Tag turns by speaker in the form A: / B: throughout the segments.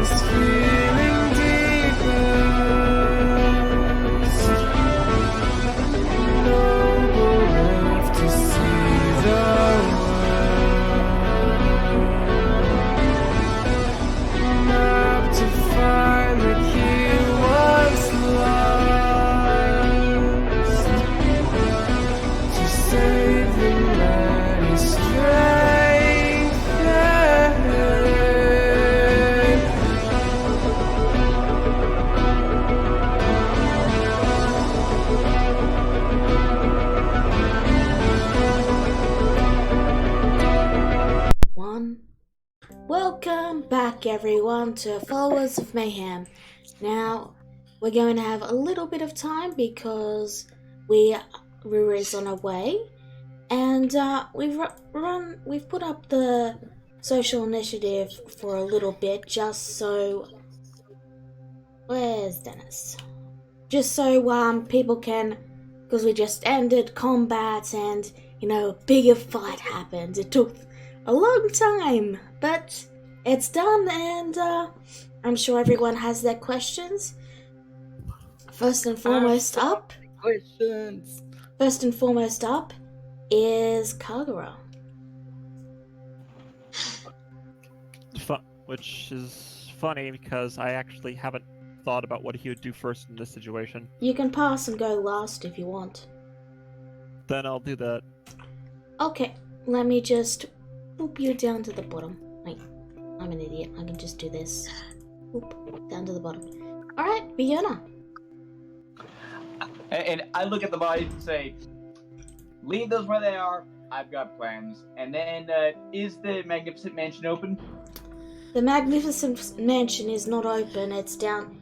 A: this feeling deepest. Noble left to see the world. Map to find the key was lost. To save the man is strengthened.
B: Welcome back everyone to Followers of Mayhem. Now we're going to have a little bit of time because Rura is on her way, and we've put up the social initiative for a little bit just so where's Dennis? Just so people can, because we just ended combat and a bigger fight happened. It took a long time, but it's done, and I'm sure everyone has their questions. First and foremost up is Kagura.
C: Which is funny because I actually haven't thought about what he would do first in this situation.
B: You can pass and go last if you want.
C: Then I'll do that.
B: Okay, let me just boop you down to the bottom. Wait, I'm an idiot. I can just do this. Boop, down to the bottom. Alright, Fiona.
D: And I look at the bodies and say, leave those where they are. I've got plans. And then, is the Magnificent Mansion open?
B: The Magnificent Mansion is not open. It's down.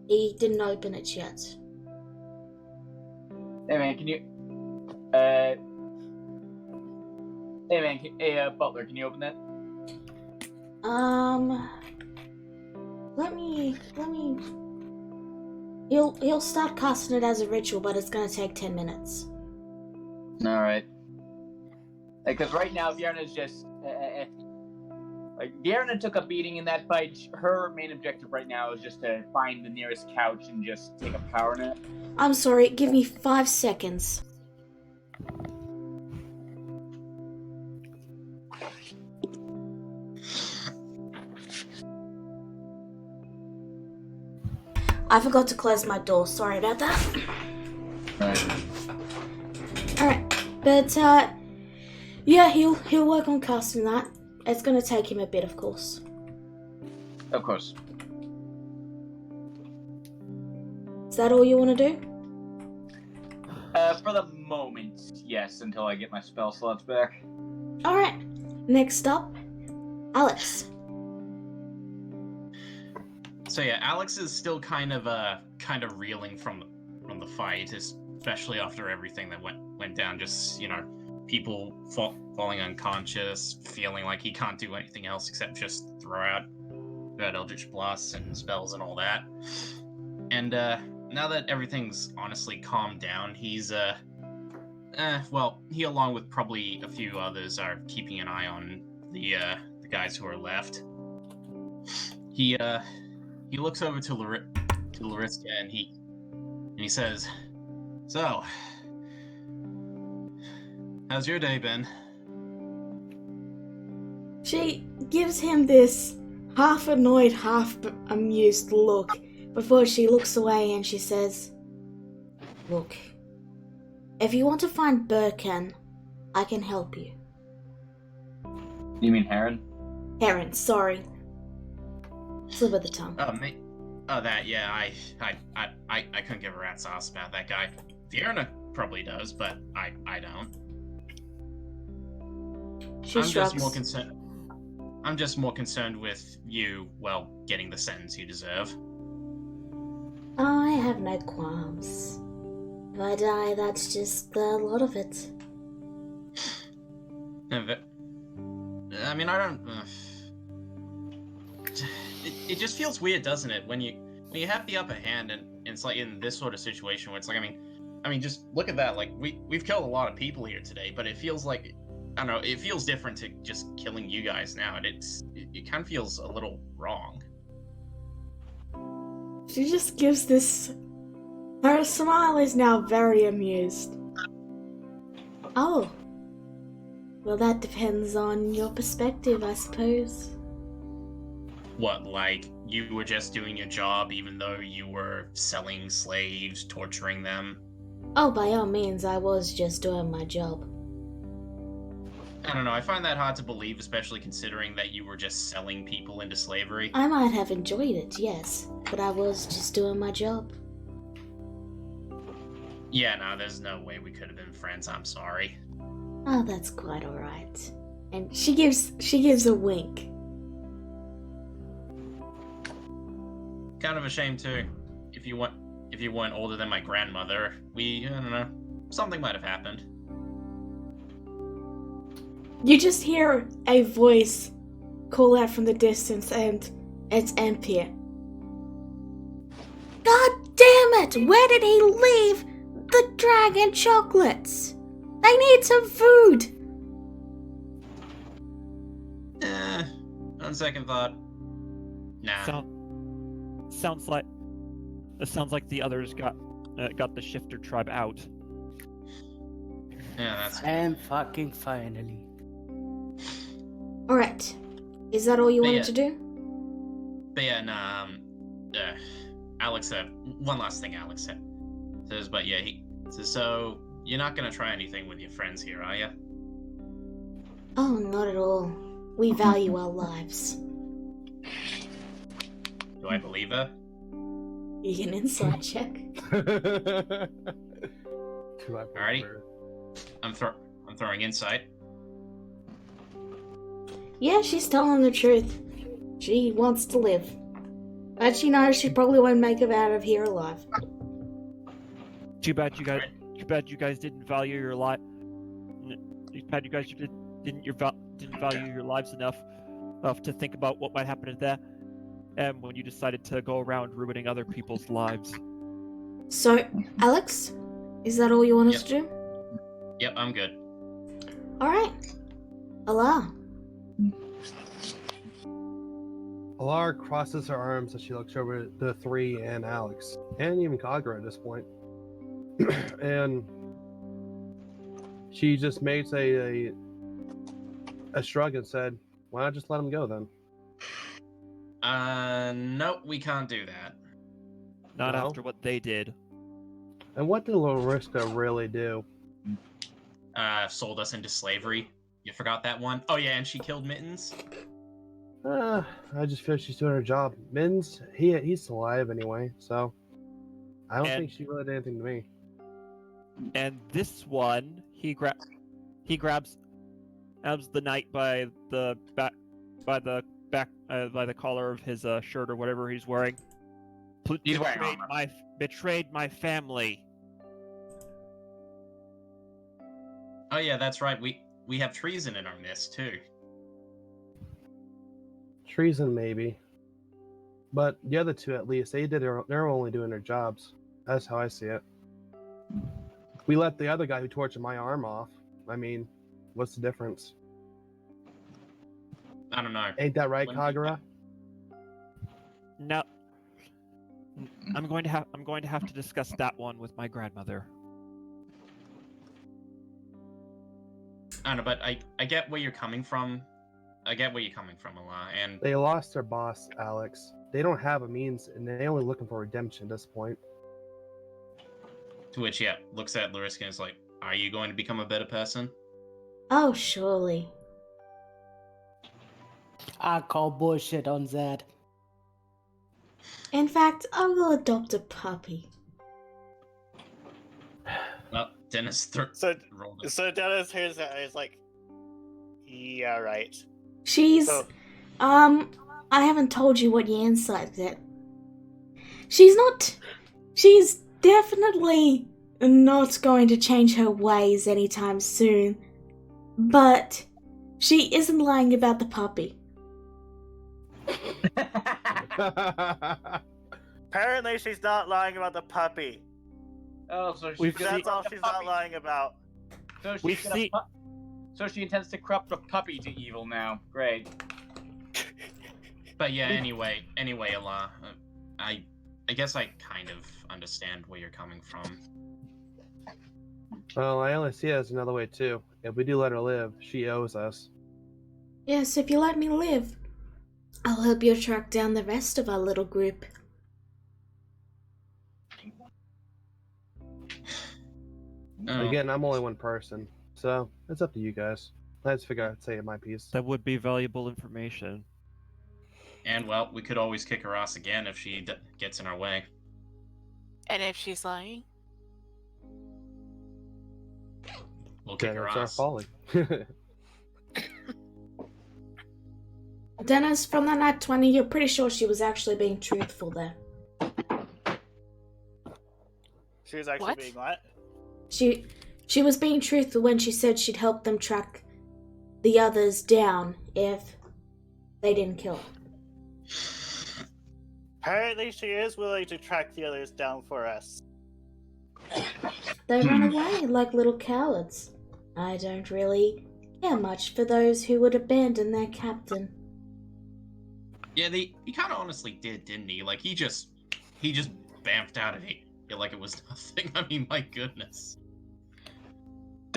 B: He didn't open it yet.
D: Hey man, can you... Hey Butler, can you open that?
B: Let me... He'll start casting it as a ritual, but it's gonna take 10 minutes.
D: Alright. Because right now, Bjarna's just... Bjarna took a beating in that fight. Her main objective right now is just to find the nearest couch and just take a power nap.
B: I'm sorry, give me 5 seconds. I forgot to close my door, sorry about that. Alright, but yeah, he'll work on casting that. It's gonna take him a bit, of course.
D: Of course.
B: Is that all you want to do?
D: For the moment, yes, until I get my spell slots back.
B: Alright, next up, Alex.
E: So yeah, Alex is still kind of reeling from the fight, especially after everything that went down. Just people falling unconscious, feeling like he can't do anything else except just throw out Eldritch Blasts and spells and all that. And now that everything's honestly calmed down, he's he along with probably a few others are keeping an eye on the guys who are left. He looks over to Lariska and he says, "So, how's your day been?"
B: She gives him this half annoyed, half amused look before she looks away and she says, "Look, if you want to find Birken, I can help you."
D: You mean Heron?
B: Heron, sorry. Slip of the tongue.
E: Oh, mate. Oh, that, yeah, I couldn't give a rat's ass about that guy. Fiona probably does, but I don't.
B: She shrugs.
E: I'm just more concerned with you, getting the sentence you deserve.
B: I have no qualms. If I die, that's just the lot of it.
E: I mean, I don't... It just feels weird, doesn't it, when you have the upper hand and it's like in this sort of situation where it's like, I mean, just look at that. Like we've killed a lot of people here today, but it feels like, I don't know, it feels different to just killing you guys now, and it kind of feels a little wrong.
B: She just gives this. Her smile is now very amused. Oh. Well, that depends on your perspective, I suppose.
E: What, like, you were just doing your job even though you were selling slaves, torturing them?
B: Oh, by all means, I was just doing my job.
E: I don't know, I find that hard to believe, especially considering that you were just selling people into slavery.
B: I might have enjoyed it, yes, but I was just doing my job.
E: Yeah, no, there's no way we could have been friends, I'm sorry.
B: Oh, that's quite alright. And she gives a wink.
E: Kind of a shame too. If you weren't older than my grandmother, I don't know, something might have happened.
B: You just hear a voice call out from the distance, and it's Empire. God damn it! Where did he leave the dragon chocolates? They need some food!
E: On second thought, nah.
C: Sounds like the others got the shifter tribe out.
E: Yeah, that's...
F: And fucking finally.
B: Alright. Is that all you
E: But
B: wanted
E: yeah.
B: to do?
E: But yeah, nah, Alex said, one last thing Alex said. Says, but yeah, he says, so, you're not gonna try anything with your friends here, are you?
B: Oh, not at all. We value our lives.
E: Do I believe her?
B: You get an insight check.
E: Alrighty. I'm throwing insight.
B: Yeah, she's telling the truth. She wants to live. But she knows she probably won't make it out of here alive.
C: Too bad you guys didn't value your life. Too bad you guys didn't value your lives enough to think about what might happen to them. And when you decided to go around ruining other people's lives.
B: So, Alex, is that all you wanted
E: Yep.
B: to do?
E: Yep, I'm good.
B: Alright. Allah.
G: Alara crosses her arms as she looks over the three and Alex, and even Kagura at this point. And she just makes a shrug and said, "Why not just let him go then?"
E: Nope, we can't do that.
C: Not
G: No?
C: after what they did.
G: And what did Loriska really do?
E: Sold us into slavery. You forgot that one? Oh yeah, and she killed Mittens?
G: I just feel she's doing her job. Mins, he's alive anyway, so I don't
C: And-
G: think she really did anything to me.
C: And this one, he grabs the knight by the collar of his shirt or whatever he's wearing.
E: He's wearing armor.
C: Betrayed my family.
E: Oh yeah, that's right. We have treason in our midst too.
G: Treason, maybe. But the other two, at least, they're only doing their jobs. That's how I see it. We let the other guy who tortured my arm off. I mean, what's the difference?
E: I don't know.
G: Ain't that right,
E: When-
G: Kagura?
C: No. I'm going to have to discuss that one with my grandmother.
E: I don't know, but I get where you're coming from. I get where you're coming from, Allah, and
G: They lost their boss, Alex. They don't have a means, and they're only looking for redemption at this point.
E: to which, yeah, looks at Lariska and is like, are you going to become a better person?
B: Oh, surely.
F: I call bullshit on that.
B: In fact, I will adopt a puppy.
E: Well, Dennis
H: So,
E: rolled it.
H: so Dennis hears that and is like, yeah, right.
B: She's,
H: So-
B: I haven't told you what your insight yet. She's definitely not going to change her ways anytime soon. But she isn't lying about the puppy.
H: Apparently, she's not lying about the puppy.
D: Oh, so she's
C: We've
D: gonna
H: That's
C: seen-
H: all she's not lying about.
D: So she's
C: We've
D: gonna
C: seen-
D: so she intends to corrupt the puppy to evil now. Great.
E: But yeah, anyway, Allah, I I guess I kind of understand where you're coming from.
G: Well, I only see it as another way too. If we do let her live, she owes us.
B: Yes, if you let me live, I'll help you track down the rest of our little group.
E: Oh,
G: Again, I'm only one person, so it's up to you guys. I just figure I'd say my piece.
C: That would be valuable information.
E: and well, we could always kick her ass again if she gets in our way.
I: And if she's lying?
E: We'll kick
G: Then
E: her
G: it's our
E: ass.
G: folly.
B: Dennis, from that night 20, you're pretty sure she was actually being truthful there.
H: She was actually
I: What?
H: being what?
B: She was being truthful when she said she'd help them track the others down if they didn't kill her.
H: Apparently, she is willing to track the others down for us.
B: They run away like little cowards. I don't really care much for those who would abandon their captain.
E: Yeah, he kind of honestly did, didn't he? Like he just bamfed out of it like it was nothing. I mean, my goodness.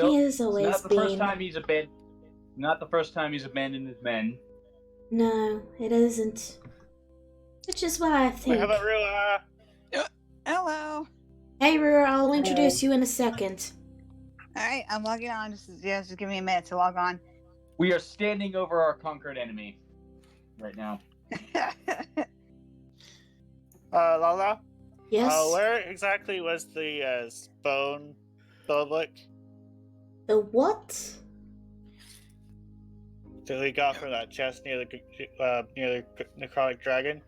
B: He has
D: It's
B: always
D: not the
B: been.
D: first time he's abandoned. Not the first time he's abandoned his men.
B: No, it isn't. Which is why I
H: We
B: think.
H: have a real,
J: Hello.
B: Hey, Rura, I'll introduce you in a second.
J: Alright, I'm logging on. Just give me a minute to log on.
D: We are standing over our conquered enemy right now.
H: Lala?
B: Yes.
H: Where exactly was the bone public
B: The what?
H: that we got from that chest near the necrotic dragon?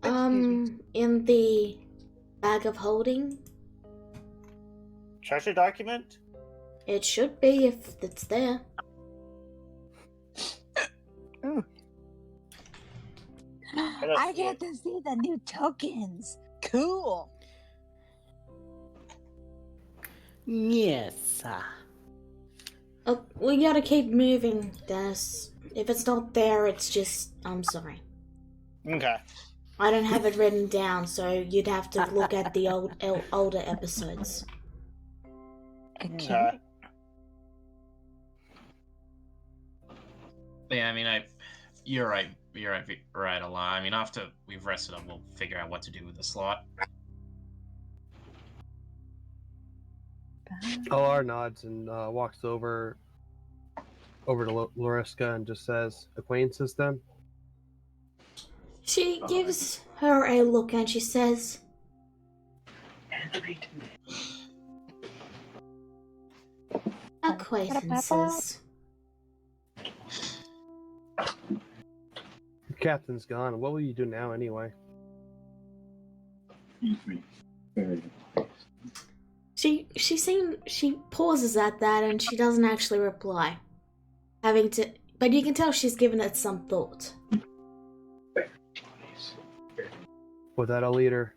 B: In the bag of holding?
H: Treasure document?
B: It should be if it's there.
J: Ooh.
H: don't
J: I
H: see
J: get
H: it.
J: to see the new tokens. Cool.
F: Yes.
B: Oh, we gotta keep moving, Dennis. If it's not there, it's just. I'm sorry.
H: Okay.
B: I don't have it written down, so you'd have to look at the older episodes.
J: Okay.
E: Yeah, I mean, you're right a lot. I mean, after we've rested up, we'll figure out what to do with the slot.
G: LR nods and walks over to Loriska and just says, "Acquaintances then?"
B: She gives her a look and she says, acquaintances.
G: The captain's gone. What will you do now anyway?
B: She pauses at that and she doesn't actually reply. But you can tell she's given it some thought.
G: Without a leader,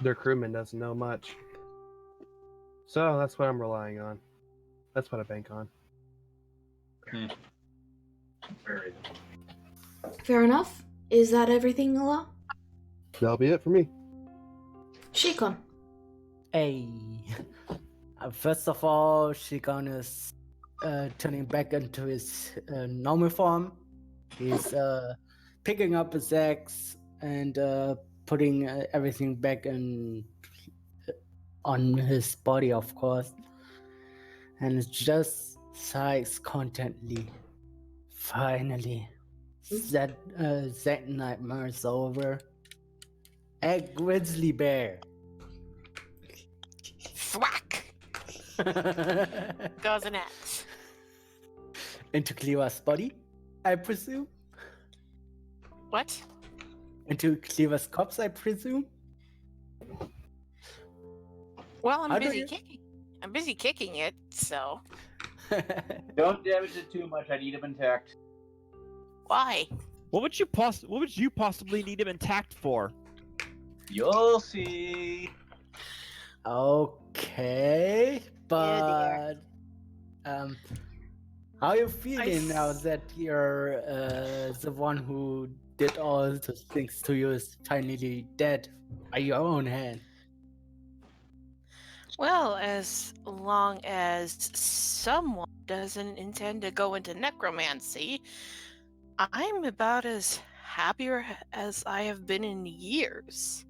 G: their crewman doesn't know much. So that's what I'm relying on. That's what I bank on.
B: Fair enough. Is that everything, Nola?
G: That'll be it for me.
B: Shikon.
F: Hey. First of all, she gonna turning back into his normal form. He's picking up his axe and putting everything back on his body, of course. And it just sighs contently. Finally, that nightmare is over. A grizzly bear.
I: Thwack! Goes an axe.
F: Into Cleaver's body, I presume.
I: What?
F: Into Cleaver's corpse, I presume.
I: Well,
F: How
I: I'm
F: do
I: busy
F: you-
I: kicking. I'm busy kicking it, so
D: Don't damage it too much. I need him intact.
I: why?
C: What would you possibly need him intact for?
D: You'll see.
F: Okay, but
J: dear.
F: how you feeling
I: s-
F: now that you're the one who did all the things to you is finally dead by your own hand.
I: Well, as long as someone doesn't intend to go into necromancy, I'm about as happier as I have been in years.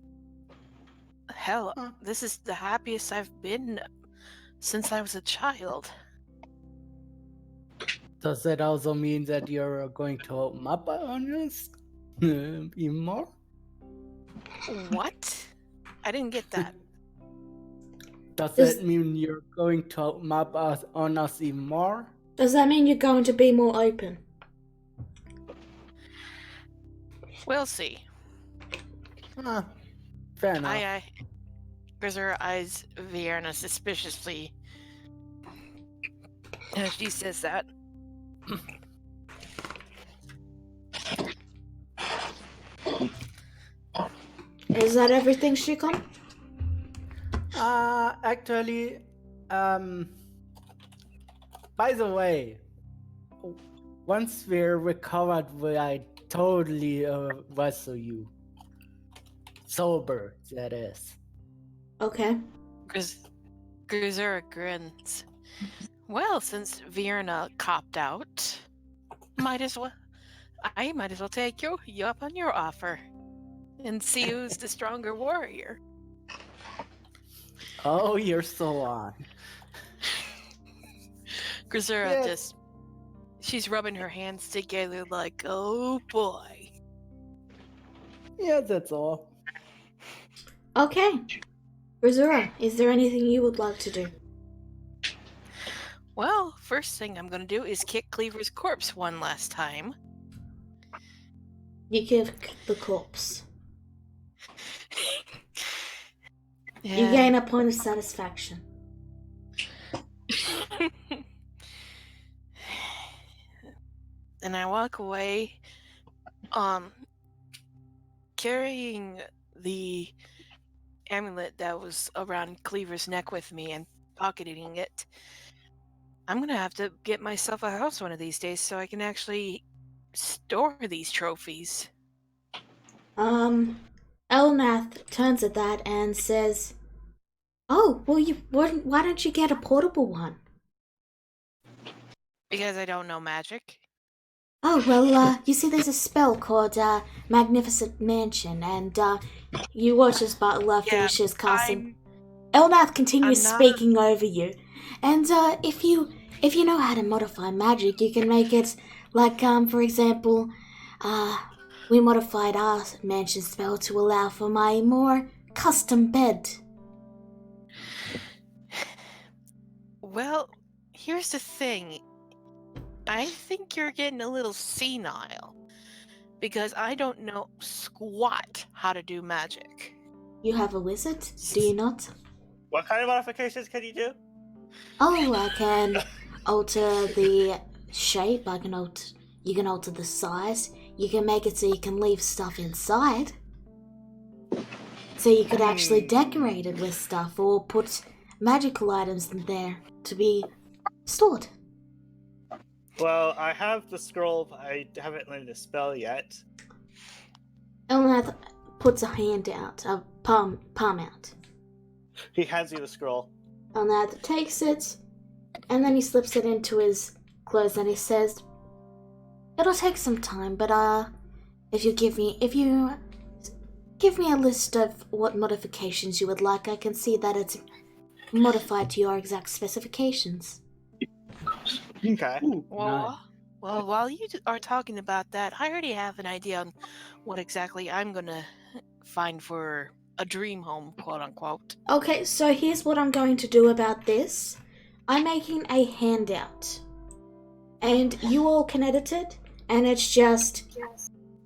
I: Hell, this is the happiest I've been since I was a child.
F: Does that also mean that you're going to open up on us even more?
I: What? I didn't get that.
F: Does
B: Does-
F: that mean you're going to open up on us even more?
B: Does that mean you're going to be more open?
I: We'll see.
F: Fair enough.
I: I Grisser eyes Vienna suspiciously as she says that.
B: Is that everything, Shikon?
F: Actually, by the way, once we're recovered, I totally wrestle you. Sober, that is.
B: Okay.
I: Grisser grins. Well, since Vienna copped out, I might as well take you up on your offer and see who's the stronger warrior.
F: Oh, you're so on.
I: Grisera she's rubbing her hands together like, oh boy.
F: Yeah, that's all.
B: Okay. Rizura, is there anything you would like to do?
I: Well, first thing I'm gonna do is kick Cleaver's corpse one last time.
B: You kick the corpse.
I: Yeah.
B: You gain a point of satisfaction.
I: And I walk away, carrying the amulet that was around Cleaver's neck with me and pocketing it. I'm gonna have to get myself a house one of these days so I can actually store these trophies.
B: Elnath turns at that and says, "Oh, well, why don't you get a portable one?"
I: Because I don't know magic.
B: Oh, well, you see, there's a spell called Magnificent Mansion, and you watch as Butler finishes casting. Elnath continues speaking over you, and if you know how to modify magic, you can make it like, for example, we modified our mansion spell to allow for my more custom bed.
I: Well, here's the thing. I think you're getting a little senile. Because I don't know squat how to do magic.
B: You have a wizard, do you not?
H: What kind of modifications can you do?
B: Oh, I can alter the shape, you can alter the size, you can make it so you can leave stuff inside. So you could actually decorate it with stuff or put magical items in there to be stored.
H: Well, I have the scroll, but I haven't learned the spell yet.
B: Elnath puts a hand out, a palm out.
H: He hands you the scroll.
B: Elnath takes it, and then he slips it into his clothes and he says, "It'll take some time, but if you give me a list of what modifications you would like, I can see that it's modified to your exact specifications."
H: Okay.
I: Well, while you are talking about that, I already have an idea on what exactly I'm gonna find for a dream home, quote unquote.
B: Okay, so here's what I'm going to do about this. I'm making a handout, and you all can edit it, and it's just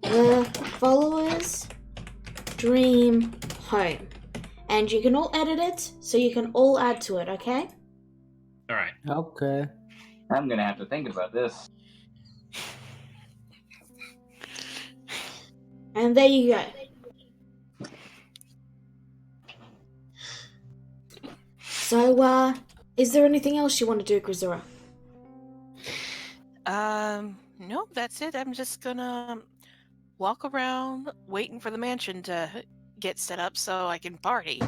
B: the followers' dream home. And you can all edit it, so you can all add to it, okay?
E: Alright.
F: Okay.
D: I'm gonna have to think about this.
B: And there you go. So, is there anything else you want to do, Grisura?
I: No, that's it. I'm just gonna walk around waiting for the mansion to get set up so I can party.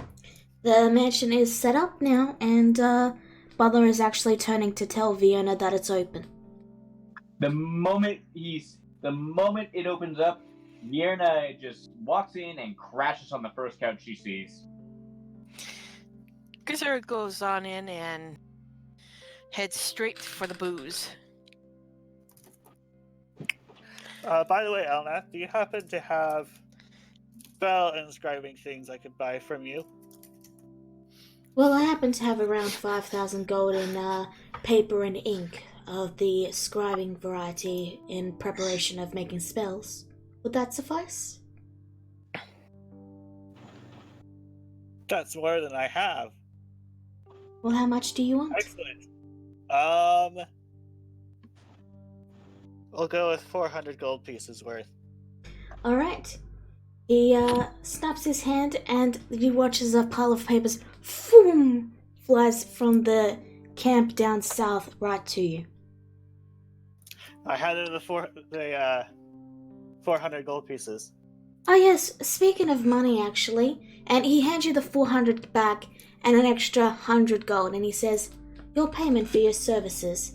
B: The mansion is set up now, and Butler is actually turning to tell Fiona that it's open.
D: The moment it opens up, Fiona just walks in and crashes on the first couch she sees.
I: Grisser goes on in and heads straight for the booze.
H: By the way, Elnath, do you happen to have spell inscribing things I could buy from you?
B: Well, I happen to have around 5,000 gold in paper and ink of the scribing variety in preparation of making spells. Would that suffice?
H: That's more than I have.
B: Well, how much do you want?
H: Excellent. We'll go with 400 gold pieces worth.
B: Alright. He snaps his hand and he watches a pile of papers boom, flies from the camp down south right to you.
H: I handed the 400 gold pieces.
B: Oh yes, speaking of money actually, and he hands you the 400 back and an extra 100 gold, and he says, your payment for your services.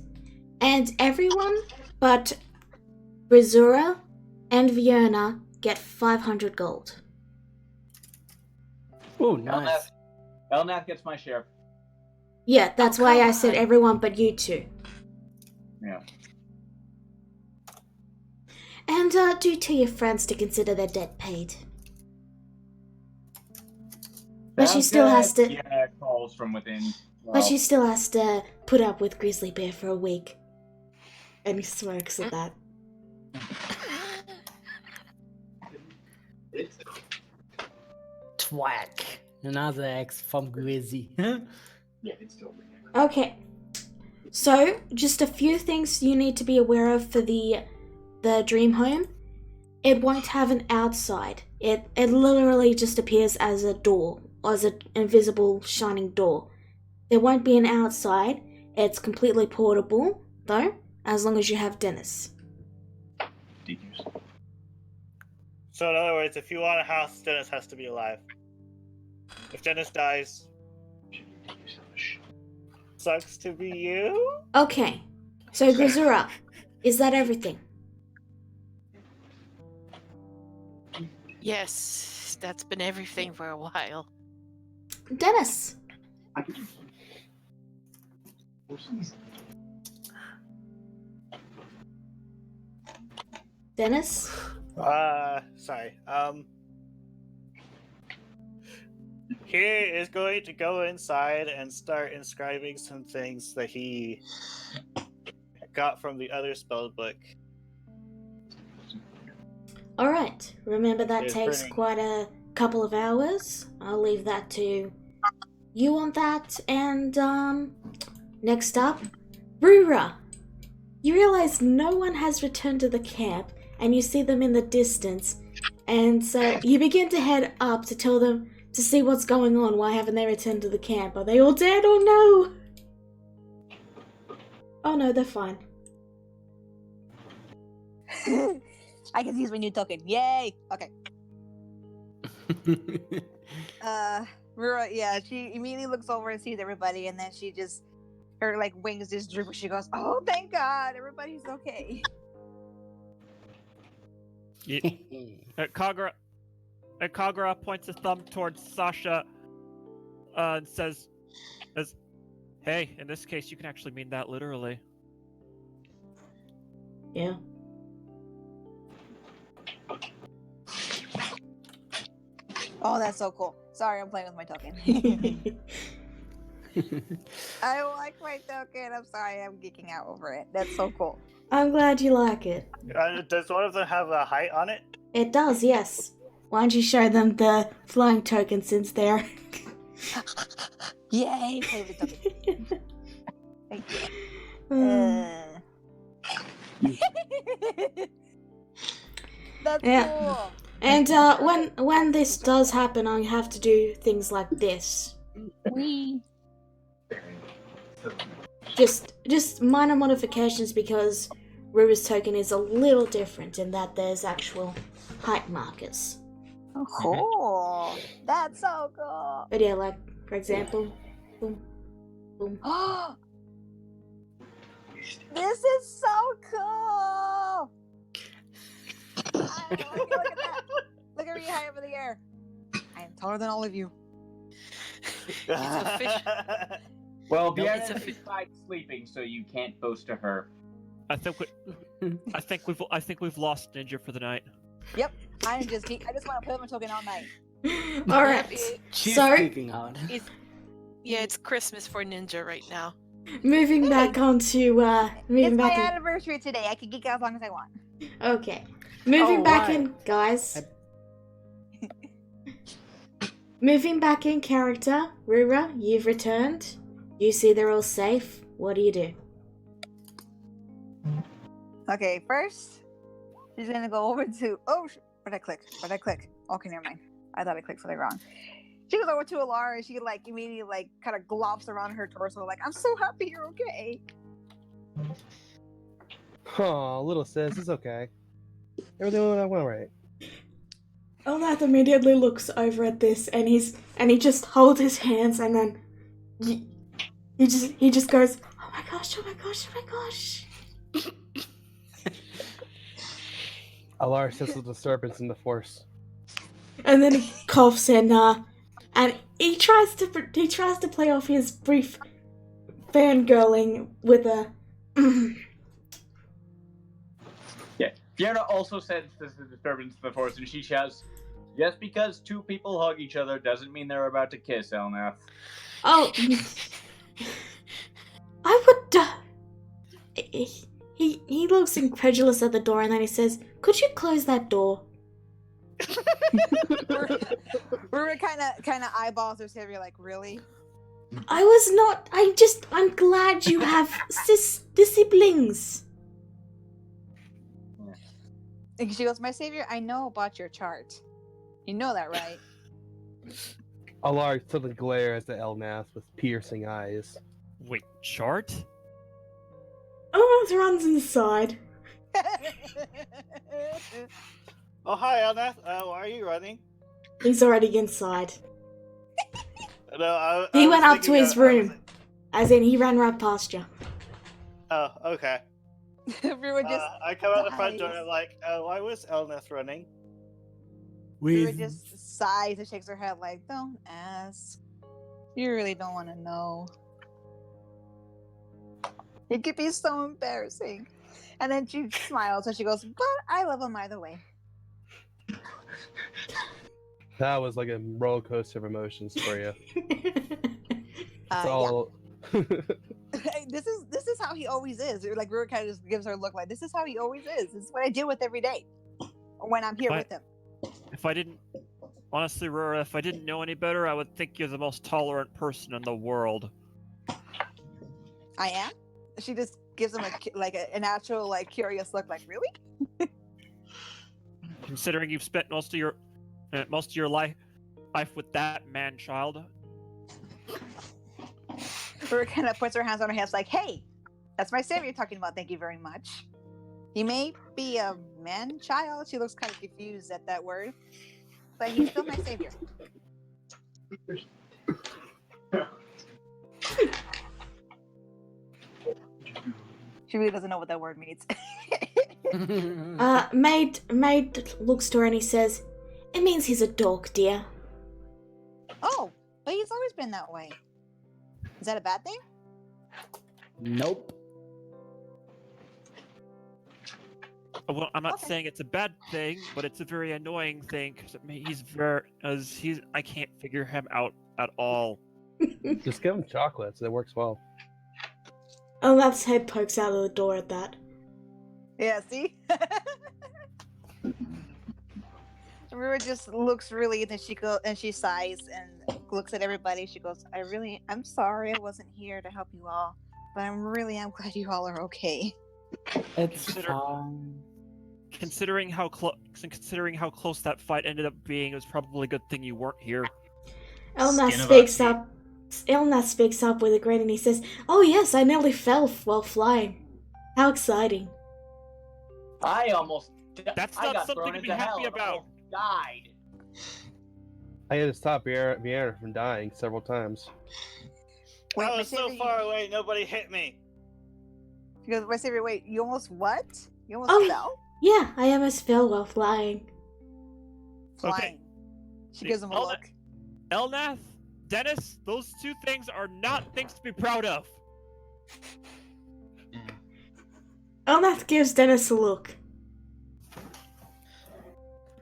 B: And everyone but Brazura and Fiona get 500 gold.
F: Oh, nice.
D: Elnath gets my share.
B: Yeah, that's why I said everyone but you two.
D: Yeah.
B: And do tell your friends to consider their debt paid. But she still has to.
D: Yeah, calls from within. Well,
B: But she still has to put up with Grizzly Bear for a week. And he smirks at that.
F: Twack. Another X from Grizzy.
B: Okay. So, just a few things you need to be aware of for the dream home. It won't have an outside. It literally just appears as a door, as an invisible shining door. There won't be an outside. It's completely portable, though, as long as you have Dennis.
H: So in other words, if you want a house, Dennis has to be alive. If Dennis dies, sucks to be you.
B: Okay. So, Grizura, is that everything?
I: Yes, that's been everything for a while.
B: Dennis! Dennis?
H: Sorry. He is going to go inside and start inscribing some things that he got from the other spell book.
B: Alright, remember that
H: It's
B: takes
H: burning.
B: quite a couple of hours. I'll leave that to you on that. And, next up, Rura. You realize no one has returned to the camp, and you see them in the distance. And so you begin to head up to tell them to see what's going on. Why haven't they returned to the camp? Are they all dead or no? Oh no, they're fine.
J: I can use my new token. Yay! Okay. Rura, yeah, she immediately looks over and sees everybody, and then she just, her like wings just droop. She goes, "Oh, thank God, everybody's okay."
C: Kagura points a thumb towards Sasha and says, hey, in this case, you can actually mean that literally.
B: Yeah.
J: Oh, that's so cool. Sorry, I'm playing with my token. I like my token. I'm sorry, I'm geeking out over it. That's so cool.
B: I'm glad you like it.
H: Does one of them have a height on it?
B: It does, yes. Why don't you show them the flying token since they're...
J: Yay! Play with the token. Thank you. That's
B: Yeah.
J: cool.
B: And when this does happen, I have to do things like this.
J: Wee.
B: Just minor modifications because Rura's token is a little different in that there's actual height markers.
J: Oh, cool. That's so cool.
B: But yeah, like, for example, boom, boom.
J: This is so cool. Look at that. Look at me high up in the air. I am taller than all of you.
D: Well,
F: No,
D: Vienna
I: it's a
D: is inside sleeping, so you can't boast to her.
C: I think we've lost Ninja for the night.
J: Yep. I just want to play with my token all night.
B: All right.
F: She's
B: So-
F: peeking out.
I: It's Christmas for Ninja right now.
B: Moving back on to moving
J: It's my
B: back in.
J: anniversary today. I can geek out as long as I want.
B: Okay. Moving
F: Oh,
B: back
F: right.
B: in, guys. Moving back in character. Rura, you've returned. You see they're all safe. What do you do?
J: Okay, first, she's gonna go over to. Oh, where'd I click? Okay, never mind. I thought I clicked something wrong. She goes over to Alara and she like immediately like kind of glops around her torso, like, I'm so happy you're okay.
G: Oh, little sis, it's okay. Everything went right.
B: Olaf immediately looks over at this and he just holds his hands and then he just goes, oh my gosh.
G: Alar senses a disturbance in the force.
B: And then he coughs and he tries to play off his brief fangirling with a
D: Yeah. Fiona also says this is a disturbance in the force, and she shouts, just because two people hug each other doesn't mean they're about to kiss, Elnath.
B: oh I would he looks incredulous at the door and then he says, could you close that door?
J: Rura kind of eyeballs her savior, like, really?
B: I'm glad you have the siblings.
J: And she goes, my savior, I know about your chart. You know that, right?
G: Alar suddenly glares at Elnath with piercing eyes.
C: Wait, chart?
B: Oh, runs inside.
H: Oh, hi, Elnath. Why are you running?
B: He's already inside.
H: No,
B: He went up to his room. As in, he ran right past you.
H: Oh, okay.
J: Rura just
H: I come out the front door
J: sighs.
H: and like, why was Elnath running?
J: Rura just sighs and shakes her head like, don't ask. You really don't want to know. It could be so embarrassing. And then she smiles and she goes, but I love him either way.
G: That was like a roller coaster of emotions for you. It's
J: Yeah.
G: all.
J: This is how he always is. Like Rura kind of just gives her a look like, this is how he always is. This is what I deal with every day when I'm here with him.
C: If I didn't know any better, I would think you're the most tolerant person in the world.
J: I am. She just gives him a natural, like, curious look, like, really?
C: Considering you've spent most of your life with that man-child.
J: Rura kind of puts her hands on her hips, like, hey, that's my savior you're talking about. Thank you very much. He may be a man-child. She looks kind of confused at that word, but he's still my savior. She really doesn't know what that word means.
B: Maid looks to her and he says, it means he's a dog, dear.
J: Oh, but he's always been that way. Is that a bad thing?
F: Nope.
C: Well, I'm not
J: Okay.
C: saying it's a bad thing, but it's a very annoying thing because I can't figure him out at all.
G: Just give him chocolates. It works well.
B: Olaf's head pokes out of the door at that.
J: Yeah, see? Rura just looks really, then she sighs and looks at everybody. She goes, I'm sorry I wasn't here to help you all, but I'm glad you all are okay.
F: It's
C: Consider-
F: fine.
C: Considering how close that fight ended up being, it was probably a good thing you weren't here.
B: Elnath
E: Skin of
B: speaks
E: our
B: up. Elnath speaks up with a grin and he says, oh yes, I nearly fell while flying. How exciting.
D: I almost
C: That's
D: I
C: not
D: got
C: something
D: thrown
C: to be
D: into
C: happy
D: hell and
C: about.
D: almost died.
G: I had to stop Vienna from dying several times.
J: Wait,
H: I
J: my
H: was so
J: savior,
H: far away, nobody hit me.
J: She goes, my savior, wait, you almost what? You almost
B: Oh,
J: fell?
B: yeah, I almost fell while flying.
J: Flying. She gives him a look.
C: Elnath, Dennis, those two things are not things to be proud of.
B: Elnath gives Dennis a look.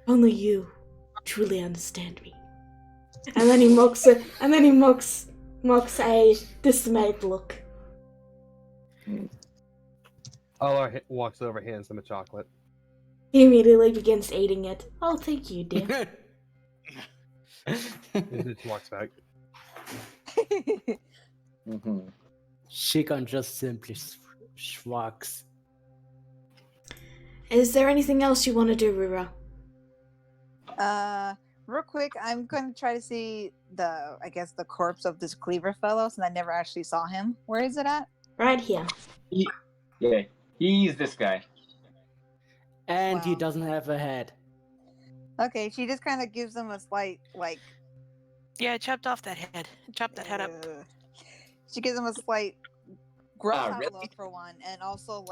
B: Only you truly understand me. And then he mocks it, and then he mocks a dismayed look.
G: Olar walks over, hands him a chocolate.
B: He immediately begins eating it. Oh, thank you, dear.
G: He just walks back.
F: She can just simply shrugs.
B: Is there anything else you want to do, Rura?
J: Real quick, I'm going to try to see the corpse of this Cleaver fellow, since I never actually saw him. Where is it at?
B: Right here.
D: Yeah, he's this guy.
F: And he
J: Wow.
F: doesn't have a head.
J: Okay, she just kind of gives him a slight,
I: Yeah, I chopped off that head. Chop that head up.
J: She gives him a slight gross out
D: really?
J: look for one, and also,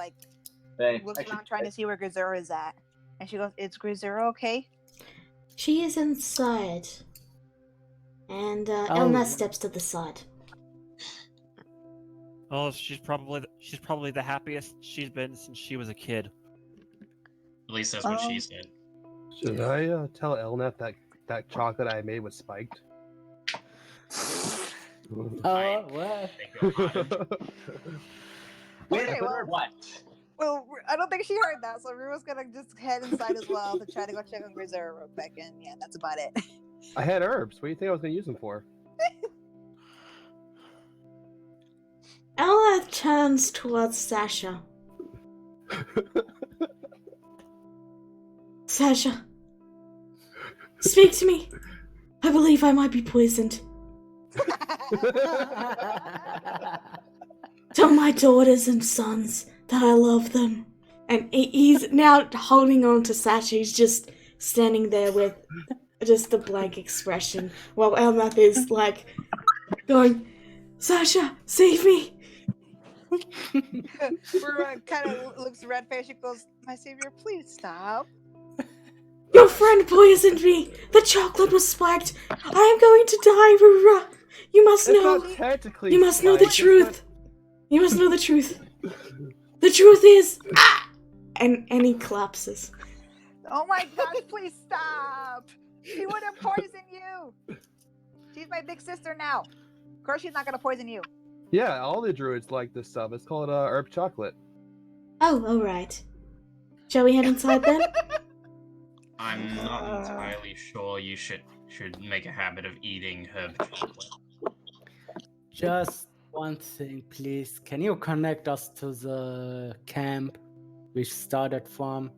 D: Hey,
J: looks
D: actually,
J: around trying to see where Grisura is at. And she goes, "Is Grisura okay?"
B: She is inside. And Elna steps to the side.
C: Oh, she's probably the happiest she's been since she was a kid.
E: At least that's what she said.
G: Should I tell Elnath that chocolate I made was spiked?
F: Oh, what?
J: Okay, well,
D: what?
J: Well, I don't think she heard that, so Rua's gonna just head inside as well to try to go check on Grisura real quick, and yeah, that's about it.
G: I had herbs. What do you think I was going to use them for?
B: Elna turns towards Sasha. Sasha, speak to me. I believe I might be poisoned. Tell my daughters and sons that I love them. And he's now holding on to Sasha. He's just standing there with just a blank expression while Elnath is going, Sasha, save me.
J: Rua kind of looks red-faced. She goes, "My savior, please stop."
B: Your friend poisoned me. The chocolate was spiked. I am going to die, Rura. You must
G: It's
B: know.
G: not technically
B: You must know the
G: spiked, it's
B: truth. You must know the truth. The truth is, and he collapses.
J: Oh my gosh, please stop! She wouldn't poison you! She's my big sister now. Of course she's not gonna poison you.
G: Yeah, all the druids like this stuff. It's called herb chocolate.
B: Oh, alright. Shall we head inside then?
E: I'm not entirely sure you should make a habit of eating herb chocolate.
F: Just one thing, please. Can you connect us to the camp we started from?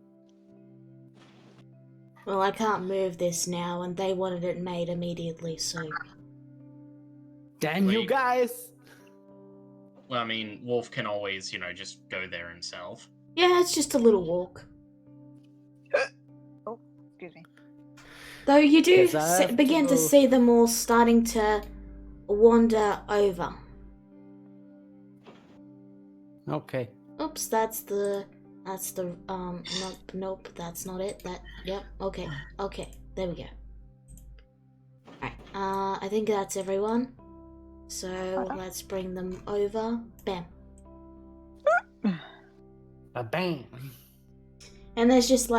B: Well, I can't move this now, and they wanted it made immediately, so...
F: Damn you
E: Wait.
F: guys!
E: Well, I mean, Wolf can always, just go there himself.
B: Yeah, it's just a little walk.
J: Oh, excuse me.
B: Though you do
F: Yes, I have
B: begin to
F: to-
B: see them all starting to wander over.
F: Okay.
B: Oops, nope, that's not it. Yep, okay, there we go. Alright, I think that's everyone. So, let's bring them over. Bam.
F: Bang.
B: And there's just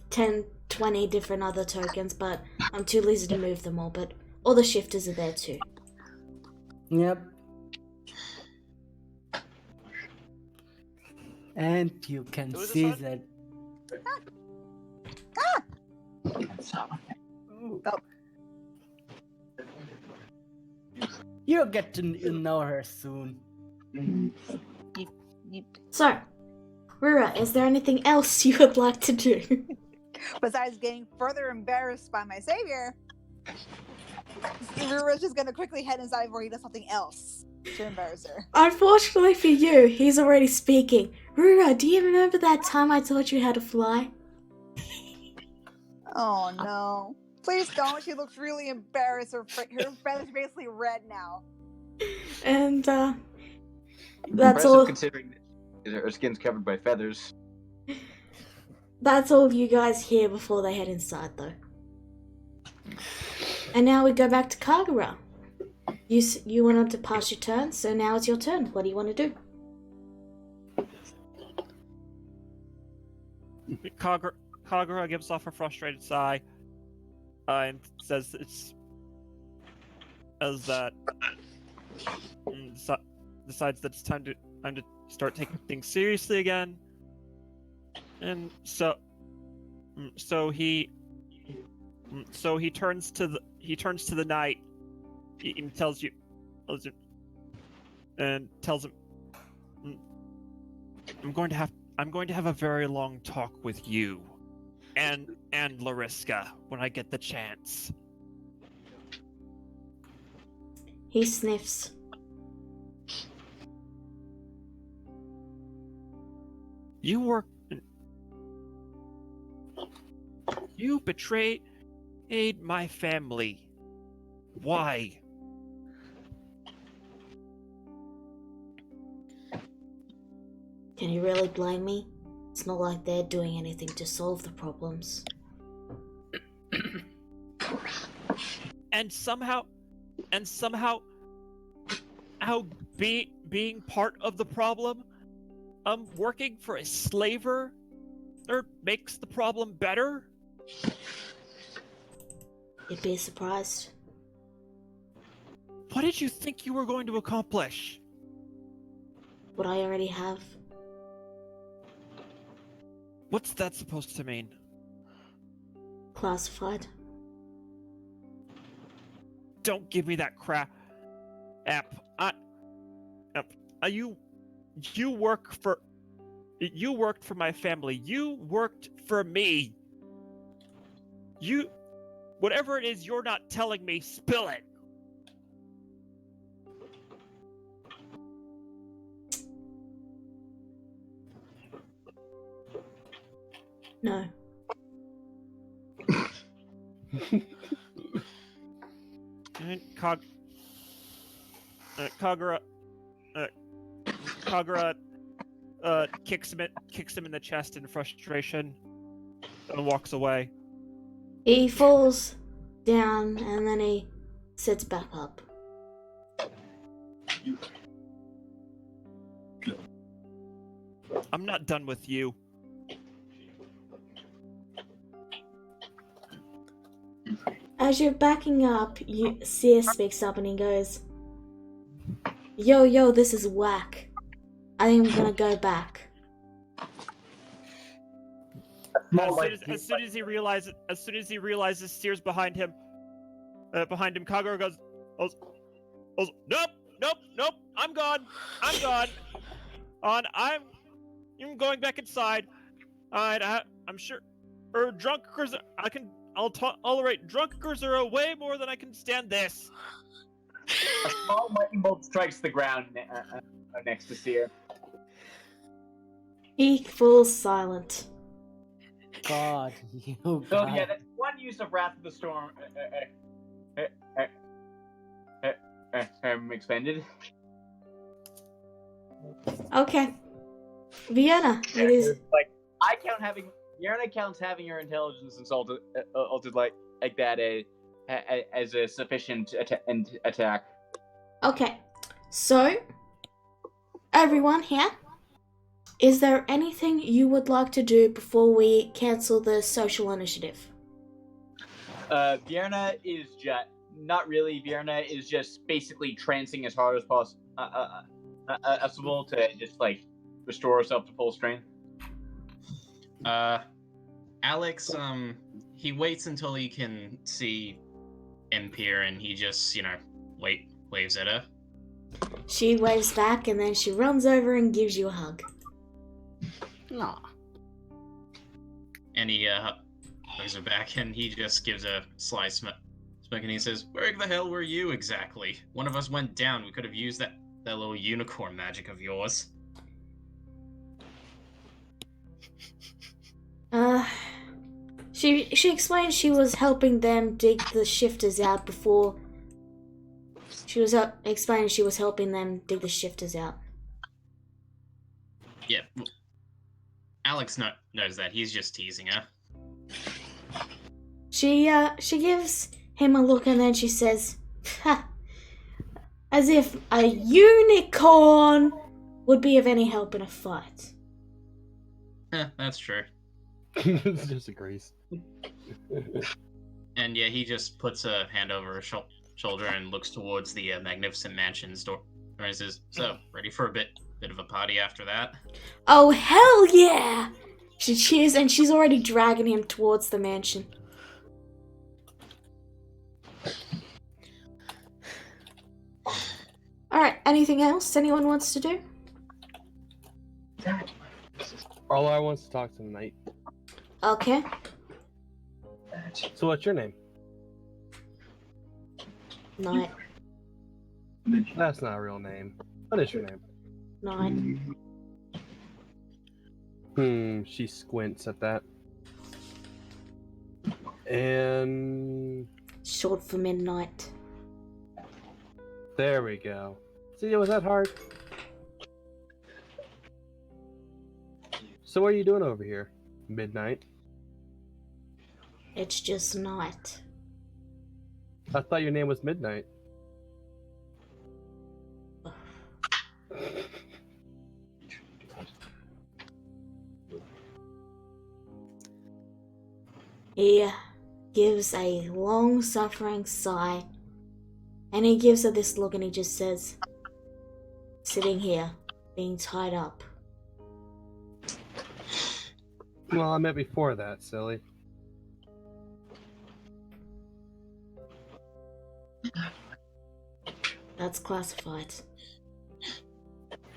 B: 10, 20 different other tokens, but I'm too lazy to move them all, but all the shifters are there too.
F: Yep. And you can
H: Who is this
F: see
H: one?
F: that. You'll get to know her soon.
B: So, Rura, is there anything else you would like to do?
J: Besides getting further embarrassed by my savior, Rura's just gonna quickly head inside before he does something else to embarrass her.
B: Unfortunately for you, he's already speaking. Rura, do you remember that time I taught you how to fly?
J: Oh no. Please don't. She looks really embarrassed. Her feathers are basically red now.
B: And that's
D: Impressive
B: all.
D: considering that her skin's covered by feathers.
B: That's all you guys hear before they head inside, though. And now we go back to Kagura. You wanted to pass your turn, so now it's your turn. What do you want to do?
C: Kagura gives off a frustrated sigh and says decides that it's time to start taking things seriously again, and so he turns to the knight and tells him, I'm going to have a very long talk with you and Lariska when I get the chance.
B: He sniffs.
C: You betrayed my family. Why?
B: Can you really blame me? It's not like they're doing anything to solve the problems.
C: And somehow, being part of the problem, working for a slaver, makes the problem better.
B: You'd be surprised.
C: What did you think you were going to accomplish?
B: What I already have.
C: What's that supposed to mean?
B: Classified.
C: Don't give me that crap. You worked for my family. You worked for me. Whatever it is you're not telling me, spill it.
B: No.
C: And Kagura kicks him in the chest in frustration and walks away.
B: He falls down and then he sits back up.
C: I'm not done with you.
B: As you're backing up, Seer speaks up and he goes, Yo, this is whack. I think I'm gonna go back.
C: As soon as he realizes Seer's behind him, Kagura goes, nope, I'm gone. I'm going back inside. I'm sure, drunkers. I'll tolerate drunkers are way more than I can stand this.
D: A small lightning bolt strikes the ground next to Seer.
B: He falls silent.
F: God, you
D: So
F: guys.
D: yeah, that's one use of Wrath of the Storm expended.
B: Okay. Vienna, it is.
D: Like Yerna counts having your intelligence insulted altered like that as a sufficient attack.
B: Okay. So, everyone here, is there anything you would like to do before we cancel the social initiative?
D: Vierna is just not really. Vierna is just basically trancing as hard as possible to just like restore herself to full strength.
E: Alex, he waits until he can see Empire, and he just, waves at her.
B: She waves back and then she runs over and gives you a hug.
F: No.
E: And he hugs her back, and he just gives a sly smirk, and he says, "Where the hell were you exactly? One of us went down. We could have used that little unicorn magic of yours."
B: She explained she was helping them dig the shifters out before. She was explaining she was helping them dig the shifters out.
E: Yeah. Alex knows that. He's just teasing her.
B: She gives him a look and then she says, ha, as if a unicorn would be of any help in a fight.
E: That's true.
G: Disagrees.
E: And yeah, he just puts a hand over her shoulder and looks towards the magnificent mansion's door. And says, "So, ready for a bit of a party after that?"
B: Oh, hell yeah! She cheers and she's already dragging him towards the mansion. Alright, anything else anyone wants to do?
G: Arlar wants to talk to Knight.
B: Okay.
G: So what's your name?
B: Night.
G: That's not a real name. What is your name?
B: Night.
G: She squints at that. And
B: Short for midnight.
G: there we go. See, was that hard? So what are you doing over here? Midnight?
B: It's just night.
G: I thought your name was Midnight.
B: He gives a long-suffering sigh, and he gives her this look and he just says, sitting here, being tied up.
G: Well, I meant before that, silly.
B: That's classified.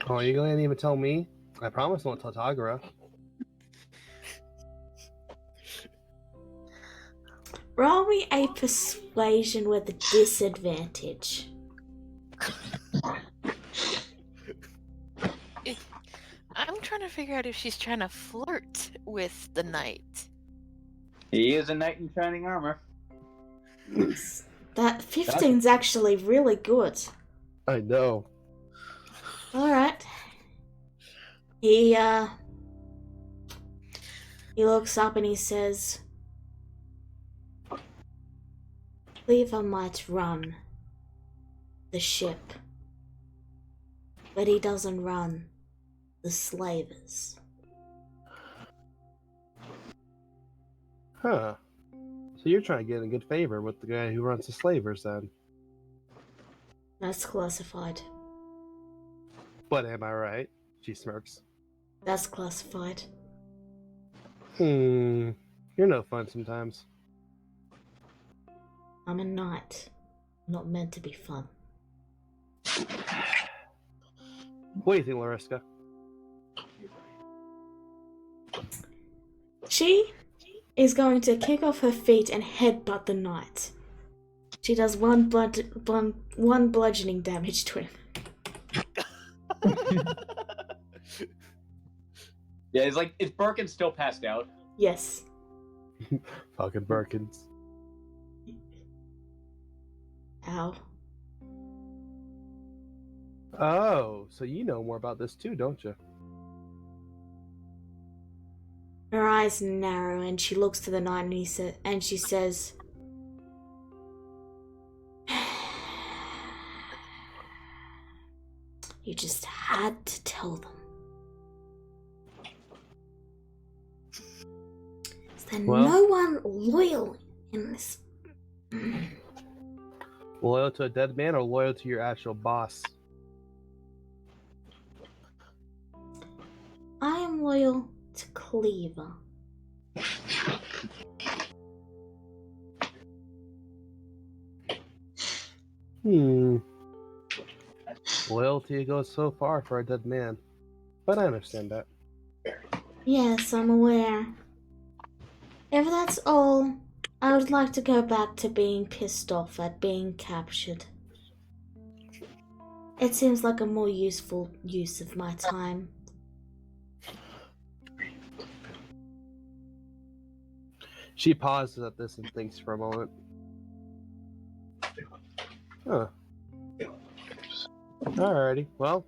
G: Oh, you gonna even tell me? I promise I won't tell Tagara.
B: Roll me a persuasion with a disadvantage.
I: I'm trying to figure out if she's trying to flirt with the knight.
D: He is a knight in shining armor.
B: That 15's actually really good.
G: I know.
B: Alright. He looks up and he says, Lever might run the ship, but he doesn't run the slavers.
G: Huh. So you're trying to get in good favor with the guy who runs the slavers then.
B: That's classified.
G: But am I right? She smirks.
B: That's classified.
G: You're no fun sometimes.
B: I'm a knight. Not meant to be fun.
G: What do you think, Lariska?
B: She is going to kick off her feet and headbutt the knight. She does one bludgeoning damage to him.
D: Yeah, it's like, is Birkin still passed out?
B: Yes.
G: Fucking Birkins.
B: Ow.
G: Oh, so you know more about this too, don't you?
B: Her eyes narrow and she looks to the knight and she says, You just had to tell them. Is there no one loyal in this?
G: Loyal to a dead man or loyal to your actual boss?
B: I am loyal to Cleaver.
G: Loyalty goes so far for a dead man. But I understand that.
B: Yes, I'm aware. If that's all, I would like to go back to being pissed off at being captured. It seems like a more useful use of my time.
G: She pauses at this and thinks for a moment. Huh. Alrighty. Well,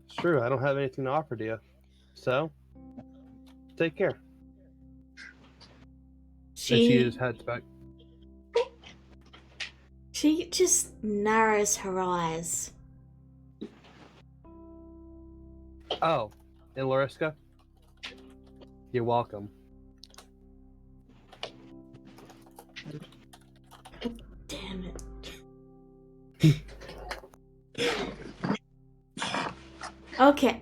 G: it's true. I don't have anything to offer to you. So, take care. And she just heads back.
B: She just narrows her eyes.
G: Oh, and Lariska? You're welcome.
B: Damn it. Okay.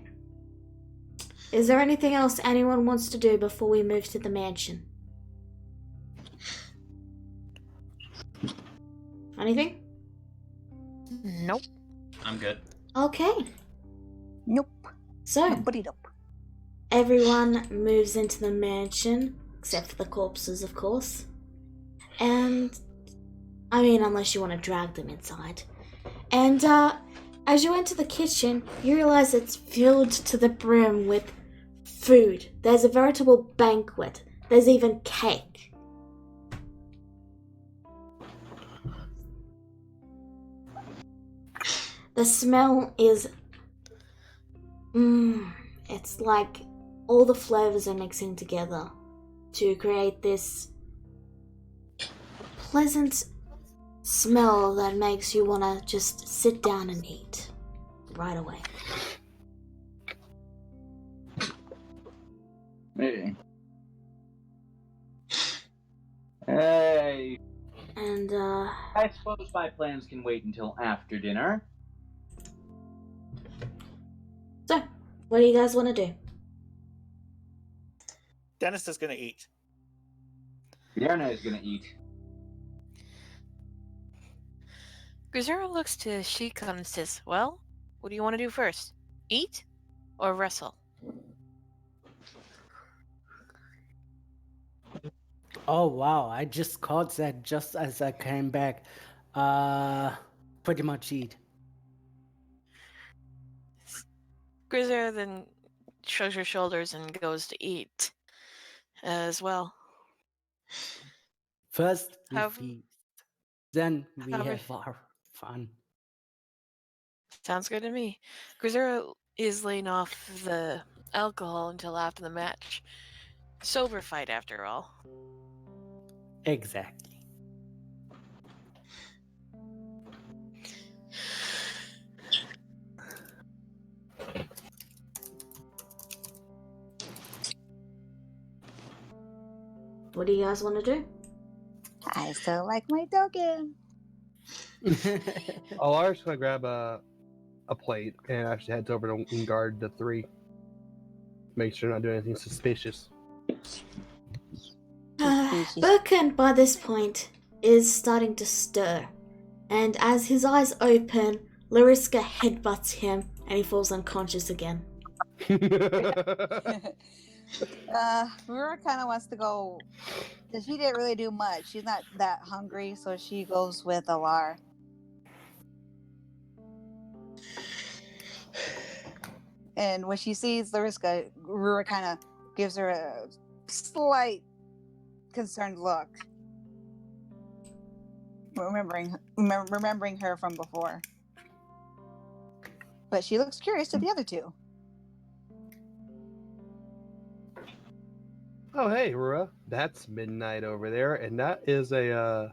B: Is there anything else anyone wants to do before we move to the mansion? Anything?
I: Nope.
E: I'm good.
B: Okay.
J: Nope.
B: So,
J: Nobody nope.
B: everyone moves into the mansion, except for the corpses, of course. And, I mean, unless you want to drag them inside. And, as you enter the kitchen, you realize it's filled to the brim with food. There's a veritable banquet. There's even cake. The smell is... it's like all the flavors are mixing together to create this pleasant smell that makes you want to just sit down and eat right away.
D: Hey.
B: And,
D: I suppose my plans can wait until after dinner.
B: so, what do you guys want to do?
H: Dennis is gonna eat.
D: Yarna is gonna eat.
I: Grizera looks to Sheikah and says, well, what do you want to do first? Eat or wrestle?
F: Oh wow, I just caught that just as I came back. Pretty much eat.
I: Grizera then shrugs her shoulders and goes to eat as well.
F: First we
I: However-
F: feast, then we
I: however-
F: have our fun.
I: Sounds good to me. Grizera is laying off the alcohol until after the match. Sober fight, after all.
F: Exactly.
B: What do you guys want to do?
J: I still like my token.
G: Alar's gonna grab a plate and actually heads over to guard the 3. Make sure not doing anything suspicious.
B: Birkin, by this point, is starting to stir. And as his eyes open, Lariska headbutts him and he falls unconscious again.
J: Rura kind of wants to go, because she didn't really do much. She's not that hungry, so she goes with Alar. And when she sees Lariska, Rura kind of gives her a slight concerned look, remembering her from before. But she looks curious to the other two.
G: Oh, hey, Rura. That's Midnight over there, and that is the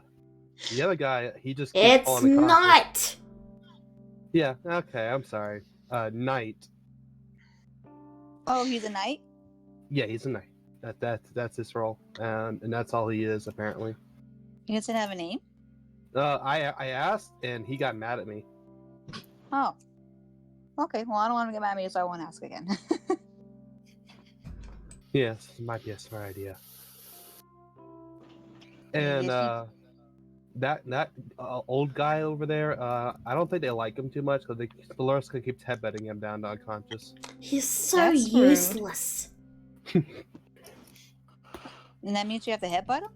G: other guy. He just keeps
B: It's
G: falling unconscious.
B: not!
G: Yeah, okay, I'm sorry. Knight.
J: Oh, he's a knight?
G: Yeah, he's a knight. That's his role, and that's all he is apparently.
J: He doesn't have a name?
G: I asked, and he got mad at me.
J: Oh. Okay, well, I don't want to get mad at me, so I won't ask again.
G: Yes, it might be a smart idea. And that old guy over there, I don't think they like him too much because Lariska keeps headbutting him down to unconscious.
B: He's so
J: That's rude.
B: useless.
J: And that means you have to headbutt him?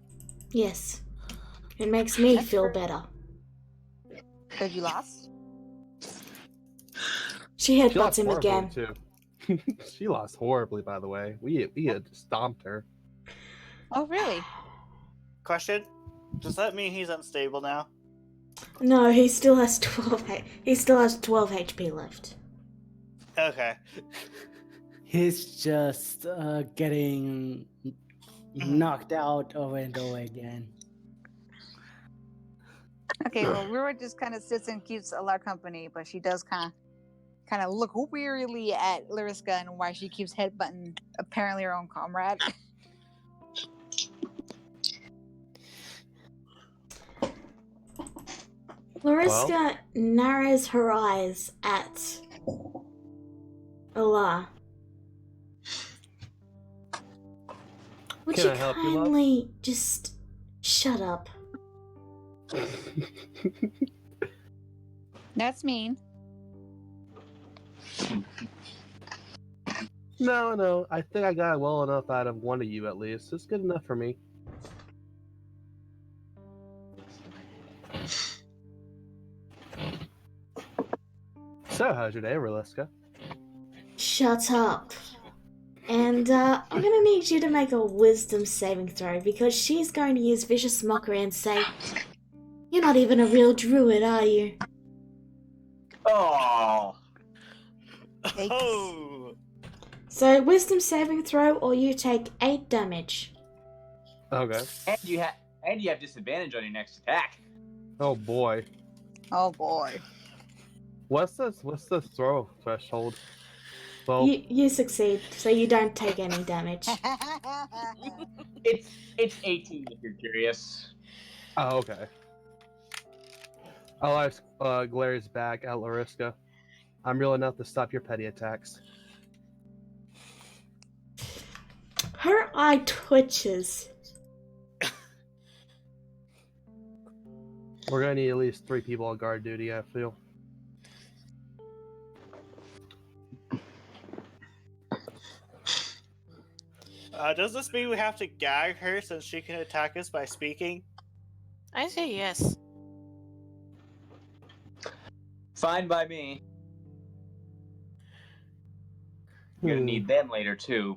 B: Yes. It makes me
J: That's
B: feel
J: rude.
B: better.
J: Because you lost?
B: She
G: She
B: headbutts
G: lost
B: him
G: horribly,
B: again.
G: too. She lost horribly, by the way. We had stomped her.
J: Oh, really?
H: Question: does that mean he's unstable now?
B: No, he still has 12. He still has 12 HP left.
H: Okay.
F: He's just getting knocked out over and over again.
J: Okay, well, Rura just kind of sits and keeps a lot of company, but she does kind of look wearily at Lariska and why she keeps headbutting apparently her own comrade.
B: Lariska narrows her eyes at Allah. Would
G: Can
B: you
G: I help you, love?
B: kindly just shut up?
J: That's mean.
G: No, I think I got well enough out of one of you at least. It's good enough for me. So, how's your day, Reliska?
B: Shut up. And I'm gonna need you to make a wisdom saving throw because she's going to use vicious mockery and say, "You're not even a real druid, are you?"
D: Oh.
H: Oh.
B: So wisdom saving throw, or you take 8 damage.
G: Okay.
D: And you have disadvantage on your next attack.
G: Oh boy.
J: Oh boy.
G: What's the throw threshold? Well,
B: You succeed, so you don't take any damage.
D: It's 18 if you're curious.
G: oh, okay. Elias glares back at Lariska. I'm real enough to stop your petty attacks.
B: Her eye twitches.
G: We're gonna need at least 3 people on guard duty, I feel.
H: Does this mean we have to gag her since she can attack us by speaking?
I: I say yes.
D: Fine by me. You're gonna need them later too.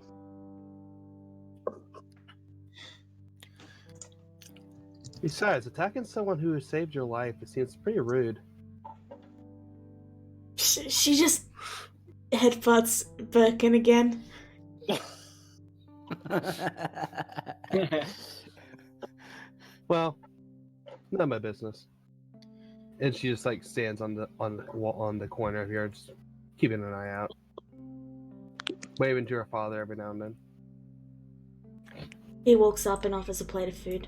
G: Besides, attacking someone who has saved your life, it seems pretty rude.
B: She just headbutts Birkin again.
G: Well, not my business. And she just like stands on the corner here, just keeping an eye out, waving to her father every now and then.
B: He walks up and offers a plate of food.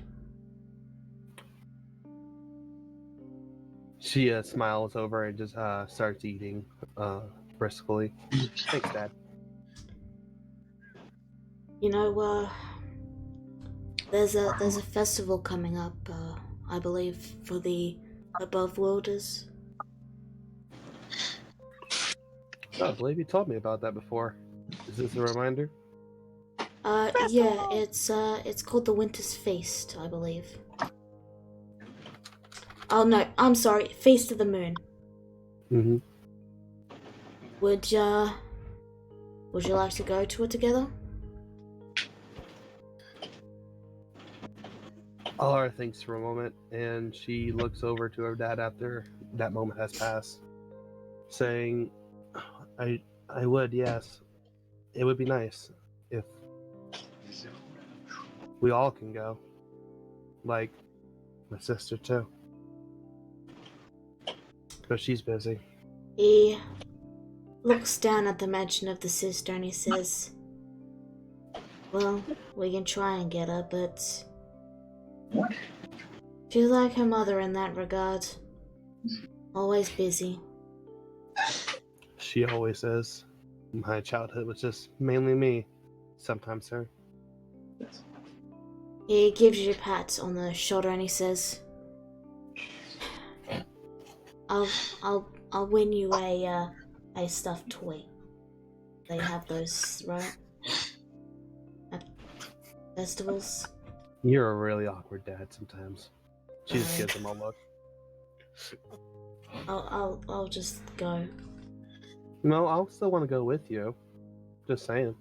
G: She smiles over and just starts eating briskly. Thanks, Dad.
B: You know, there's a festival coming up, I believe, for the above worlders.
G: Oh, I believe you told me about that before. Is this a reminder?
B: Yeah, it's called the Winter's Feast, I believe. Oh no, I'm sorry, Feast of the Moon.
G: Mm-hmm.
B: Would you like to go to it together?
G: Alara thinks for a moment, and she looks over to her dad after that moment has passed, saying, I would, yes. It would be nice if we all can go. Like, my sister, too. But she's busy.
B: He looks down at the mention of the sister and he says, "Well, we can try and get her, but she's like her mother in that regard. Always busy."
G: She always is. My childhood was just mainly me. Sometimes her.
B: He gives you a pat on the shoulder and he says, I'll win you a stuffed toy. They have those, right? At festivals.
G: You're a really awkward dad sometimes. She just gives him a look.
B: I'll just go.
G: No, I'll still want to go with you. Just saying.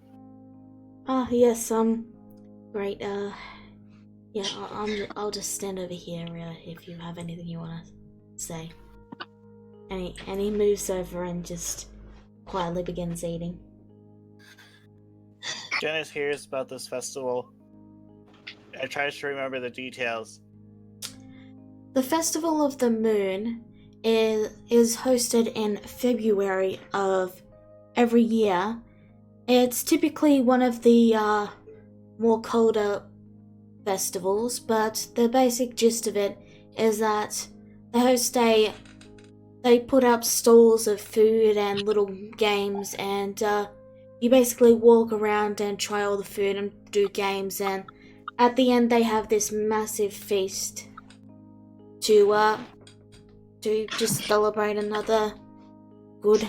B: Ah, yes, great, Yeah, I'll just stand over here if you have anything you want to say. And he moves over and just quietly begins eating.
H: Janice hears about this festival and tries to remember the details.
B: The Festival of the Moon is hosted in February of every year. It's typically one of the more colder festivals, but the basic gist of it is that they put up stalls of food and little games, and you basically walk around and try all the food and do games, and at the end they have this massive feast to just celebrate another good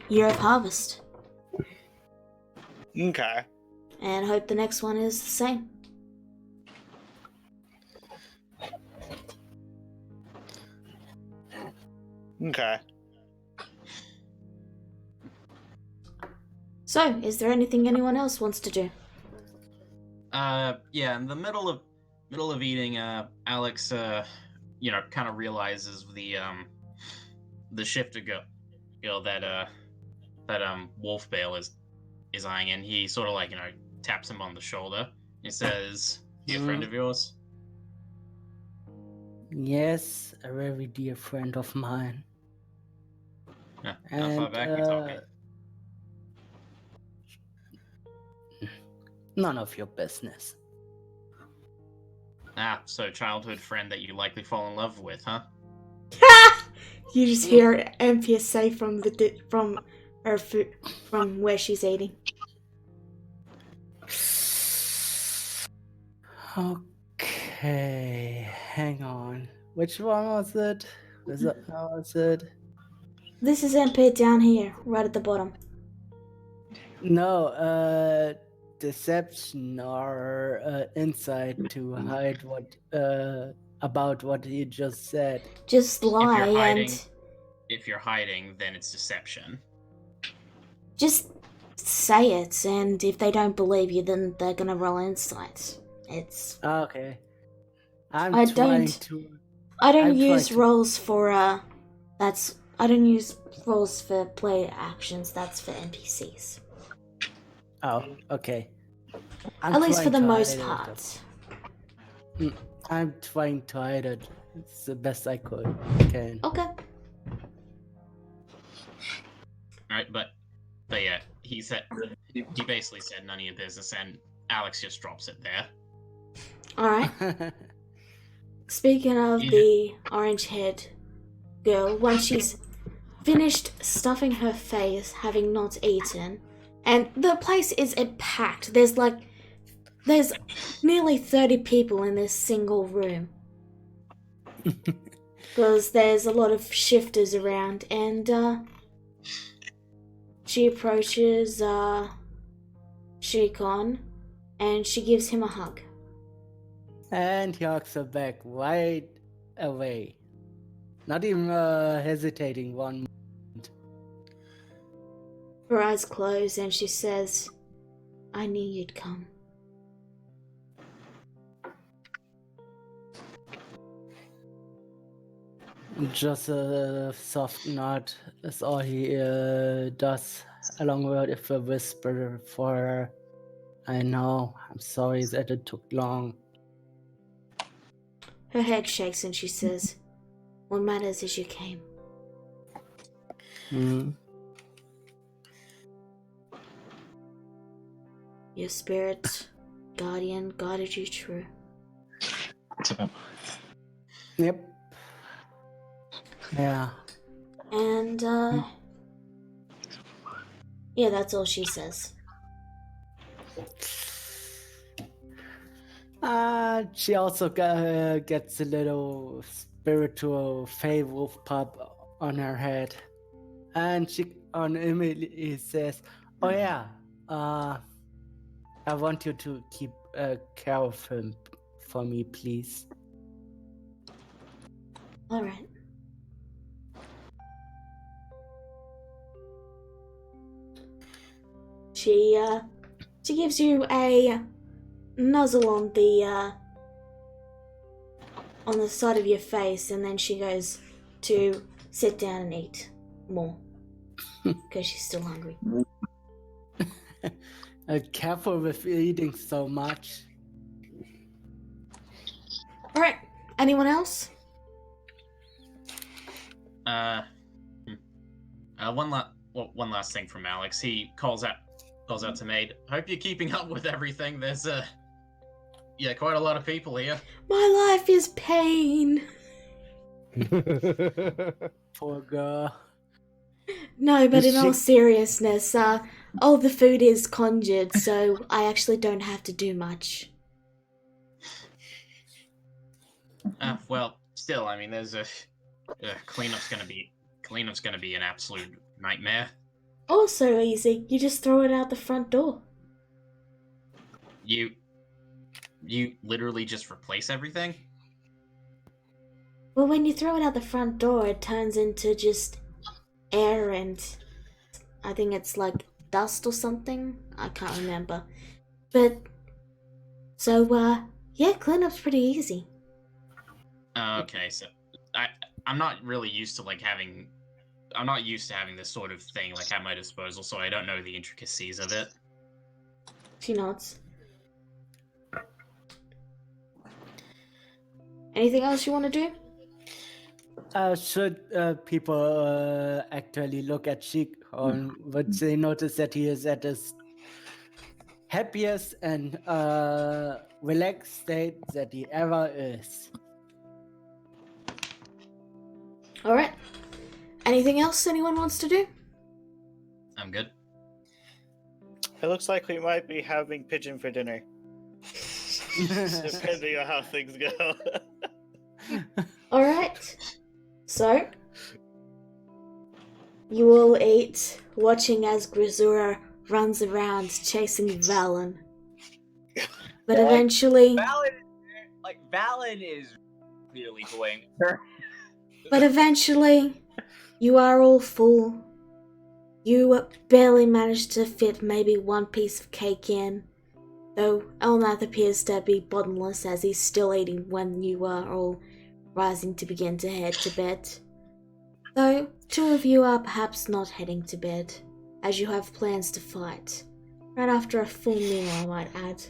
B: year of harvest.
H: Okay.
B: And hope the next one is the same.
H: Okay.
B: So, is there anything anyone else wants to do?
E: Yeah, in the middle of eating, Alex, kind of realizes the shifter girl that Wolf Bale is eyeing, and he sort of taps him on the shoulder. He says, "He a friend of yours?"
F: Yes, a very dear friend of mine.
E: Yeah, how far back we talking?
F: None of your business.
E: Ah, so childhood friend that you likely fall in love with, huh?
B: You just hear Ampia say from her food, from where she's eating.
F: Okay, hang on. Which one was it? Was it?
B: This is Ampia down here, right at the bottom.
F: No, deception or insight to hide what about what he just said.
B: Just lie
E: If you're hiding, then it's deception.
B: just say it, and if they don't believe you, then they're gonna roll insight. It's
F: Okay. I
B: don't use rolls for I don't use rolls for player actions. That's for NPCs.
F: Oh, okay.
B: At least for the most part.
F: I'm trying to hide it. It's the best I can.
B: Okay.
E: Alright, but yeah, he basically said none of your business, and Alex just drops it there.
B: Alright. Speaking of the orange-haired girl, once she's finished stuffing her face, having not eaten, and the place is packed. There's nearly 30 people in this single room. Because there's a lot of shifters around, and she approaches Shikon, and she gives him a hug.
F: And he hugs her back right away. Not even hesitating one moment.
B: Her eyes close, and she says, "I knew you'd come."
F: Just a soft nod is all he does, along with a whisper for her. I know, I'm sorry that it took long.
B: Her head shakes and she says, "What matters is you came." Your spirit guardian guided you true.
F: Yep. Yeah.
B: And, yeah, that's all she says.
F: She also gets a little spiritual Fey Wolf pop on her head. And she immediately says, "Oh yeah, I want you to keep care of him for me, please."
B: Alright. She gives you a nuzzle on the on the side of your face, and then she goes to sit down and eat more because she's still hungry.
F: Careful with eating so much.
B: All right. Anyone else?
E: One last thing from Alex. He calls out to Maid. Hope you're keeping up with everything. There's quite a lot of people here.
B: My life is pain.
F: Poor girl.
B: No, but
G: Is
B: in all
G: she-
B: seriousness, all the food is conjured, so I actually don't have to do much.
E: Well, still, I mean, there's cleanup's gonna be an absolute nightmare.
B: Also easy. You just throw it out the front door.
E: You literally just replace everything?
B: Well, when you throw it out the front door, it turns into just air and I think it's like dust or something. I can't remember. But, so, yeah, cleanup's pretty easy.
E: Okay, so I'm not really used to having this sort of thing at my disposal, so I don't know the intricacies of it.
B: She nods. Anything else you want to do?
F: Should people actually look at Sheik, or would they notice that he is at his happiest and relaxed state that he ever is?
B: Alright. Anything else anyone wants to do?
E: I'm good.
H: It looks like we might be having pigeon for dinner, depending on how things go.
B: Alright. So, you will eat watching as Grisura runs around chasing Valen. But eventually...
D: Valen is clearly playing her.
B: But eventually, you are all full. You barely manage to fit maybe one piece of cake in, though Elnath appears to be bottomless as he's still eating when you are all rising to begin to head to bed. Though two of you are perhaps not heading to bed, as you have plans to fight. Right after a full meal, I might add.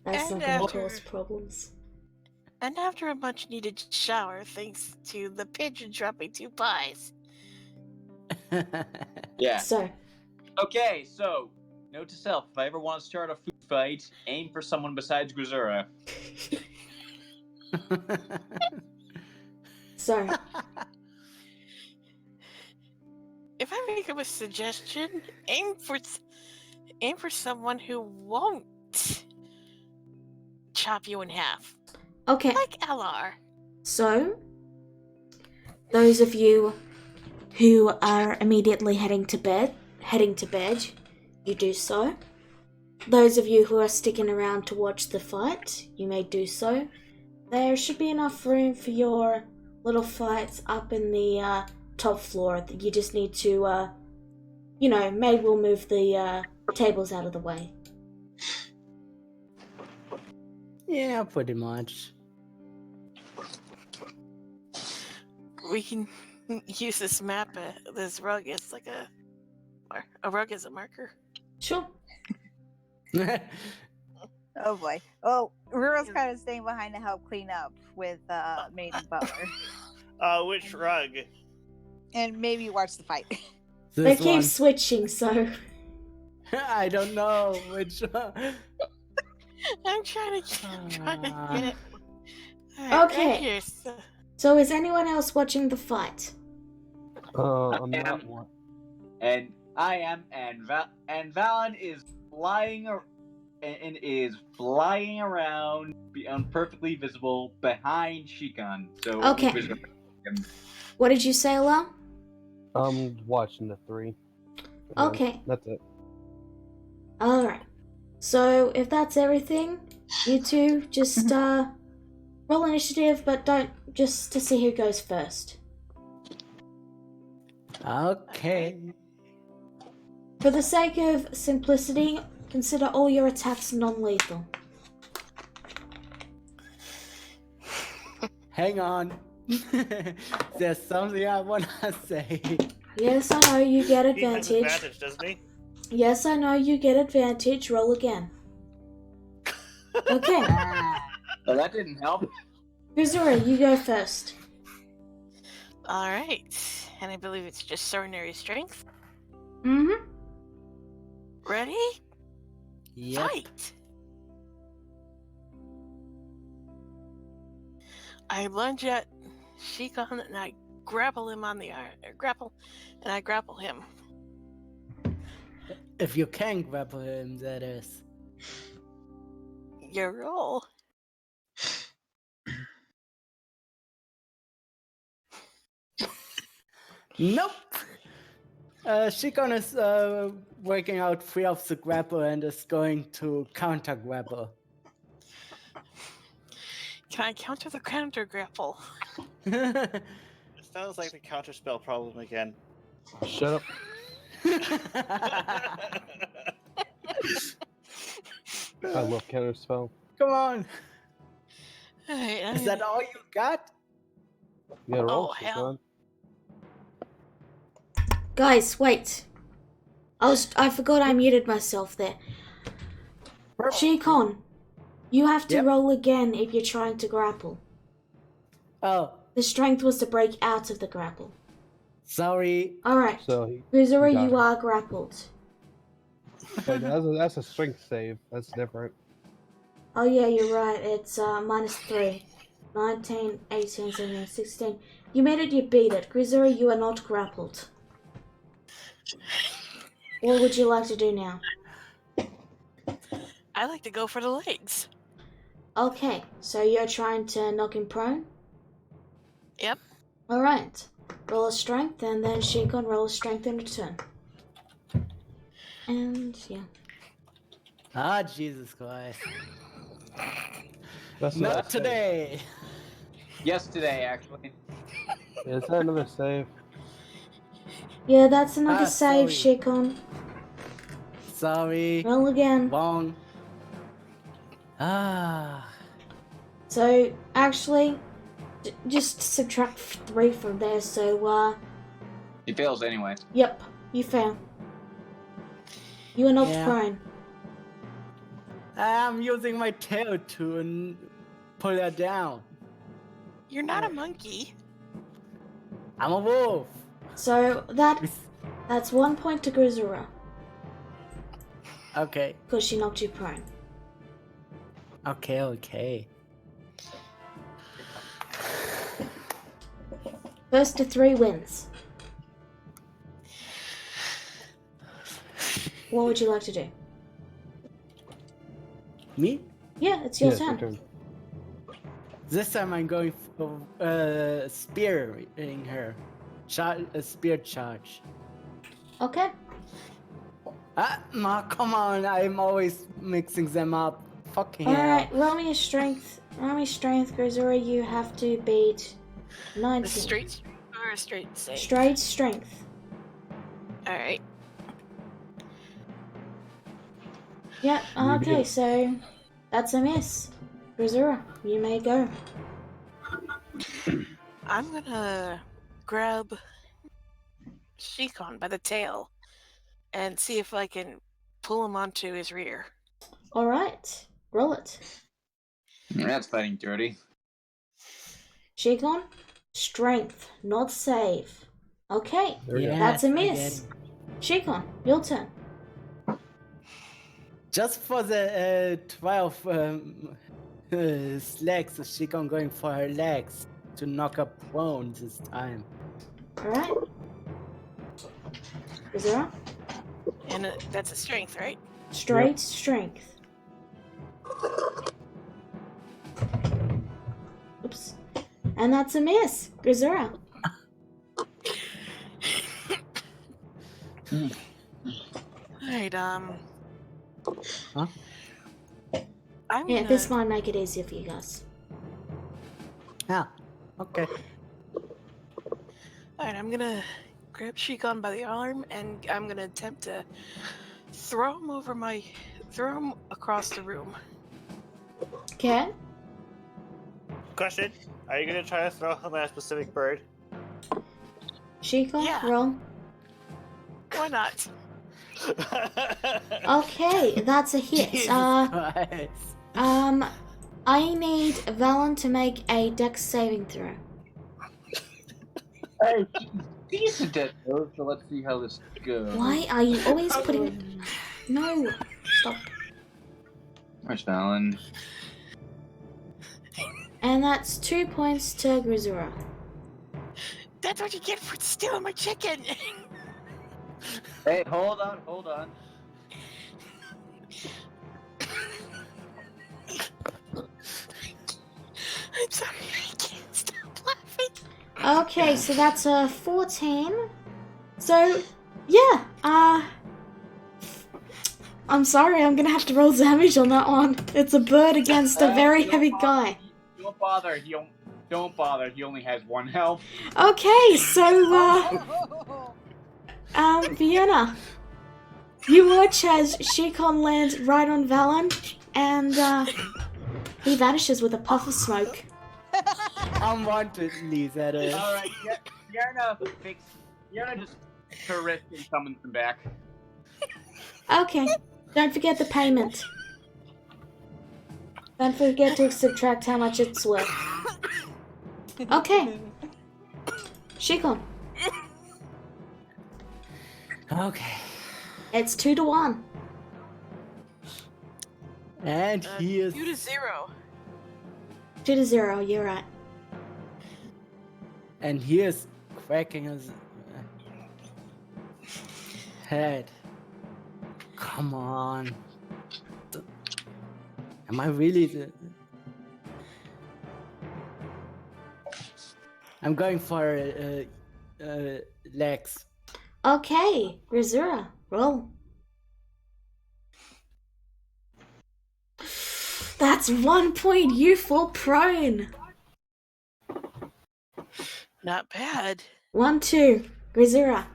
B: That's
I: And
B: not going to
I: after-
B: cause problems.
I: And after a much needed shower, thanks to the pigeon dropping 2 pies.
D: Yeah.
B: So,
D: Okay, so note to self: if I ever want to start a food fight, aim for someone besides Grisura.
B: so,
I: If I make a suggestion, aim for someone who won't chop you in half,
B: okay.
I: like LR.
B: So, those of you who are immediately heading to bed, you do so. Those of you who are sticking around to watch the fight, you may do so. There should be enough room for your little fights up in the top floor. You just need to, Maid will move the tables out of the way.
F: Yeah, pretty much.
I: We can use this map, this rug as a rug as a marker.
B: Sure.
J: Oh boy. Oh, Rura's kind of staying behind to help clean up with Maid and Butler.
H: Which rug?
J: And maybe watch the fight.
B: They
F: This
B: keep
F: one.
B: switching, so...
F: I don't know which one.
I: I'm trying to get it.
B: Okay.
I: Right here, so-
B: So is anyone else watching the fight?
G: I'm
D: am.
G: not one.
D: And I am, and Valen is flying around, perfectly visible behind Shikon. So
B: Okay. What did you say, Alam?
G: I'm watching the 3. Yeah,
B: Okay.
G: That's it.
B: Alright. So if that's everything, you two just roll initiative, but don't, just to see who goes first.
F: Okay.
B: For the sake of simplicity, consider all your attacks non-lethal.
F: Hang on. There's something I wanna say.
B: Yes, I know you get
H: He has
B: advantage.
H: advantage, doesn't he?
B: Yes, I know you get advantage. Roll again. Okay.
D: So that didn't help.
B: Grizura, you go first.
I: Alright. And I believe it's just ordinary strength.
B: Mm-hmm.
I: Ready?
F: Yep.
I: Fight! I lunge at Shikon and I grapple him on the grapple, and I grapple him.
F: If you can grapple him, that is.
I: Your roll.
F: Nope. Shikon is working out free of the grapple and is going to counter grapple.
I: Can I counter the counter grapple?
H: It sounds like the counterspell problem again.
G: Shut up. I love counterspell.
F: Come on.
I: Alright,
F: Is that all you got?
G: Yeah, roll.
I: Oh, hell.
B: Guys, wait. I forgot I muted myself there. Shikon, you have to
F: Yep.
B: roll again if you're trying to grapple.
F: Oh,
B: The strength was to break out of the grapple.
F: sorry.
B: Alright.
G: So he
B: Grizura,
G: got
B: you
G: it.
B: are grappled.
G: But that's a strength save. That's different.
B: Oh yeah, you're right. It's -3. 19, 18, 17, 16. You made it, you beat it. Grizura, you are not grappled. What would you like to do now?
I: I like to go for the legs.
B: Okay, so you're trying to knock him prone?
I: Yep.
B: Alright. Roll a strength and then Shikon roll a strength in return. And yeah.
F: Ah, Jesus Christ.
G: That's
F: Not
G: another save.
F: today.
D: Yesterday, actually.
G: Is that another save?
B: Yeah, that's another
F: Ah,
B: save,
F: sorry.
B: Shikon.
F: Sorry.
B: Roll again.
F: Wrong. Ah.
B: So, actually, just subtract 3 from there, so,
D: He fails anyway.
B: yep, you fail. You are knocked
F: Yeah.
B: prone.
F: I'm using my tail to pull her down.
I: You're not a monkey.
F: I'm a wolf.
B: So, that's 1 point to Grizura,
F: Okay.
B: because she knocked you prone.
F: Okay.
B: First to 3 wins. What would you like to do?
F: Me?
B: Yeah, it's your
G: Yes, your
B: turn.
F: This time I'm going for spearing her. A spear charge.
B: Okay.
F: Ah, Ma, come on. I'm always mixing them up. Fucking hell.
B: Alright, roll me strength, Grizura. You have to beat 19.
I: A straight or a straight save?
B: Straight strength.
I: Alright.
B: Yeah,
G: You
B: okay,
G: beat it.
B: so that's a miss. Grizura, you may go.
I: I'm gonna grab Shikon by the tail and see if I can pull him onto his rear.
B: Alright, roll it.
D: That's fighting dirty.
B: Shikon, strength, not save. Okay,
G: There we go.
F: Yeah,
B: that's a
F: I
B: miss. Shikon, your turn.
F: Just for the 12 legs, she can going for her legs to knock her prone this time.
B: Alright. Grizura,
I: And that's a strength, right?
B: straight strength. Oops. And that's a miss. Grizura.
I: Alright,
F: Huh?
I: I'm
B: Yeah,
I: gonna...
B: this might make it easier for you guys.
F: Ah, okay.
I: Alright, I'm gonna grab Shikon by the arm and I'm gonna attempt to throw him across the room.
B: Okay.
H: Question: Are you gonna try to throw him at a specific bird?
B: Shiko,
I: Yeah.
B: roll.
I: Why not?
B: Okay, that's a hit.
F: Jesus Christ.
B: I need Valen to make a dex saving throw.
D: Hey, decent at those, so let's see how this goes.
B: Why are you always putting it? No, stop.
D: Where's Fallon?
B: And that's 2 points to Grisura.
I: That's what you get for stealing my chicken.
D: Hey, hold on.
I: I'm sorry, I can't stop laughing.
B: Okay, so that's a 14. So, yeah, I'm sorry, I'm gonna have to roll damage on that one. It's a bird against a very heavy guy.
D: Don't bother. Don't bother. He only has 1 health.
B: Okay, so, Vienna, you watch as Shikon lands right on Valen, and, he vanishes with a puff of smoke.
F: Unwantedly, that is.
D: All right, Yarna just terrific summons him back.
B: Okay, don't forget the payment. Don't forget to subtract how much it's worth. Okay. Shikon,
F: Okay.
B: it's 2-1.
F: And he is.
I: 2-0.
B: 2-0, you're right.
F: And he is cracking his head. Come on. Am I really? I'm going for legs.
B: Okay, Grisura, roll. That's 1 point, you fall prone.
I: Not bad.
B: 1-2, Grisura.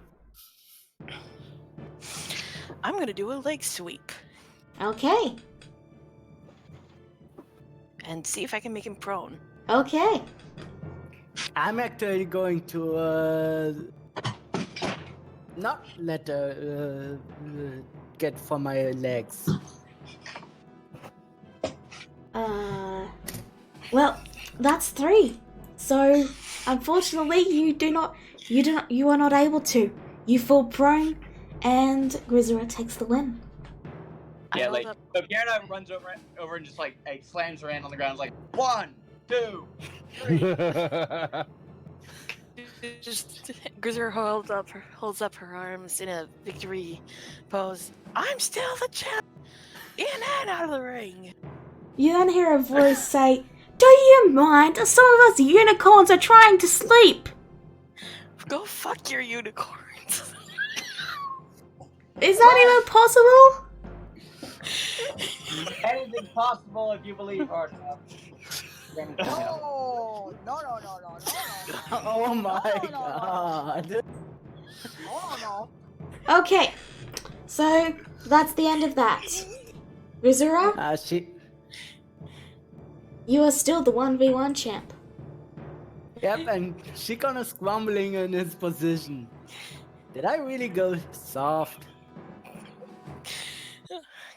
I: I'm gonna do a leg sweep
B: Okay,
I: and see if I can make him prone.
B: okay.
F: I'm actually going to not let her get for my legs.
B: Well, that's 3. So, unfortunately, you are not able to. You fall prone, and Grisura takes the win.
I: I
D: Yeah,
I: held
D: like
I: up.
D: so Yarna runs over and just like slams her hand on the ground, like 1, 2, 3.
I: Just Grisser holds up her arms in a victory pose. I'm still the champ, in and out of the ring.
B: You then hear a voice say, "Do you mind? Some of us unicorns are trying to sleep."
I: Go fuck your unicorns.
B: Is that even possible?
D: Anything possible if you believe hard enough.
J: No.
F: Oh my
J: No.
F: god.
J: No.
B: Okay, so that's the end of that. Grisura, you are still the 1v1 champ.
F: Yep, and Shikon is grumbling in his position. Did I really go soft?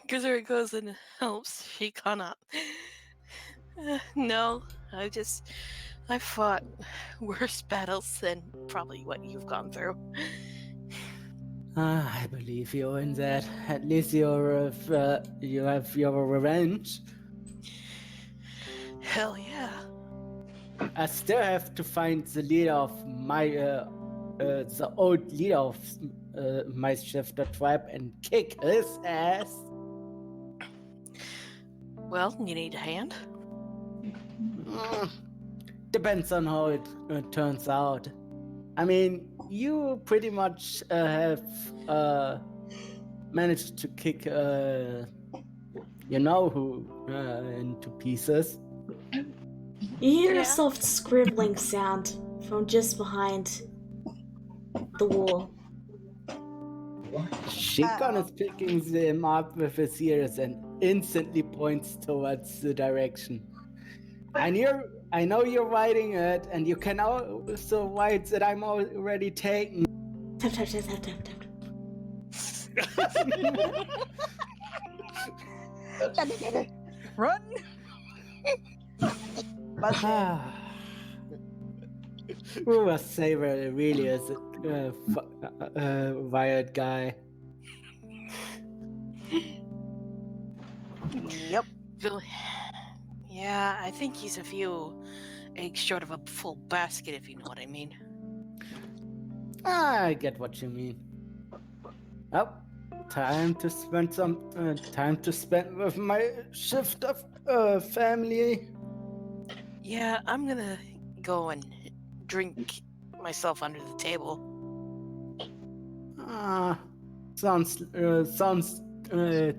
I: Grisser goes and helps Shikon up. No, I fought worse battles than probably what you've gone through.
F: I believe you in that. At least you have your revenge.
I: Hell yeah.
F: I still have to find the leader of my the old leader of my shifter tribe and kick his ass.
I: Well, you need a hand?
F: Depends on how it turns out. I mean, you pretty much have managed to kick you know who into pieces.
B: You hear
I: Yeah.
B: a soft scribbling sound from just behind the wall.
F: Shikon is picking them up with his ears and instantly points towards the direction. And you're I know you're writing it, and you can also write that I'm already taken.
B: Tap, tap, tap, tap, tap, tap.
J: Run! But
F: Who will say where it really is a wired guy?
J: yep.
I: Yeah, I think he's a few eggs short of a full basket, if you know what I mean.
F: I get what you mean. Oh, time to spend with my shift of family.
I: Yeah, I'm gonna go and drink myself under the table.
F: Sounds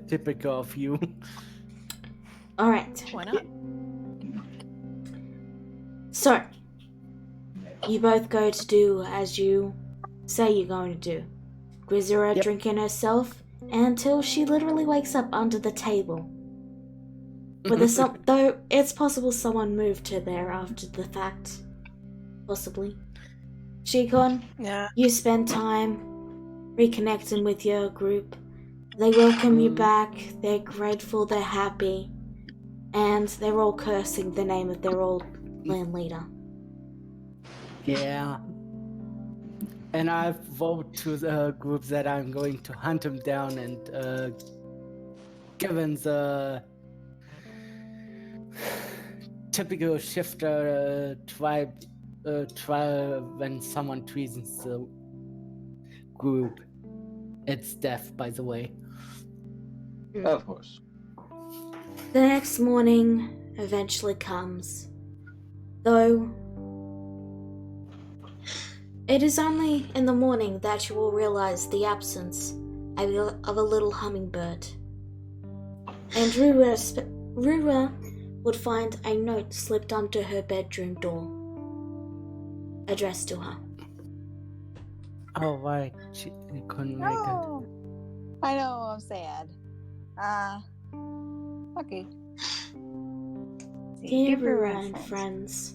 F: typical of you.
B: All right.
I: Why not?
B: So, you both go to do as you say you're going to do. Grisera
F: Yep.
B: drinking herself until she literally wakes up under the table. Though it's possible someone moved her there after the fact. Possibly. Shikon,
I: Yeah.
B: you spend time reconnecting with your group. They welcome you back, they're grateful, they're happy, and they're all cursing the name of their old clan leader.
F: Yeah. And I've voted to the group that I'm going to hunt him down, and given the typical shifter tribe when someone treasons the group, it's death, by the way.
D: Of course.
B: The next morning eventually comes, though it is only in the morning that you will realize the absence of a little hummingbird. And Rura would find a note slipped under her bedroom door, addressed to her.
F: Oh, right. She couldn't make it.
J: No. I know, I'm sad. Okay.
B: Dear Rura and friends,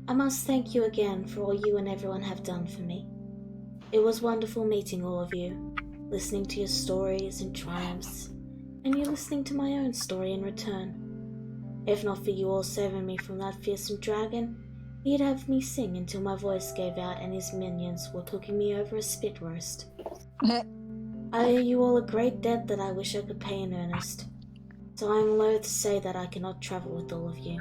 B: I must thank you again for all you and everyone have done for me. It was wonderful meeting all of you, listening to your stories and triumphs, and you listening to my own story in return. If not for you all saving me from that fearsome dragon, he'd have me sing until my voice gave out and his minions were cooking me over a spit roast. I owe you all a great debt that I wish I could pay in earnest, so I am loath to say that I cannot travel with all of you.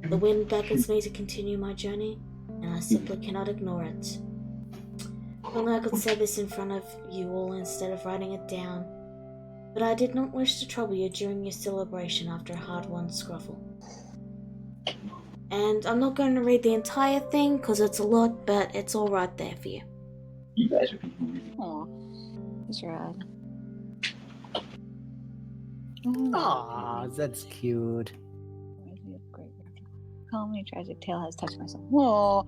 B: The wind beckons me to continue my journey, and I simply cannot ignore it. Only I could say this in front of you all instead of writing it down, but I did not wish to trouble you during your celebration after a hard-won scuffle. And I'm not going to read the entire thing because it's a lot, but it's all right there for you.
D: You guys are people really.
J: Aw. That's rad.
F: Aw, that's cute.
J: How many tragic tale has touched my soul? Oh,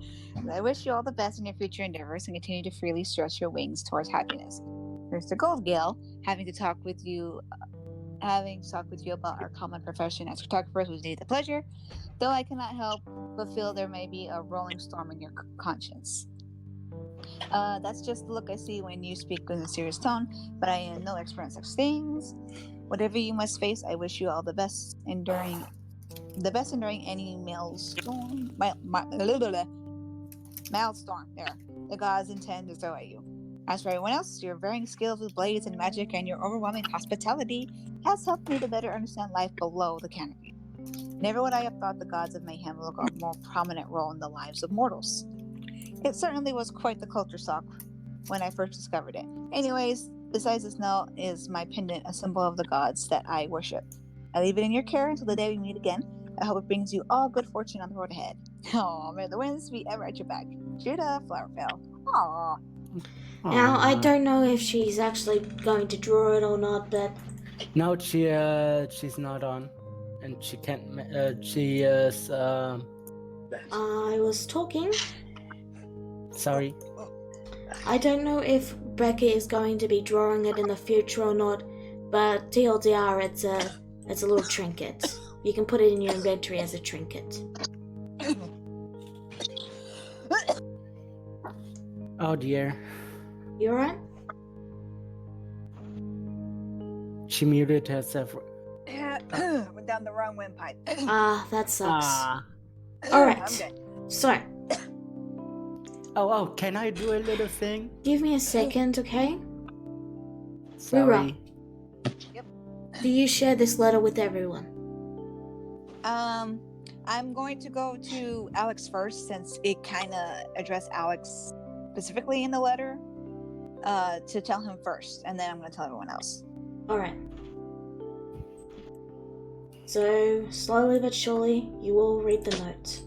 J: I wish you all the best in your future endeavors and continue to freely stretch your wings towards happiness. Here's the Gold Gale, having to talk with you about our common profession as photographers was indeed a pleasure, though I cannot help but feel there may be a rolling storm in your conscience. That's just the look I see when you speak with a serious tone, but I am no expert in such things. Whatever you must face, I wish you all the best enduring any maelstrom. Maelstrom. There, the gods intend to throw at you. As for everyone else, your varying skills with blades and magic and your overwhelming hospitality has helped me to better understand life below the canopy. Never would I have thought the gods of Mayhem would look a more prominent role in the lives of mortals. It certainly was quite the culture shock when I first discovered it. Anyways, besides this note is my pendant, a symbol of the gods that I worship. I leave it in your care until the day we meet again. I hope it brings you all good fortune on the road ahead. Oh, may the winds be ever at your back. Judah Flowerfell. Aww.
B: Now, I don't know if she's actually going to draw it or not, but...
F: No, she's not on. And she can't, she is,
B: I was talking.
F: Sorry.
B: I don't know if Becca is going to be drawing it in the future or not, but TLDR, it's a little trinket. You can put it in your inventory as a trinket.
F: Oh dear.
B: You alright?
F: She muted herself.
J: Went down the wrong windpipe.
B: Ah, that sucks.
F: Ah.
J: I'm
B: Alright.
J: good.
B: So,
F: Oh, can I do a little thing?
B: give me a second, okay?
F: Sorry.
B: Do you share this letter with everyone?
J: I'm going to go to Alex first since it kind of addressed Alex specifically in the letter. To tell him first, and then I'm going to tell everyone else.
B: Alright. So, slowly but surely, you will read the note.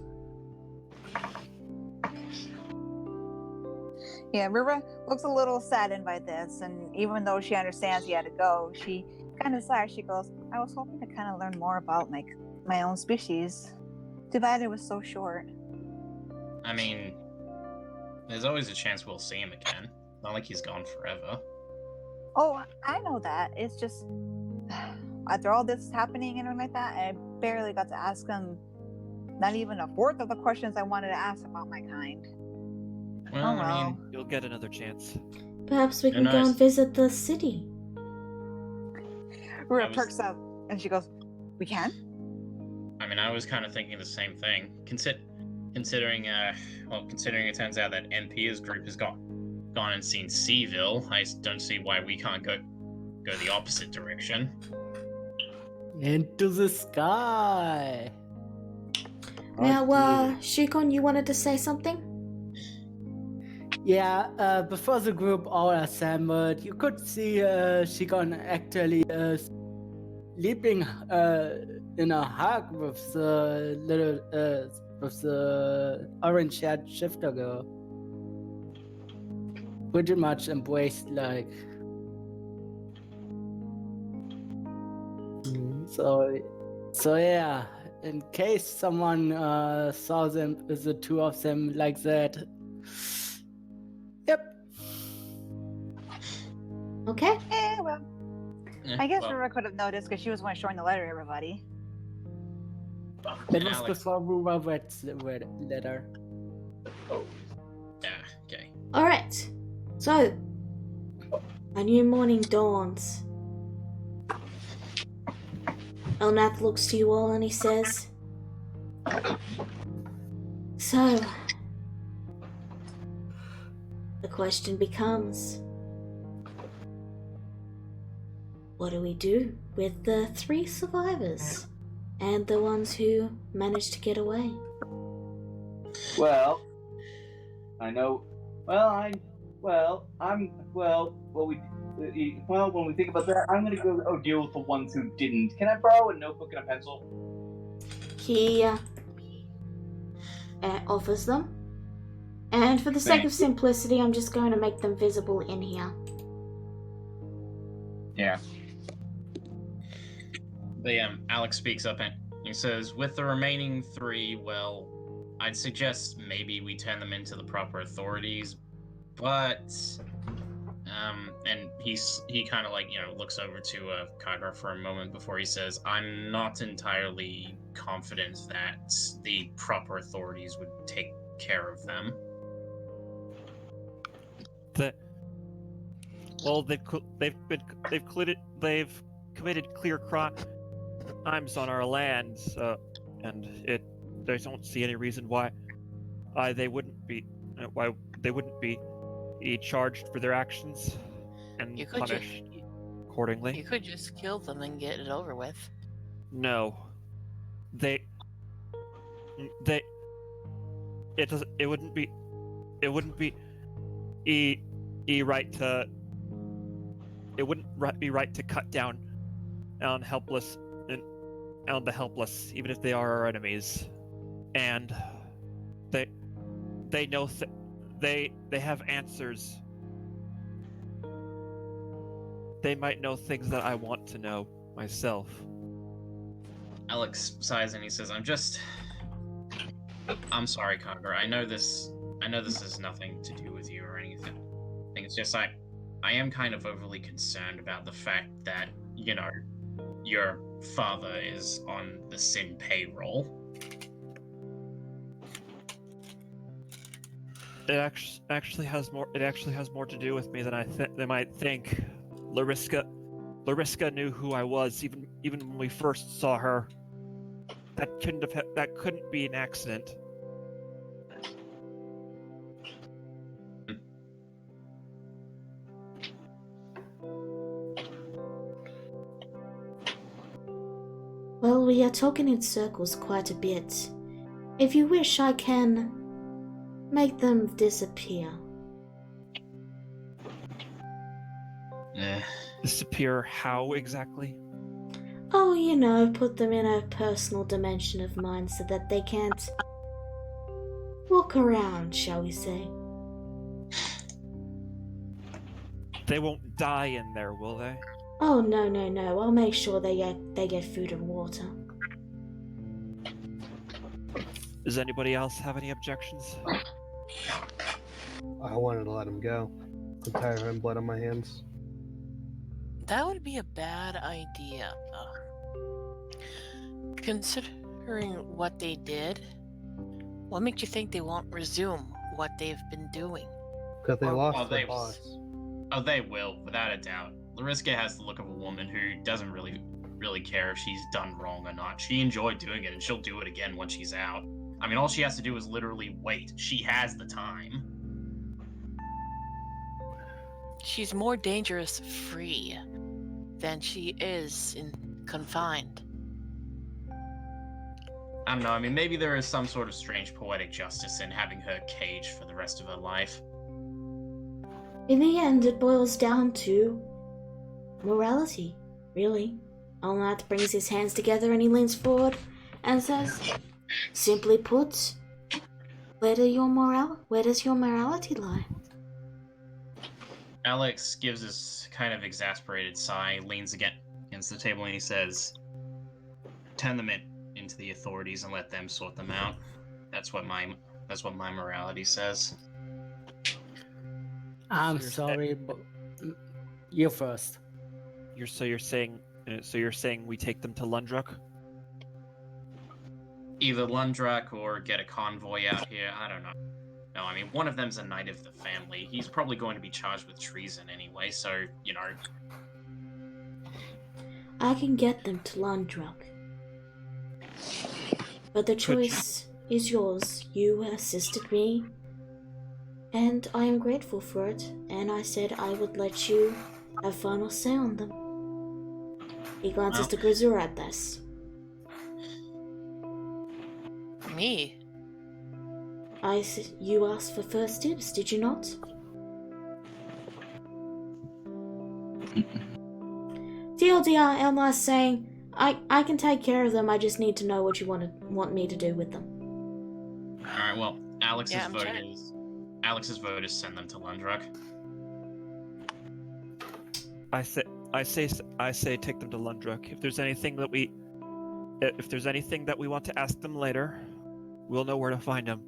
J: Yeah, Riva looks a little saddened by this, and even though she understands he had to go, she kind of sighs. She goes, I was hoping to kind of learn more about my own species. Too bad it was so short.
E: I mean, there's always a chance we'll see him again. Not like he's gone forever.
J: Oh, I know that. It's just, after all this happening and everything like that, I barely got to ask him not even a fourth of the questions I wanted to ask about my kind.
E: Well,
J: Oh,
E: I mean,
J: well.
C: You'll get another chance.
B: Perhaps we
E: Who
B: can go
E: knows?
B: and visit the city.
J: Riva
E: I was-
J: perks up, and she goes, we can?
E: I mean, I was kind of thinking the same thing. Considering it turns out that NP's group has gone and seen Seaville, I don't see why we can't go the opposite direction.
F: Into the sky.
B: Now, Shikon, you wanted to say something?
F: Yeah, before the group all assembled, you could see Shikon actually sleeping in a hug with the little with the orange-haired shifter girl. Pretty much embraced, like. So yeah. In case someone saw them, the two of them like that. Yep.
B: Okay.
J: Well,
E: Eh,
J: I guess
E: well,
J: Riva could have noticed because she was the one showing the letter to everybody.
F: That was
E: Alex.
F: before we read the letter.
E: Yeah, okay.
B: Alright. So, a new morning dawns. Elnath looks to you all and he says, so, the question becomes, what do we do with the 3 survivors and the ones who managed to get away?
D: Well, I know. When we think about that, I'm gonna go deal with the ones who didn't. Can I borrow a notebook and a pencil?
B: He offers them. And for the sake
D: Thank
B: of simplicity, I'm just going to make them visible in here.
D: Yeah.
E: But Alex speaks up and he says, with the remaining 3, well, I'd suggest maybe we turn them into the proper authorities, but and he kind of like, looks over to Kagura for a moment before he says, I'm not entirely confident that the proper authorities would take care of them.
C: They've committed clear crimes on our lands, and they don't see any reason why they wouldn't be charged for their actions and
I: You could
C: punished accordingly.
I: You could just kill them and get it over with.
C: No, it wouldn't be right to cut down on the helpless, even if they are our enemies. And they know they have answers. They might know things that I want to know myself.
E: Alex sighs and he says, I'm sorry, Kagura. I know this has nothing to do with you or anything. I think it's just I am kind of overly concerned about the fact that, your father is on the Sin payroll.
C: Actually has more. It actually has more to do with me than they might think. Lariska knew who I was even when we first saw her. That couldn't be an accident.
B: Well, we are talking in circles quite a bit. If you wish, I can make them disappear.
C: Disappear how exactly?
B: Oh, put them in a personal dimension of mine so that they can't walk around, shall we say.
C: They won't die in there, will they?
B: Oh, no. I'll make sure they get food and water.
C: Does anybody else have any objections?
G: I wanted to let him go. I'm tired of having blood on my hands.
I: That would be a bad idea. Considering what they did, what makes you think they won't resume what they've been doing?
G: Because they
E: Well,
G: lost
E: they-
G: their boss.
E: Oh, they will, without a doubt. Lariska has the look of a woman who doesn't really care if she's done wrong or not. She enjoyed doing it, and she'll do it again once she's out. I mean, all she has to do is literally wait. She has the time.
I: She's more dangerous free than she is confined.
E: I don't know, I mean, maybe there is some sort of strange poetic justice in having her caged for the rest of her life.
B: In the end, it boils down to morality, really. Alnat brings his hands together and he leans forward and says, simply put, where does your morality lie?
E: Alex gives this kind of exasperated sigh, leans against the table, and he says, "Turn them into the authorities and let them sort them out. That's what my morality says."
F: I'm sorry, but you first.
C: You're saying we take them to Lundruk?
E: Either Lundrak or get a convoy out here. I don't know. No, I mean, one of them's a knight of the family. He's probably going to be charged with treason anyway, so,
B: I can get them to Lundruk. But the choice is yours. You assisted me, and I am grateful for it, and I said I would let you have final say on them. He glances to Grisur at this.
I: Me?
B: You asked for first dibs, did you not? TLDR, Elmar's saying, I can take care of them, I just need to know what you want me to do with them.
E: Alright, well, Alex's vote is send them to Lundrak.
C: I say take them to Lundruk. If there's anything that we want to ask them later, we'll know where to find them.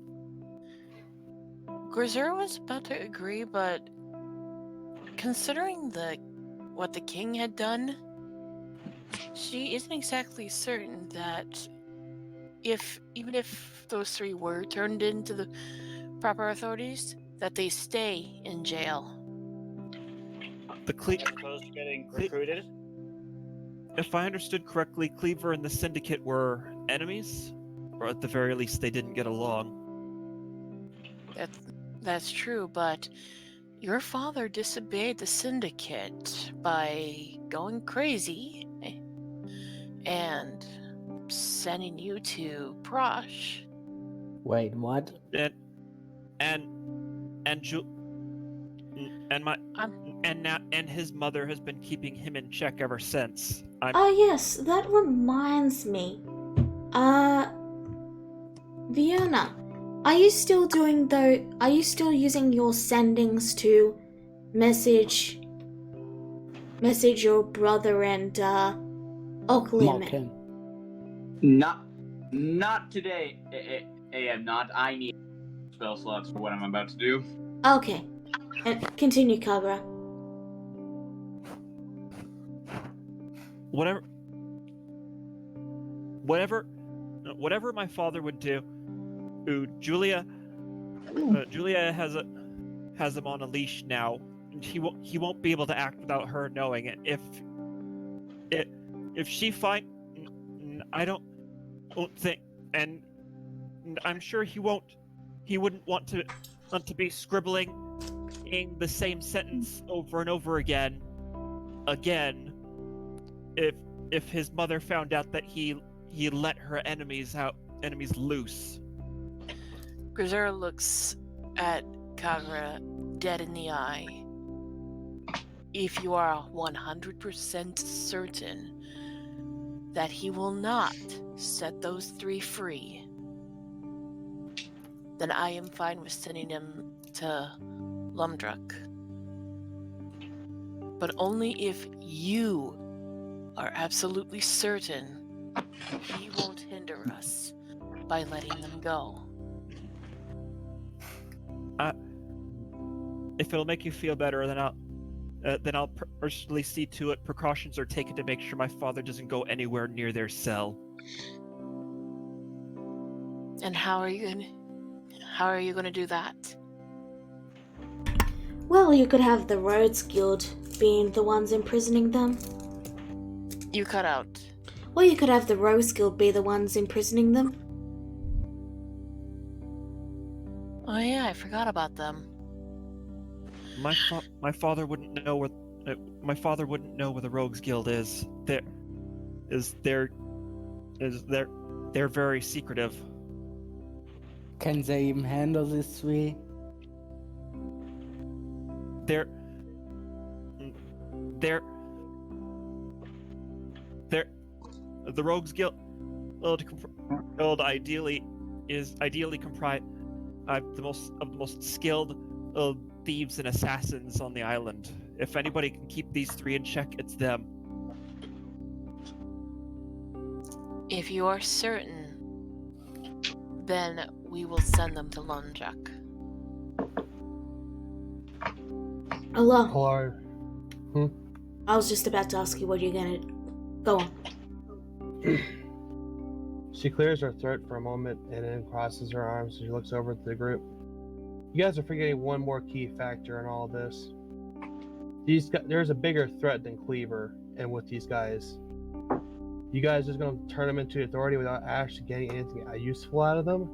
I: Grisur was about to agree, but considering what the king had done, she isn't exactly certain that even if those three were turned into the proper authorities, that they stay in jail.
C: The
H: As opposed to getting recruited?
C: If I understood correctly, Cleaver and the Syndicate were enemies, or at the very least, they didn't get along.
I: That's true, but your father disobeyed the Syndicate by going crazy and sending you to Prosh.
F: Wait, what?
C: And his mother has been keeping him in check ever since.
B: Oh yes, that reminds me. Fiona, are you still using your sendings to message your brother and Oaklim?
D: Not today. I am not. I need spell slots for what I'm about to do.
B: Okay. And continue, Kagra.
C: Whatever my father would do, Julia Julia has him on a leash now, and he won't be able to act without her knowing it. If she I don't think, and I'm sure he wouldn't want to be scribbling in the same sentence over and over again if his mother found out that he let her enemies loose.
I: Grisera looks at Kagura dead in the eye. If you are 100% certain that he will not set those 3 free, then I am fine with sending him to Lumdruk. But only if you are absolutely certain he won't hinder us by letting them go.
C: If it'll make you feel better, then I'll personally see to it precautions are taken to make sure my father doesn't go anywhere near their cell.
I: And how are you gonna do that?
B: Well, you could have the Roads Guild being the ones imprisoning them.
I: You cut out.
B: Or you could have the Rose Guild be the ones imprisoning them.
I: Oh yeah, I forgot about them.
C: My father wouldn't know where the Rogues Guild is. They're very secretive.
F: Can they even handle this 3?
C: The Rogues Guild ideally comprise the most skilled thieves and assassins on the island. If anybody can keep these 3 in check, it's them.
I: If you are certain, then we will send them to Lumdruk.
B: Allah.
G: Or,
B: I was just about to ask you what you're gonna... Go on.
G: She clears her throat for a moment and then crosses her arms as she looks over at the group. You guys are forgetting one more key factor in all this. There's a bigger threat than Cleaver, and with these guys, you guys just going to turn them into authority without actually getting anything useful out of them?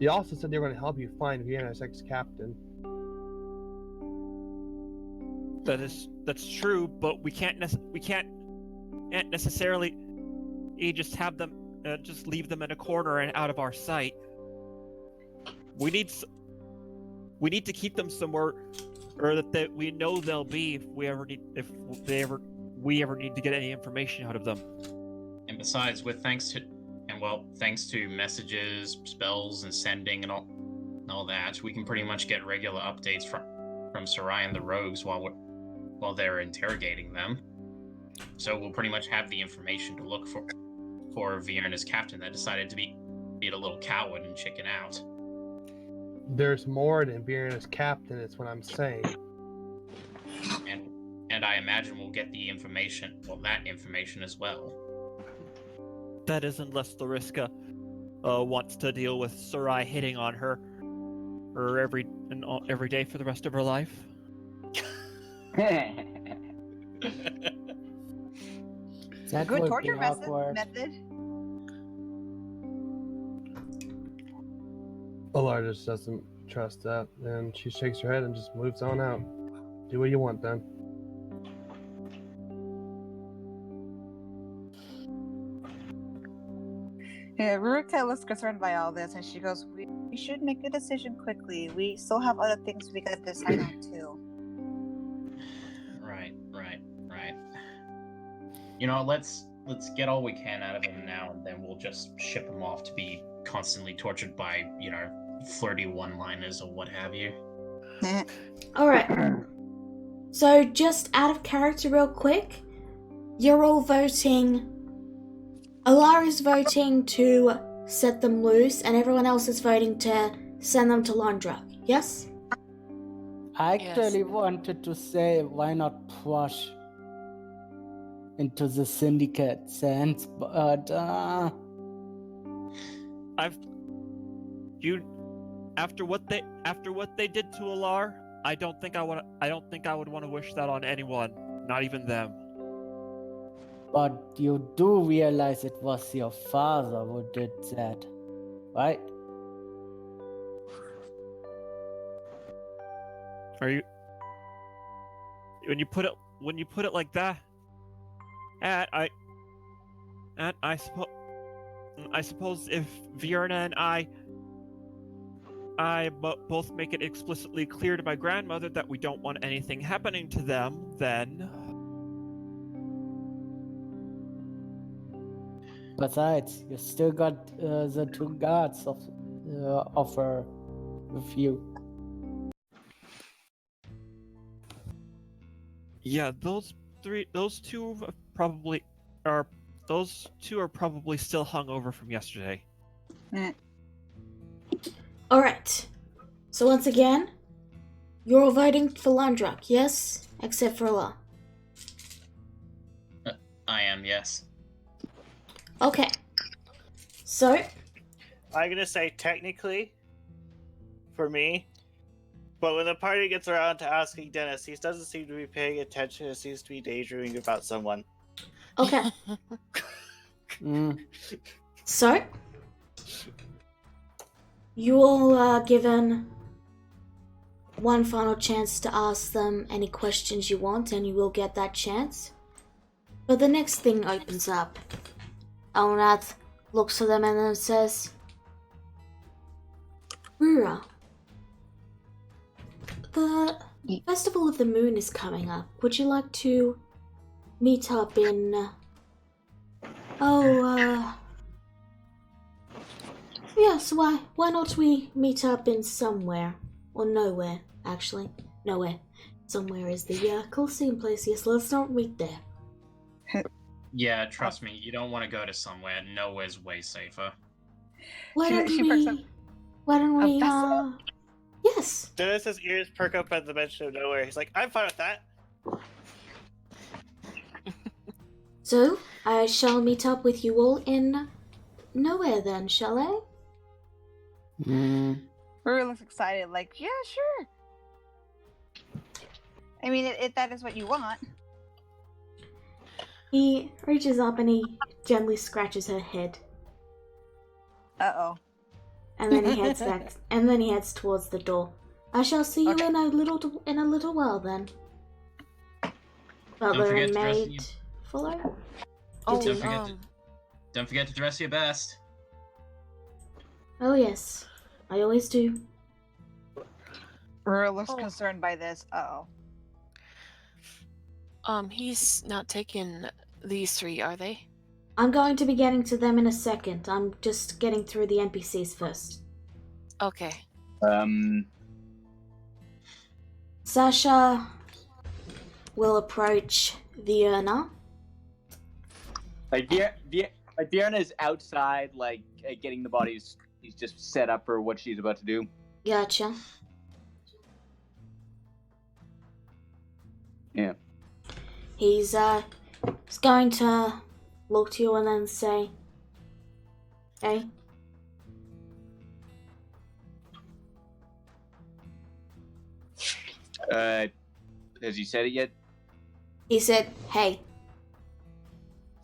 G: They also said they were going to help you find Vienna's ex-captain.
C: That's true, but we can't necessarily just have them just leave them in a corner and out of our sight. We need to keep them somewhere, or that we know they'll be if we ever need to get any information out of them.
E: And besides, thanks to messages, spells, and sending and all that, we can pretty much get regular updates from Sarai and the Rogues while they're interrogating them. So we'll pretty much have the information to look for Vienna's captain that decided to be a little coward and chicken out.
G: There's more than Vienna's captain, is what I'm saying.
E: And I imagine we'll get the information, that information as well.
C: That is, unless Lariska wants to deal with Sarai hitting on her every day for the rest of her life.
F: That
J: Good
F: would
J: torture
F: be awkward.
J: method.
G: Alar just doesn't trust that, and she shakes her head and just moves on out. Do what you want, then.
J: Yeah, Rurik looks concerned by all this, and she goes, we should make a decision quickly. We still have other things we gotta decide on, too.
E: Right. You know, let's get all we can out of him now, and then we'll just ship him off to be constantly tortured by, flirty one-liners or what have you.
B: Alright. So, just out of character real quick, you're all voting... Alar is voting to set them loose, and everyone else is voting to send them to Lumdruk, yes?
F: I actually wanted to say, why not push into the syndicate sense, but
C: after what they did to Alar, I don't think I would want to wish that on anyone, not even them.
F: But you do realize it was your father who did that, right?
C: Are you? When you put it like that, I suppose if Vierna and I both make it explicitly clear to my grandmother that we don't want anything happening to them, then.
F: Besides, you still got the two guards of her with you.
C: Yeah, those two are probably still hungover from yesterday.
B: Alright. So once again, you're all voting for Landrak, yes? Except for Allah.
E: I am, yes.
B: Okay. So,
H: I'm gonna say technically, for me, but when the party gets around to asking Dennis, he doesn't seem to be paying attention. He seems to be daydreaming about someone.
B: okay. So, you all are given one final chance to ask them any questions you want, and you will get that chance. But the next thing opens up. Elnath looks at them and then says, Rura, the Festival of the Moon is coming up. Would you like to meet up in... Yes, why not we meet up in somewhere? Or nowhere, actually. Nowhere. Somewhere is the Coliseum place, yes, let's not meet there.
E: Yeah, trust me, you don't want to go to somewhere. Nowhere's way safer.
B: Why don't
J: She perks up.
B: we,
J: festival?
B: Yes.
H: Dennis's ears perk up at the mention of nowhere. He's like, I'm fine with that.
B: So, I shall meet up with you all in nowhere then, shall I?
J: Ruru looks excited, like, yeah, sure. I mean, if that is what you want.
B: He reaches up and he gently scratches her head.
J: Uh-oh.
B: And then he heads back, and then he heads towards the door. I shall see you
J: Okay.
B: in a little while then. Butler
E: forget
B: and
E: to dress
B: maid follow.
I: Oh,
B: Did you-
E: Don't forget to dress your best.
B: Oh yes, I always do.
J: Ruru looks concerned by this. Uh-oh.
I: He's not taking these three, are they?
B: I'm going to be getting to them in a second. I'm just getting through the NPCs first.
I: Okay.
B: Sasha will approach Vierna.
D: Like Diana is outside, like getting the bodies. He's just set up for what she's about to do.
B: Gotcha.
D: Yeah.
B: He's going to look to you and then say, "Hey."
D: Has he said it yet?
B: He said, "Hey,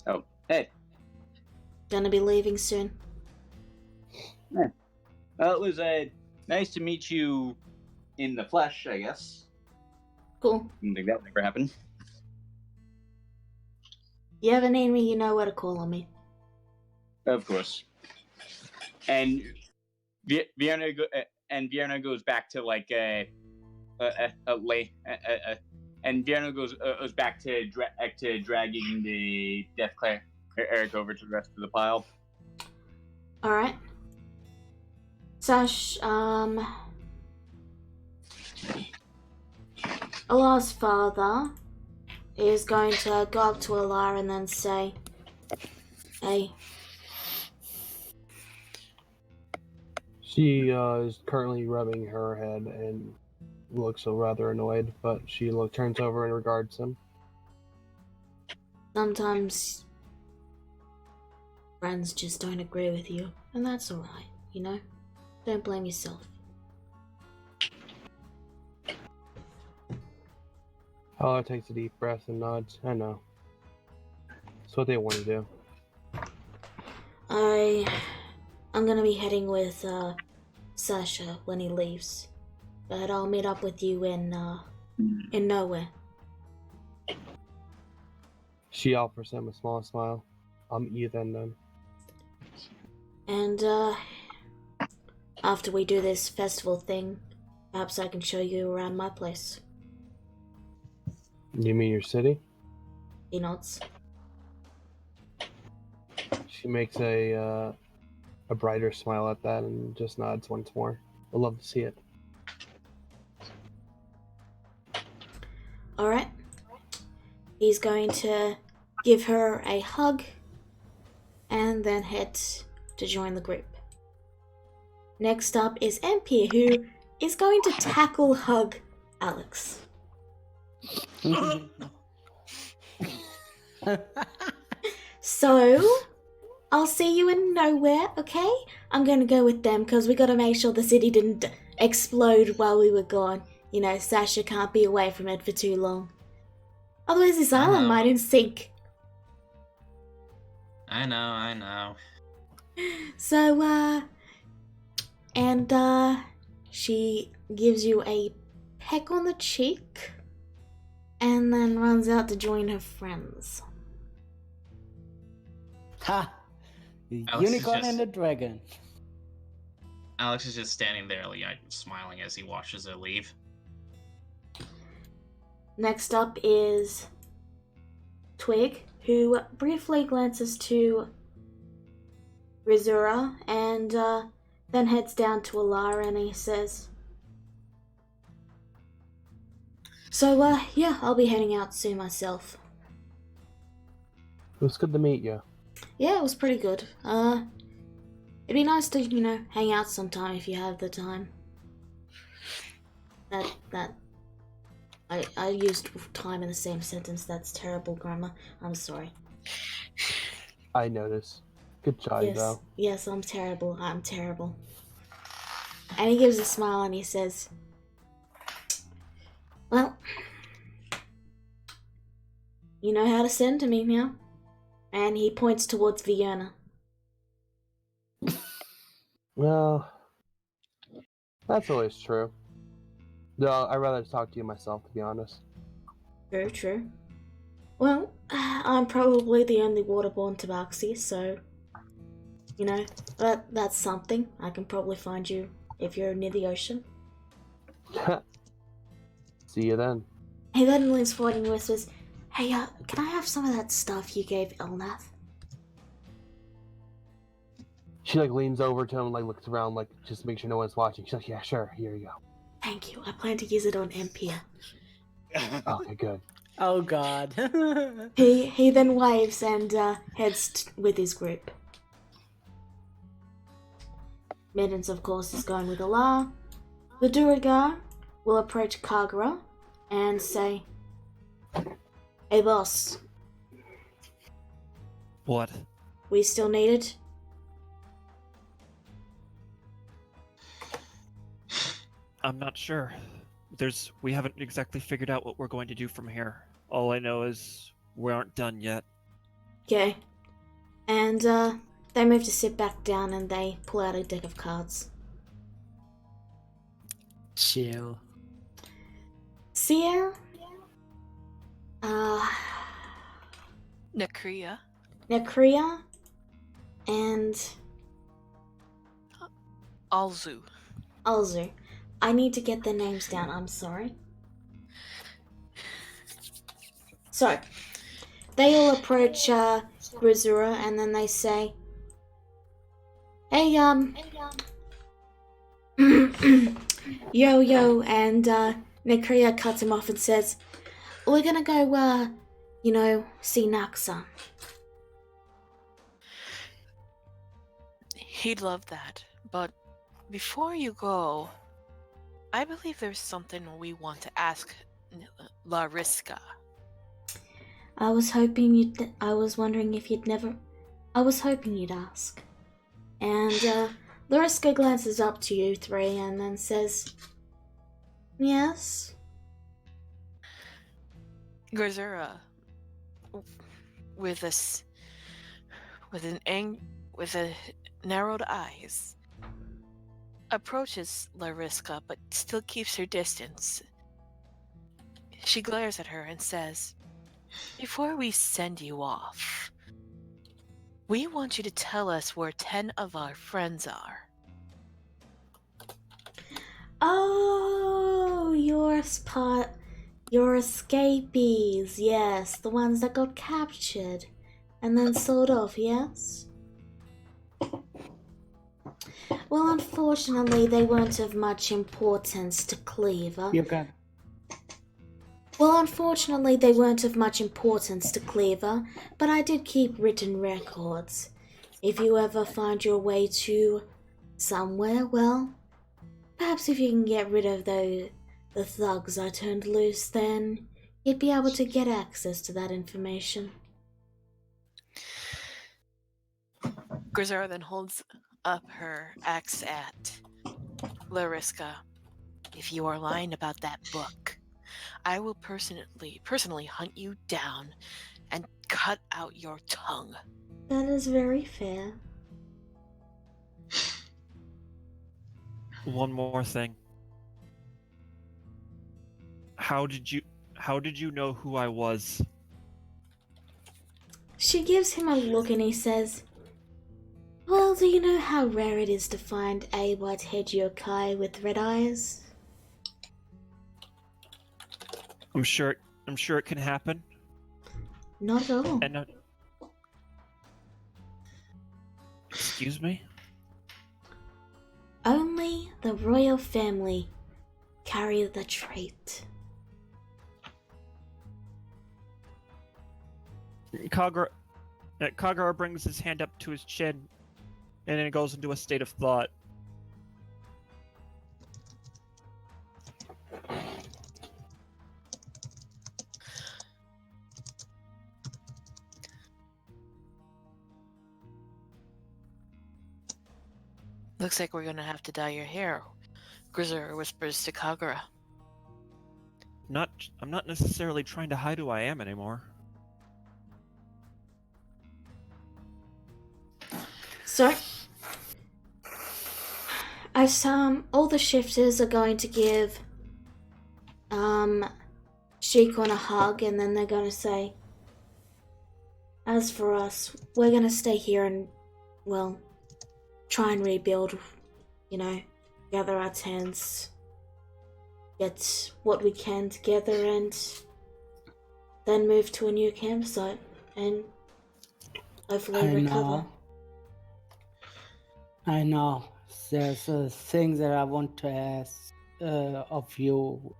D: Oh, hey.
B: gonna be leaving soon."
D: Well, it was nice to meet you in the flesh, I guess.
B: Cool.
D: Didn't think that would ever happen.
B: You ever need me, you know where to call on me.
D: Of course. And Vienna goes back to like and Vienna goes back to dragging the Death Cleric over to the rest of the pile.
B: All right. Sash, Alar's father is going to go up to Alar and then say, "Hey."
G: She is currently rubbing her head and looks rather annoyed, but she turns over and regards him.
B: Sometimes friends just don't agree with you, and that's alright, you know? Don't blame yourself.
G: Paula takes a deep breath and nods. I know. It's what they want to do.
B: I'm gonna be heading with Sasha when he leaves, but I'll meet up with you in nowhere.
G: She offers him a small smile. I'll meet you then.
B: And after we do this festival thing, perhaps I can show you around my place.
G: You mean your city?
B: He nods.
G: She makes a brighter smile at that and just nods once more. I'd love to see it.
B: Alright. He's going to give her a hug and then head to join the group. Next up is MP, who is going to tackle hug Alex. So, I'll see you in nowhere, okay? I'm gonna go with them because we gotta make sure the city didn't explode while we were gone. You know, Sasha can't be away from it for too long. Otherwise, this island might sink.
E: I know.
B: So, she gives you a peck on the cheek and then runs out to join her friends.
F: Ha! The
E: Alex is
F: unicorn
E: just-
F: and the dragon.
E: Alex is just standing there, like, smiling as he watches her leave.
B: Next up is Twig, who briefly glances to Rizura and then heads down to Alara and he says, So, yeah, I'll be heading out soon myself.
G: It was good to meet you.
B: Yeah, it was pretty good. It'd be nice to, you know, hang out sometime if you have the time. I used time in the same sentence. That's terrible grammar. I'm sorry.
G: I notice. Good job, though.
B: Yes, I'm terrible. And he gives a smile and he says, Well, you know how to send to me now. And he points towards Vienna.
G: Well, that's always true. No, I'd rather talk to you myself, to be honest.
B: Very true. Well, I'm probably the only waterborne tabaxi, so, you know, that's something. I can probably find you if you're near the ocean.
G: See you then.
B: He then leans forward and whispers, Hey, can I have some of that stuff you gave Elnath?
G: She leans over to him, looks around, just to make sure no one's watching. She's like, yeah, sure, here you go.
B: Thank you. I plan to use it on Empia.
G: Okay, good.
F: Oh god.
B: He then waves and heads with his group. Middens, of course, is going with Alar. The Duragar will approach Kagura and say, Hey boss,
C: What?
B: we still need it?
C: I'm not sure. We haven't exactly figured out what we're going to do from here. All I know is we aren't done yet.
B: Okay. And they move to sit back down and they pull out a deck of cards.
F: Chill.
B: Seer?
I: Nakria.
B: Nakria? And
I: Alzu.
B: Alzu. I need to get their names down, I'm sorry. So, they all approach Rizura and then they say, Hey, yo, and Nakria cuts him off and says, We're gonna go, see Naxa.
I: He'd love that. But before you go, I believe there's something we want to ask Lariska.
B: I was hoping you'd ask. And Lariska glances up to you three and then says, Yes?
I: Grazura, with with a narrowed eyes, approaches Lariska but still keeps her distance. She glares at her and says, "Before we send you off, we want you to tell us where 10 of our friends are."
B: Oh, your escapees, yes, the ones that got captured and then sold off, yes? Well, unfortunately, they weren't of much importance to Cleaver.
F: You can.
B: Well, unfortunately, they weren't of much importance to Cleaver, but I did keep written records. If you ever find your way to somewhere, well, perhaps if you can get rid of the thugs I turned loose, then you'd be able to get access to that information.
I: Grazura then holds up her axe at Lariska. "If you are lying about that book, I will personally hunt you down and cut out your tongue."
B: That is very fair.
C: One more thing. How did you know who I was?
B: She gives him a look and he says, "Well, do you know how rare it is to find a white-haired yokai with red eyes?"
C: I'm sure it can happen.
B: Not at all.
C: And excuse me?
B: Only the royal family carry the trait.
C: Kagura brings his hand up to his chin and then goes into a state of thought.
I: "Looks like we're gonna have to dye your hair," Grazura whispers to Kagura.
C: I'm not necessarily trying to hide who I am anymore.
B: So, as all the shifters are going to give Shikon a hug, and then they're going to say, "As for us, we're going to stay here and, well, try and rebuild, gather our tents, get what we can together, and then move to a new campsite, and hopefully recover."
F: I know. There's a thing that I want to ask of you.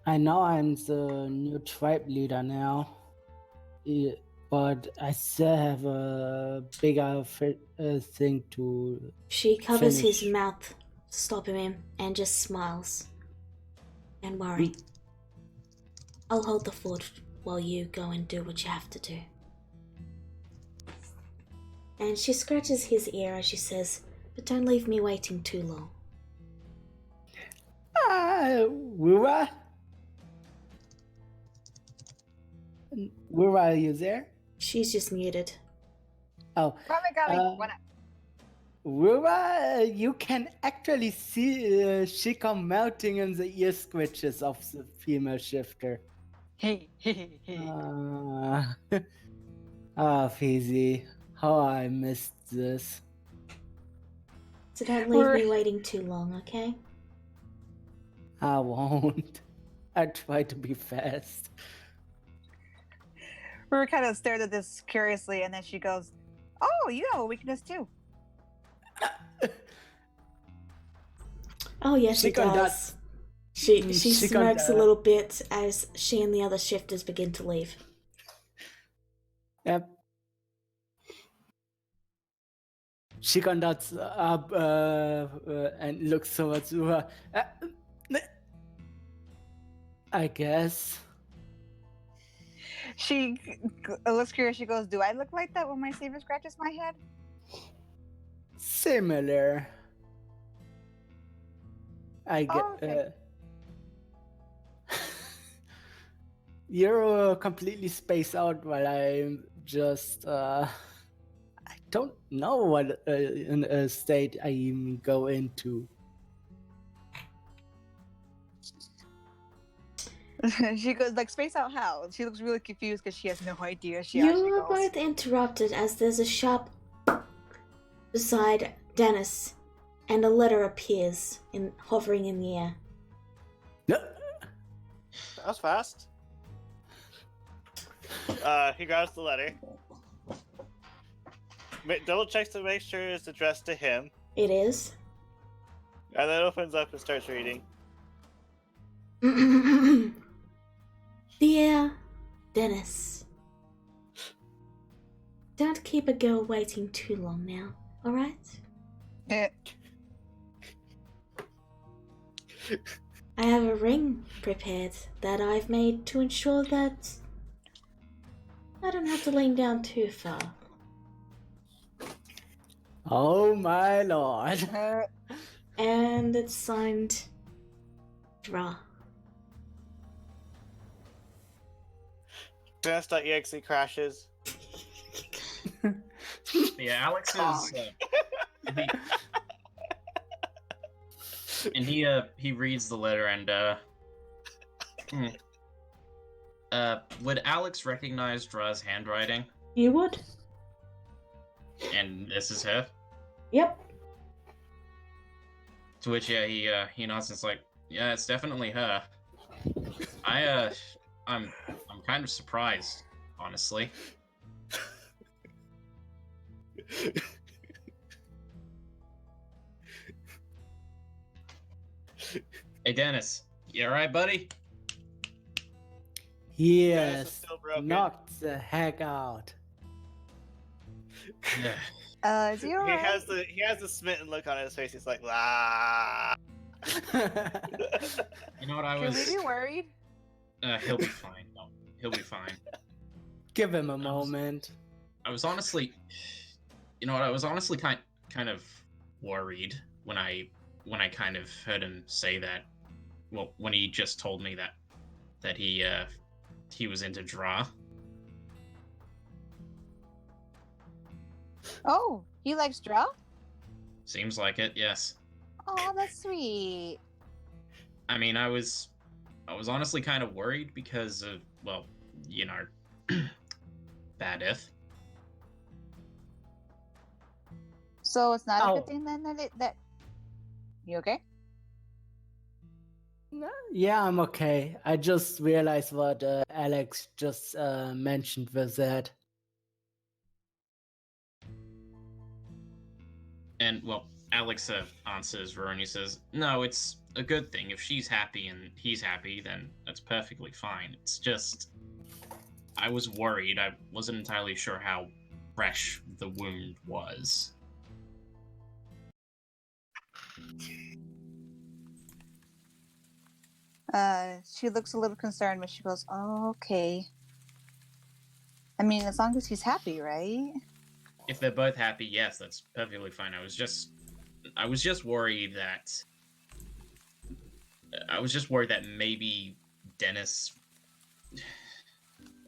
F: I know I'm the new tribe leader now, but I still have a bigger thing to.
B: She covers his
F: finish.
B: mouth, stopping him, and just smiles. "Don't worry. I'll hold the fort while you go and do what you have to do." And she scratches his ear as she says, "But don't leave me waiting too long."
F: Wura? Wura, are you there?
B: She's just muted.
F: Oh.
J: Got me.
F: Wura, you can actually see Shika melting in the ear scratches of the female shifter. Fizzy, how I missed this.
B: So don't leave me waiting too long, okay?
F: I won't. I try to be fast.
J: Ruru kind of stared at this curiously, and then she goes, "Oh, you have a weakness too."
B: Oh yes, she does. She smirks a little bit as she and the other shifters begin to leave.
F: Yep. She conducts up and looks towards Ura. I guess.
J: She looks curious. She goes, "Do I look like that when my saber scratches my head?"
F: Similar. I get.
J: Oh, okay.
F: You're completely spaced out while I'm just I don't know what in a state I even go into.
J: She goes like, space out how? She looks really confused because she has no idea. She
B: You
J: actually
B: are
J: goes.
B: both interrupted as there's a sharp beside Dennis, and a letter appears, hovering in the air.
H: That was fast. He grabs the letter. Double checks to make sure it's addressed to him.
B: It is.
H: And then opens up and starts reading.
B: Dear Dennis, don't keep a girl waiting too long now, alright?
J: Eh.
B: I have a ring prepared that I've made to ensure that I don't have to lean down too far.
F: Oh my lord.
B: And it's signed Dra.
H: Dennis.exe crashes.
E: Yeah, Alex is. And he reads the letter and would Alex recognize Dra's handwriting?
B: You would?
E: And this is her.
B: Yep.
E: To which he nods and is like, yeah, it's definitely her. I'm kind of surprised, honestly. Hey Dennis, you alright, buddy?
H: Dennis is
F: Yes.
H: still broken.
F: Knock the heck out.
J: Is he alright?
H: He has the smitten look on his face. He's like, ah.
E: You know what I
J: Can
E: was?
J: we be worried?
E: He'll be fine. No, he'll be fine.
F: Give him a moment.
E: I was honestly, you know what? I was honestly kind of worried when I kind of heard him say that. Well, when he just told me that he was into Dra.
J: Oh, he likes Dra?
E: Seems like it, yes.
J: Oh, that's sweet.
E: I mean, I was honestly kind of worried because of, well, you know, bad if.
J: So it's not a
F: Oh.
J: good thing then that you okay?
F: Yeah, I'm okay. I just realized what Alex just mentioned with that.
E: And, well, Alex answers Veroni says, no, it's a good thing. If she's happy and he's happy, then that's perfectly fine. It's just, I was worried. I wasn't entirely sure how fresh the wound was.
J: She looks a little concerned, but she goes, oh, okay. I mean, as long as he's happy, right?
E: If they're both happy, yes, that's perfectly fine. I was just worried that maybe Dennis.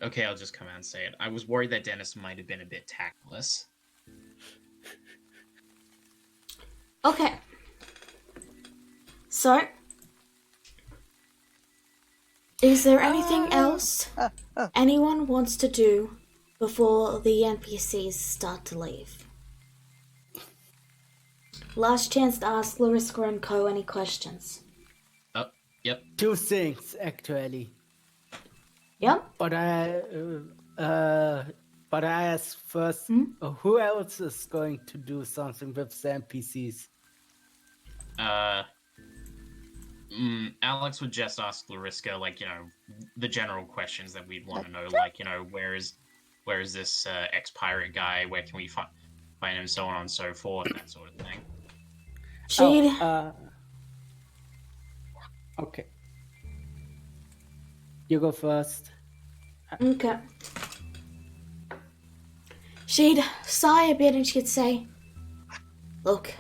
E: Okay, I'll just come out and say it. I was worried that Dennis might have been a bit tactless.
B: Okay. So, is there anything else anyone wants to do before the NPCs start to leave? Last chance to ask Larissa and Co. any questions.
E: Oh, yep.
F: Two things, actually.
B: Yep.
F: But I ask first, who else is going to do something with the NPCs?
E: Alex would just ask Lariska, like, you know, the general questions that we'd want to know, like, you know, where is this ex-pirate guy? Where can we find him? So on and so forth, that sort of thing.
B: She'd...
F: Okay. You go first.
B: Okay. She'd sigh a bit and she'd say, look,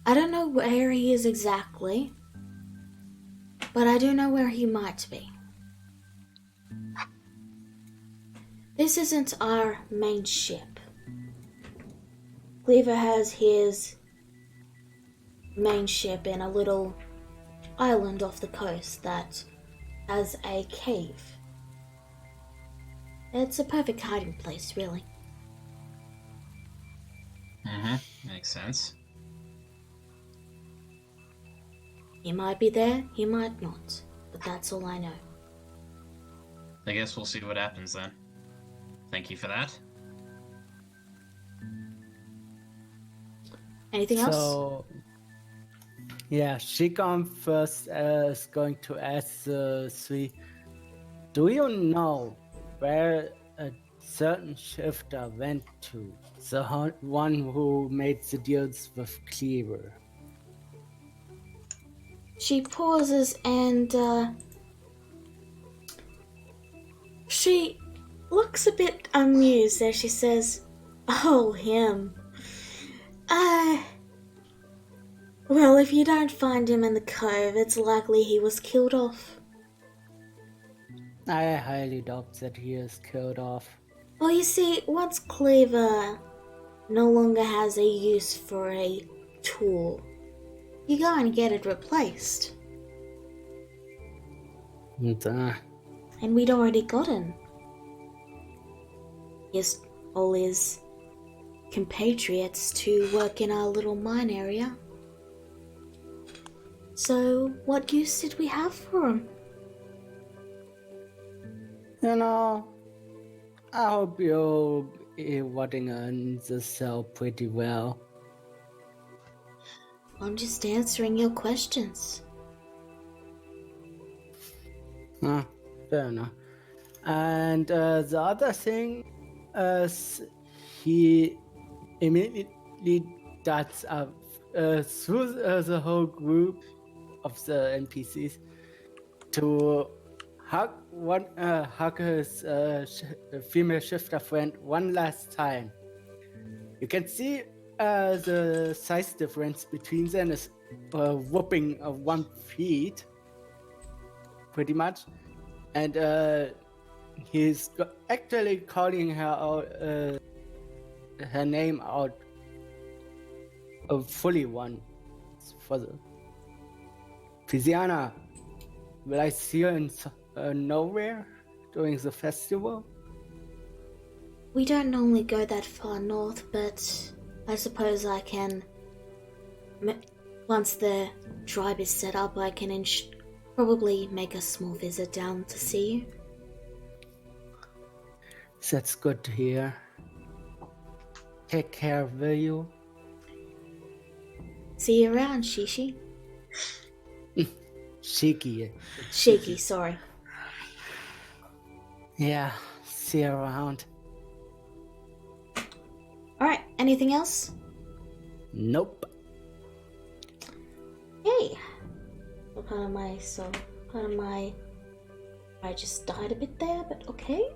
B: I don't know where he is exactly, but I do know where he might be. This isn't our main ship. Cleaver has his main ship in a little island off the coast that has a cave. It's a perfect hiding place, really.
E: Makes sense.
B: He might be there, he might not, but that's all I know.
E: I guess we'll see what happens then. Thank you for that.
B: Anything else?
F: So, yeah, Shikon first is going to ask the three, do you know where a certain shifter went to? The one who made the deals with Cleaver.
B: She pauses and she looks a bit amused as she says, "Oh, him. Well, if you don't find him in the cove, it's likely he was killed off."
F: I highly doubt that he is killed off.
B: Well, you see, once Cleaver no longer has a use for a tool, you go and get it replaced. And we'd already gotten all his compatriots to work in our little mine area. So, what use did we have for him?
F: You know, I hope you're rotting in the cell pretty well.
B: I'm just answering your questions.
F: Fair enough. And the other thing is he immediately darts up through the whole group of the NPCs to hug his female shifter friend one last time. You can see the size difference between them is whooping 1 feet, pretty much, and he's actually calling her out, her name out, fully one for the Tiziana. Will I see you in nowhere during the festival?
B: We don't normally go that far north, but I suppose I can. Once the tribe is set up, I can probably make a small visit down to see you.
F: That's good to hear. Take care, will you?
B: See you around, Shishi. Shiki, sorry.
F: Yeah, see you around.
B: Alright, anything else?
F: Nope.
B: Hey! I just died a bit there, but okay.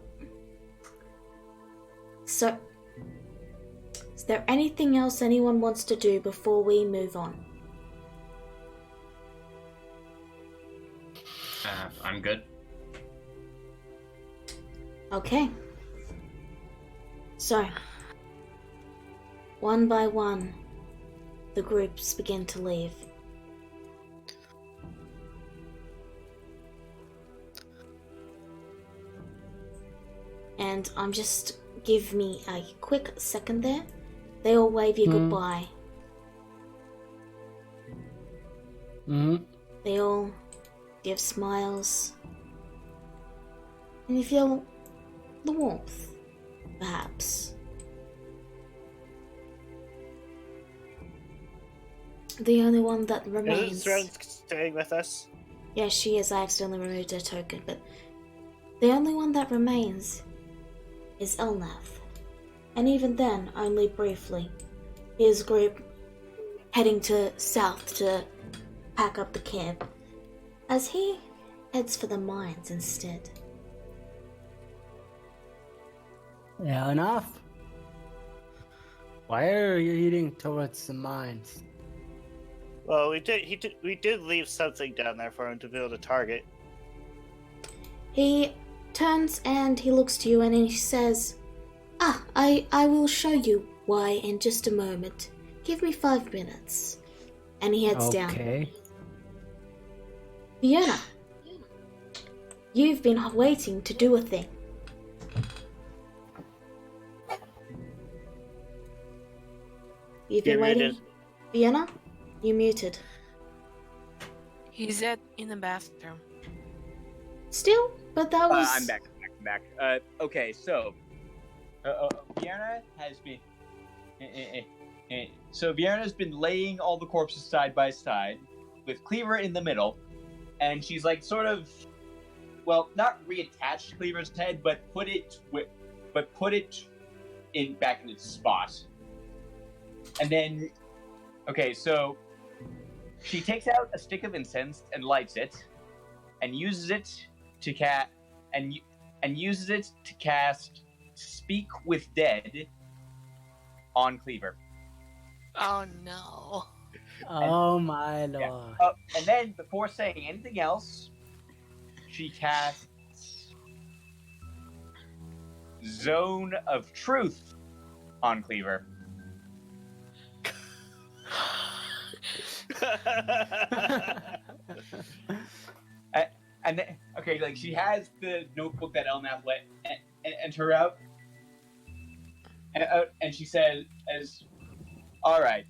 B: So, is there anything else anyone wants to do before we move on?
E: I'm good.
B: Okay. So, one by one, the groups begin to leave. And give me a quick second there. They all wave you goodbye. They all give smiles. And you feel the warmth, perhaps. The only one that remains...
H: Isn't Throne staying with us?
B: Yeah, she is. I accidentally removed her token, but the only one that remains is Elnath. And even then, only briefly. His group heading to south to pack up the camp, as he heads for the mines instead.
F: Yeah, enough. Why are you heading towards the mines?
H: Well, we did leave something down there for him to be able to target.
B: He turns and he looks to you and he says, I will show you why in just a moment. Give me 5 minutes. And he heads down.
F: Okay.
B: Fiona, you've been waiting to do a thing. You've been
H: You're
B: waiting.
H: muted.
B: Fiona, you muted.
I: He's in the bathroom.
B: Still, but that was.
D: I'm back. Okay, so Vienna has been. So Vienna's been laying all the corpses side by side, with Cleaver in the middle, and she's like sort of, well, not reattached Cleaver's head, but put it in back in its spot. And then, okay, so she takes out a stick of incense and lights it, and uses it to cast Speak with Dead on Cleaver.
I: Oh no.
F: Oh my lord.
D: And then, before saying anything else, she casts Zone of Truth on Cleaver. And then, okay, like she has the notebook that Elnath let enter out, and she says, "All right,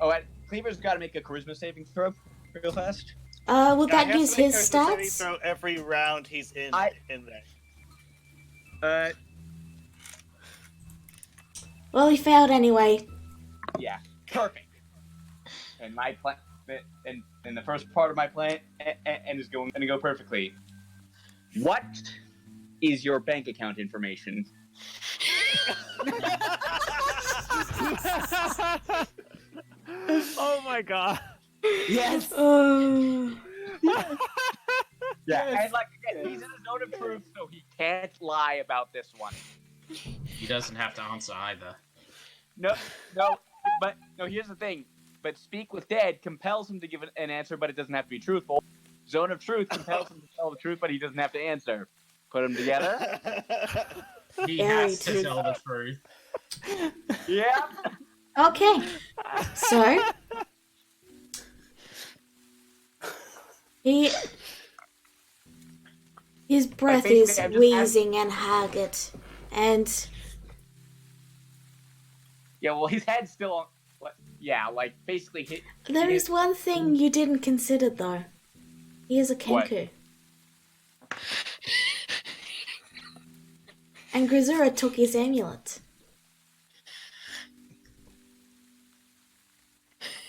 D: and Cleaver's got to make a charisma saving throw real fast."
B: Will
H: Yeah,
B: that
H: he has
B: use
H: to make
B: his
H: a saving
B: stats?
H: throw every round he's in there.
B: Well, he failed anyway.
D: Yeah, perfect. And my plan, and the first part of my plan, and is going to go perfectly. What is your bank account information?
C: Oh my god.
F: Yes.
D: Yeah, and like again, he's in a zone of truth, so he can't lie about this one.
E: He doesn't have to answer either.
D: No, but here's the thing. But Speak with Dead compels him to give an answer, but it doesn't have to be truthful. Zone of Truth compels him to tell the truth, but he doesn't have to answer. Put them together.
E: He
B: Very
E: has to
B: true.
E: tell the truth.
D: Yeah.
B: Okay. So his breath
D: basically,
B: is
D: I'm just
B: wheezing and haggard, and
D: Yeah, well, his head's still on. Yeah, like basically hit.
B: there is one thing you didn't consider though. He is a
D: What?
B: Kenku. And Grisura took his amulet.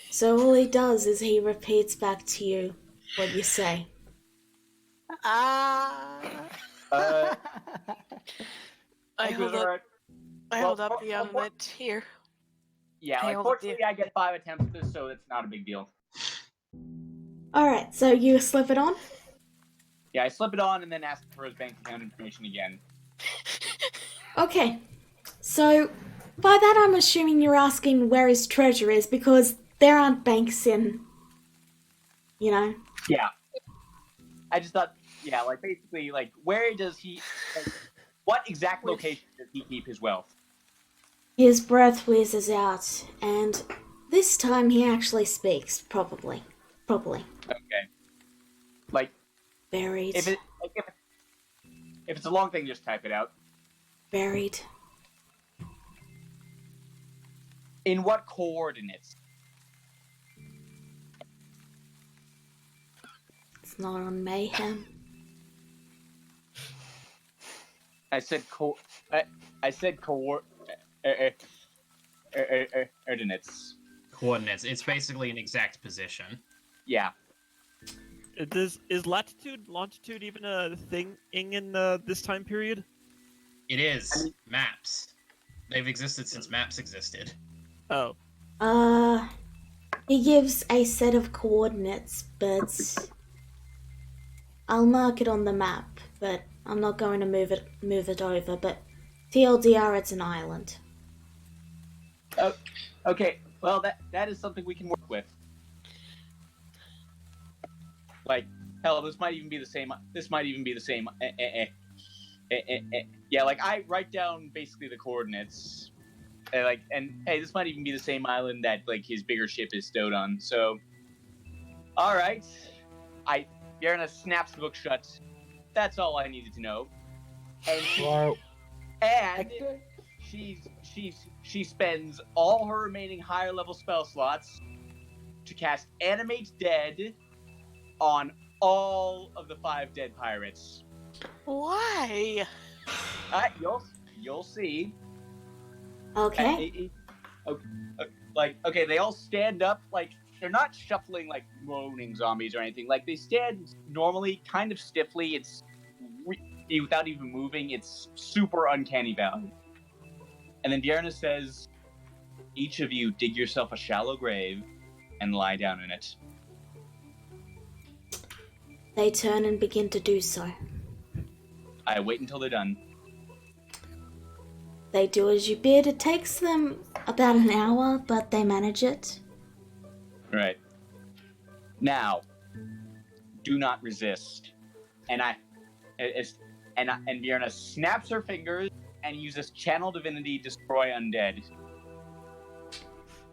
B: So all he does is he repeats back to you what you say.
I: I hold up the amulet here.
D: Yeah, like, fortunately, I get 5 attempts at this, so it's not a big deal.
B: Alright, so you slip it on?
D: Yeah, I slip it on and then ask for his bank account information again.
B: Okay. So, by that I'm assuming you're asking where his treasure is, because there aren't banks in, you know?
D: Yeah. I just thought, yeah, like, basically, like, where does he... Like, what exact location does he keep his wealth?
B: His breath wheezes out, and this time he actually speaks properly.
D: Okay. Like,
B: Buried.
D: if it's a long thing, just type it out.
B: Buried.
D: In what coordinates?
B: It's not on Mayhem.
D: I said coordinates.
E: Coordinates. It's basically an exact position.
D: Yeah.
C: Is latitude, longitude even a thing in this time period?
E: It is. Maps. They've existed since maps existed.
C: Oh.
B: He gives a set of coordinates, but I'll mark it on the map, but I'm not going to move it over, but TLDR, it's an island.
D: Oh, okay. Well, that is something we can work with. Like, hell, this might even be the same. Yeah, like I write down basically the coordinates, and hey, this might even be the same island that like his bigger ship is stowed on. So, all right, Yarna snaps the book shut. That's all I needed to know. And she spends all her remaining higher level spell slots to cast Animate Dead on all of the 5 dead pirates.
I: Why?
D: You'll see.
B: Okay.
D: Okay, they all stand up, like, they're not shuffling like moaning zombies or anything. Like, they stand normally, kind of stiffly. It's without even moving. It's super uncanny valley. And then Diarna says, each of you dig yourself a shallow grave and lie down in it.
B: They turn and begin to do so.
D: I wait until they're done.
B: They do as you bid. It takes them about an hour, but they manage it.
D: Right. Now, do not resist. And Diarna snaps her fingers and uses Channel Divinity Destroy Undead.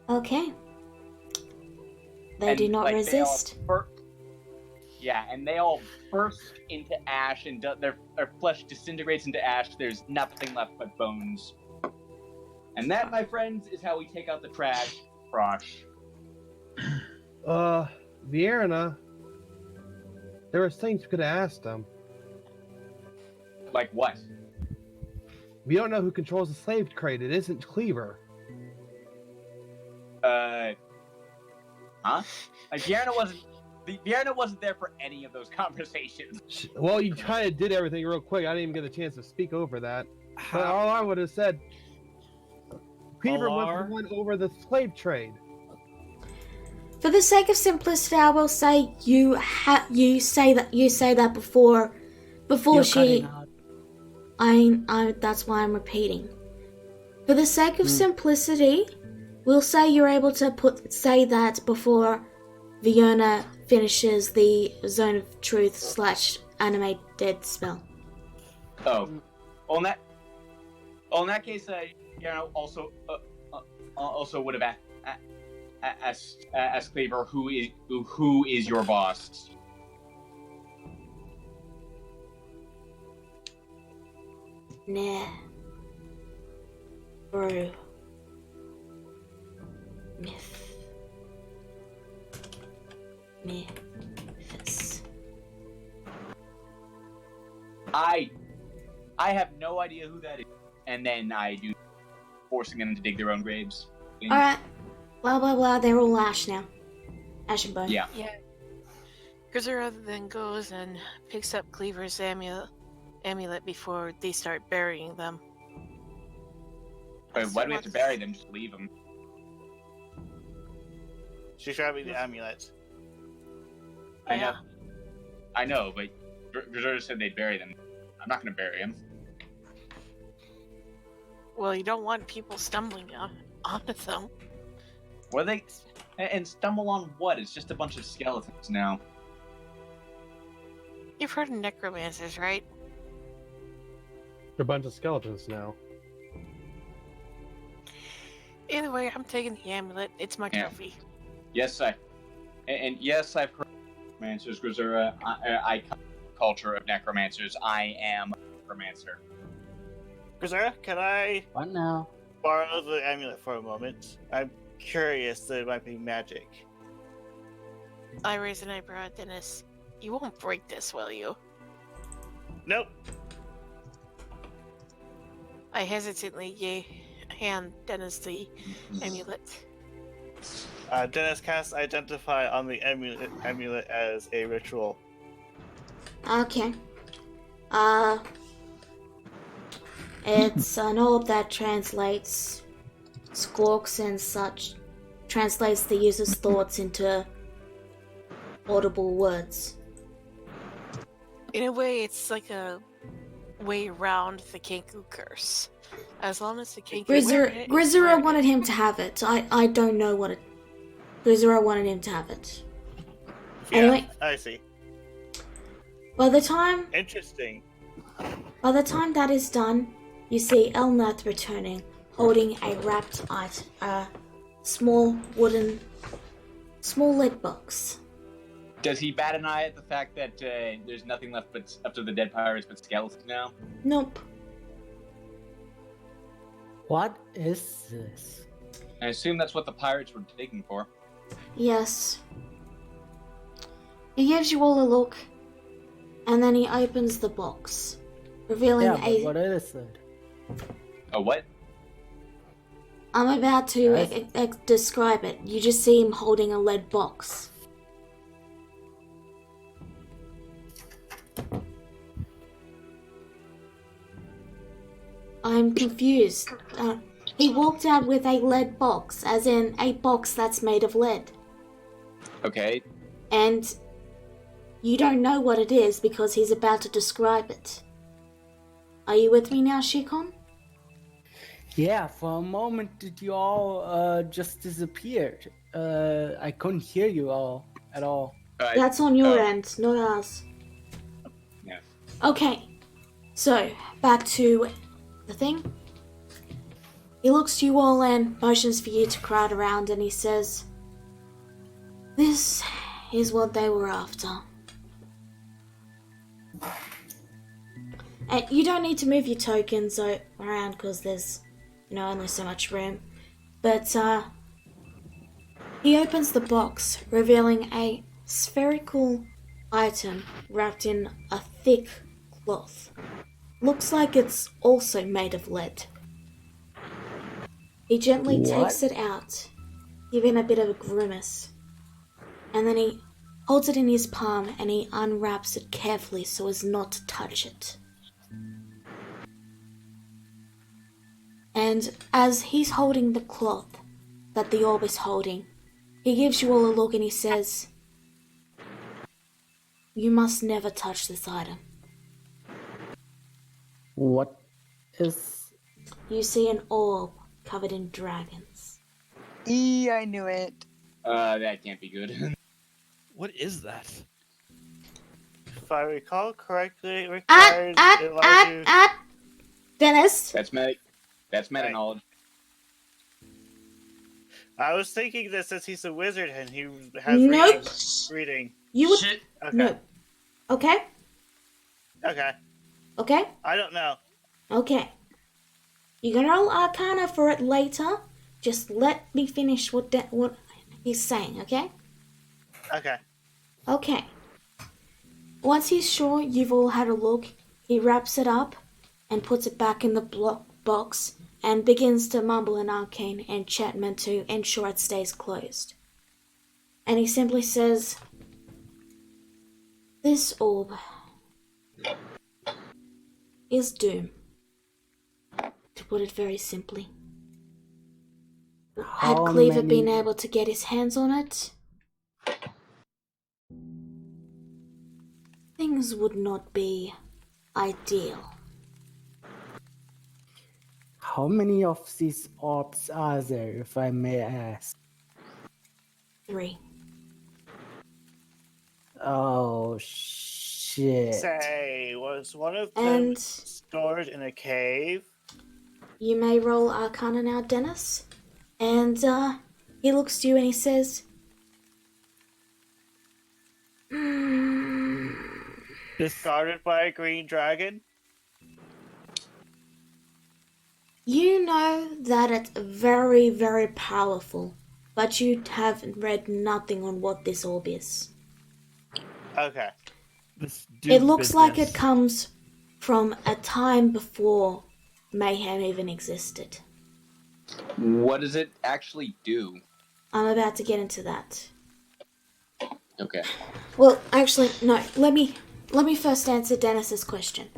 B: Okay. They do not resist.
D: And they all burst into ash, and their flesh disintegrates into ash. There's nothing left but bones. And that, my friends, is how we take out the trash. Frosh.
G: Vierna, there was things we could have asked them.
D: Like what?
G: We don't know who controls the slave trade. It isn't Cleaver.
D: Huh? Like, Vierna wasn't there for any of those conversations.
G: Well, you kind of did everything real quick. I didn't even get a chance to speak over that. But all I would have said, Cleaver was the one over the slave trade.
B: For the sake of simplicity, I will say you say that before
F: You're
B: she.
F: cutting out.
B: I that's why I'm repeating. For the sake of simplicity, we'll say you're able to say that before Vierna finishes the Zone of Truth / Animate Dead spell.
D: Oh, well, in that case, also would have asked Cleaver who is your boss.
B: Nah. Bro. Myths.
D: I have no idea who that is, and then I do forcing them to dig their own graves.
B: Alright. Blah blah blah, they're all ash now. Ash and bone.
D: Yeah.
I: Grisera then goes and picks up Cleaver's amulet before they start burying them.
D: Wait, why do we have to bury them? Just leave them.
H: She's grabbing the amulet.
D: I know, but Grisera said they'd bury them. I'm not going to bury them.
I: Well, you don't want people stumbling onto them.
D: What are they? And stumble on what? It's just a bunch of skeletons now.
I: You've heard of necromancers, right?
G: They're a bunch of skeletons now.
I: Either way, I'm taking the amulet. It's my trophy.
D: Yes, I've heard of necromancers, Grisera. I come from the culture of necromancers. I am a necromancer.
H: Grisera, can I
F: What now?
H: borrow the amulet for a moment? I'm curious that it might be magic.
I: I raise an eyebrow at Dennis. You won't break this, will you?
H: Nope.
I: I hesitantly hand Dennis the amulet.
H: Dennis casts Identify on the amulet as a ritual.
B: Okay. It's an orb that translates squawks and such, translates the user's thoughts into audible words.
I: In a way, it's like a way around the Kenku curse. As long as the Kenku...
B: Grisera wanted him to have it. I don't know what it... Grisera wanted him to have it.
H: Yeah,
B: Anyway.
H: I see.
B: By the time...
H: Interesting.
B: By the time that is done, you see Elnath returning, holding a wrapped small lead box.
D: Does he bat an eye at the fact that there's nothing left but after the dead pirates but skeletons now?
B: Nope.
F: What is this?
D: I assume that's what the pirates were digging for.
B: Yes. He gives you all a look, and then he opens the box, revealing
F: Yeah, but what is it?
D: A what?
B: I'm about to
F: Yes.
B: describe it. You just see him holding a lead box. I'm confused. He walked out with a lead box, as in a box that's made of lead.
D: Okay.
B: And you don't know what it is because he's about to describe it. Are you with me now, Shikon?
F: Yeah, for a moment did you all just disappeared. I couldn't hear you all at all.
B: That's on your end, not ours.
D: Yeah.
B: Okay, so back to the thing. He looks to you all and motions for you to crowd around, and he says, "This is what they were after." And you don't need to move your tokens around because there's, only so much room. But he opens the box, revealing a spherical item wrapped in a thick cloth. Looks like it's also made of lead. He gently takes it out, giving a bit of a grimace. And then he holds it in his palm and he unwraps it carefully so as not to touch it. And as he's holding the cloth that the orb is holding, he gives you all a look and he says, "You must never touch this item."
F: What is...
B: You see an orb covered in dragons.
J: I knew it.
D: That can't be good.
C: What is that?
H: If I recall correctly, it requires it allows you.
B: Dennis!
D: That's meta
H: Right.
D: knowledge.
H: I was thinking that since he's a wizard and he has
B: Nope.
H: reading.
B: You would...
E: Shit.
H: Okay.
B: No. Okay?
H: Okay.
B: Okay?
H: I don't know.
B: Okay. You can roll Arcana for it later. Just let me finish what he's saying, okay?
H: Okay.
B: Okay. Once he's sure you've all had a look, he wraps it up and puts it back in the box and begins to mumble an arcane enchantment to ensure it stays closed. And he simply says, "This orb is doom." To put it very simply. Had
F: How
B: Cleaver
F: many-
B: been able to get his hands on it, things would not be ideal.
F: How many of these orbs are there, if I may ask?
B: 3.
F: Oh, shit.
H: Say, was one of them
B: And
H: stored in a cave?
B: you may roll Arcana now, Dennis. And he looks to you and he says,
C: This
H: Guarded by a green dragon?
B: "You know that it's very, very powerful, but you have read nothing on what this orb is.
H: Okay.
C: this
B: It
C: doom
B: looks like it
C: business.
B: comes from a time before Mayhem even existed.
D: What does it actually do?
B: I'm about to get into that.
D: Okay.
B: Well, actually, no. Let me first answer Dennis's question.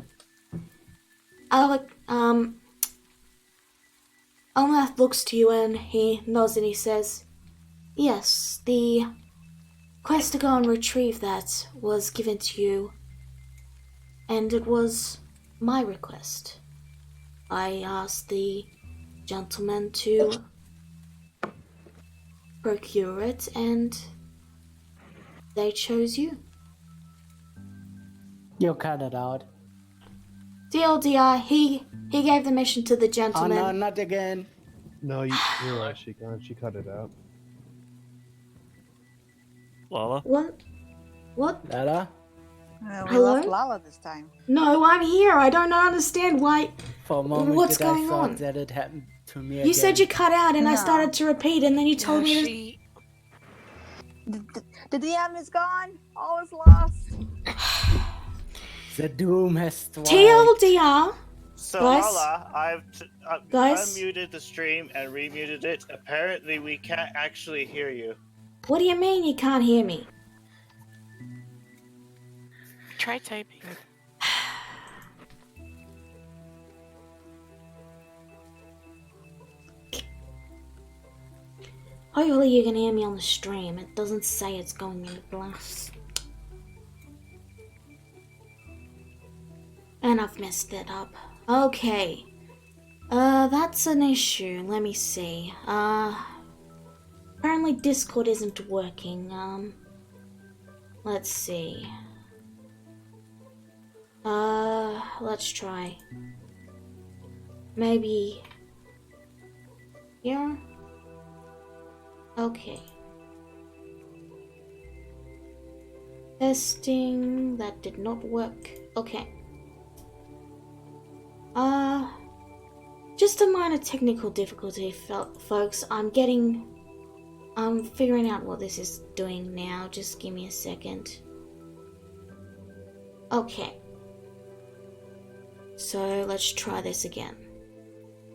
B: Almath looks to you and he nods and he says, "Yes, the quest to go and retrieve that was given to you, and it was my request. I asked the gentleman to procure it, and they chose you."
F: You cut it out.
B: TLDR, he gave the mission to the
F: Oh
B: gentleman.
F: no, not again.
G: No, you're right, Shikon. She cut it out.
C: Lala?
B: What?
F: Lala?
J: We
B: Hello?
J: lost Lala this time.
B: No, I'm here. I don't understand why.
F: For a moment,
B: What's
F: I
B: going
F: thought
B: on?
F: that it happened to me
B: You
F: again.
B: said you cut out, and I
J: No.
B: started to repeat, and then you told
I: No,
B: me to.
I: she.
J: The DM is gone. All is lost.
F: The doom has struck.
B: TLDR.
H: So
B: Guys?
H: Lala, I've
B: Guys?
H: unmuted the stream and remuted it. Apparently, we can't actually hear you.
B: What do you mean you can't hear me?
I: Try typing.
B: Hopefully you can hear me on the stream. It doesn't say it's going in glass. And I've messed it up. Okay. That's an issue. Let me see. Apparently Discord isn't working. Let's see. Let's try. Maybe here? Okay. Testing. That did not work. Okay. Just a minor technical difficulty, folks. I'm figuring out what this is doing now. Just give me a second. Okay. So let's try this again.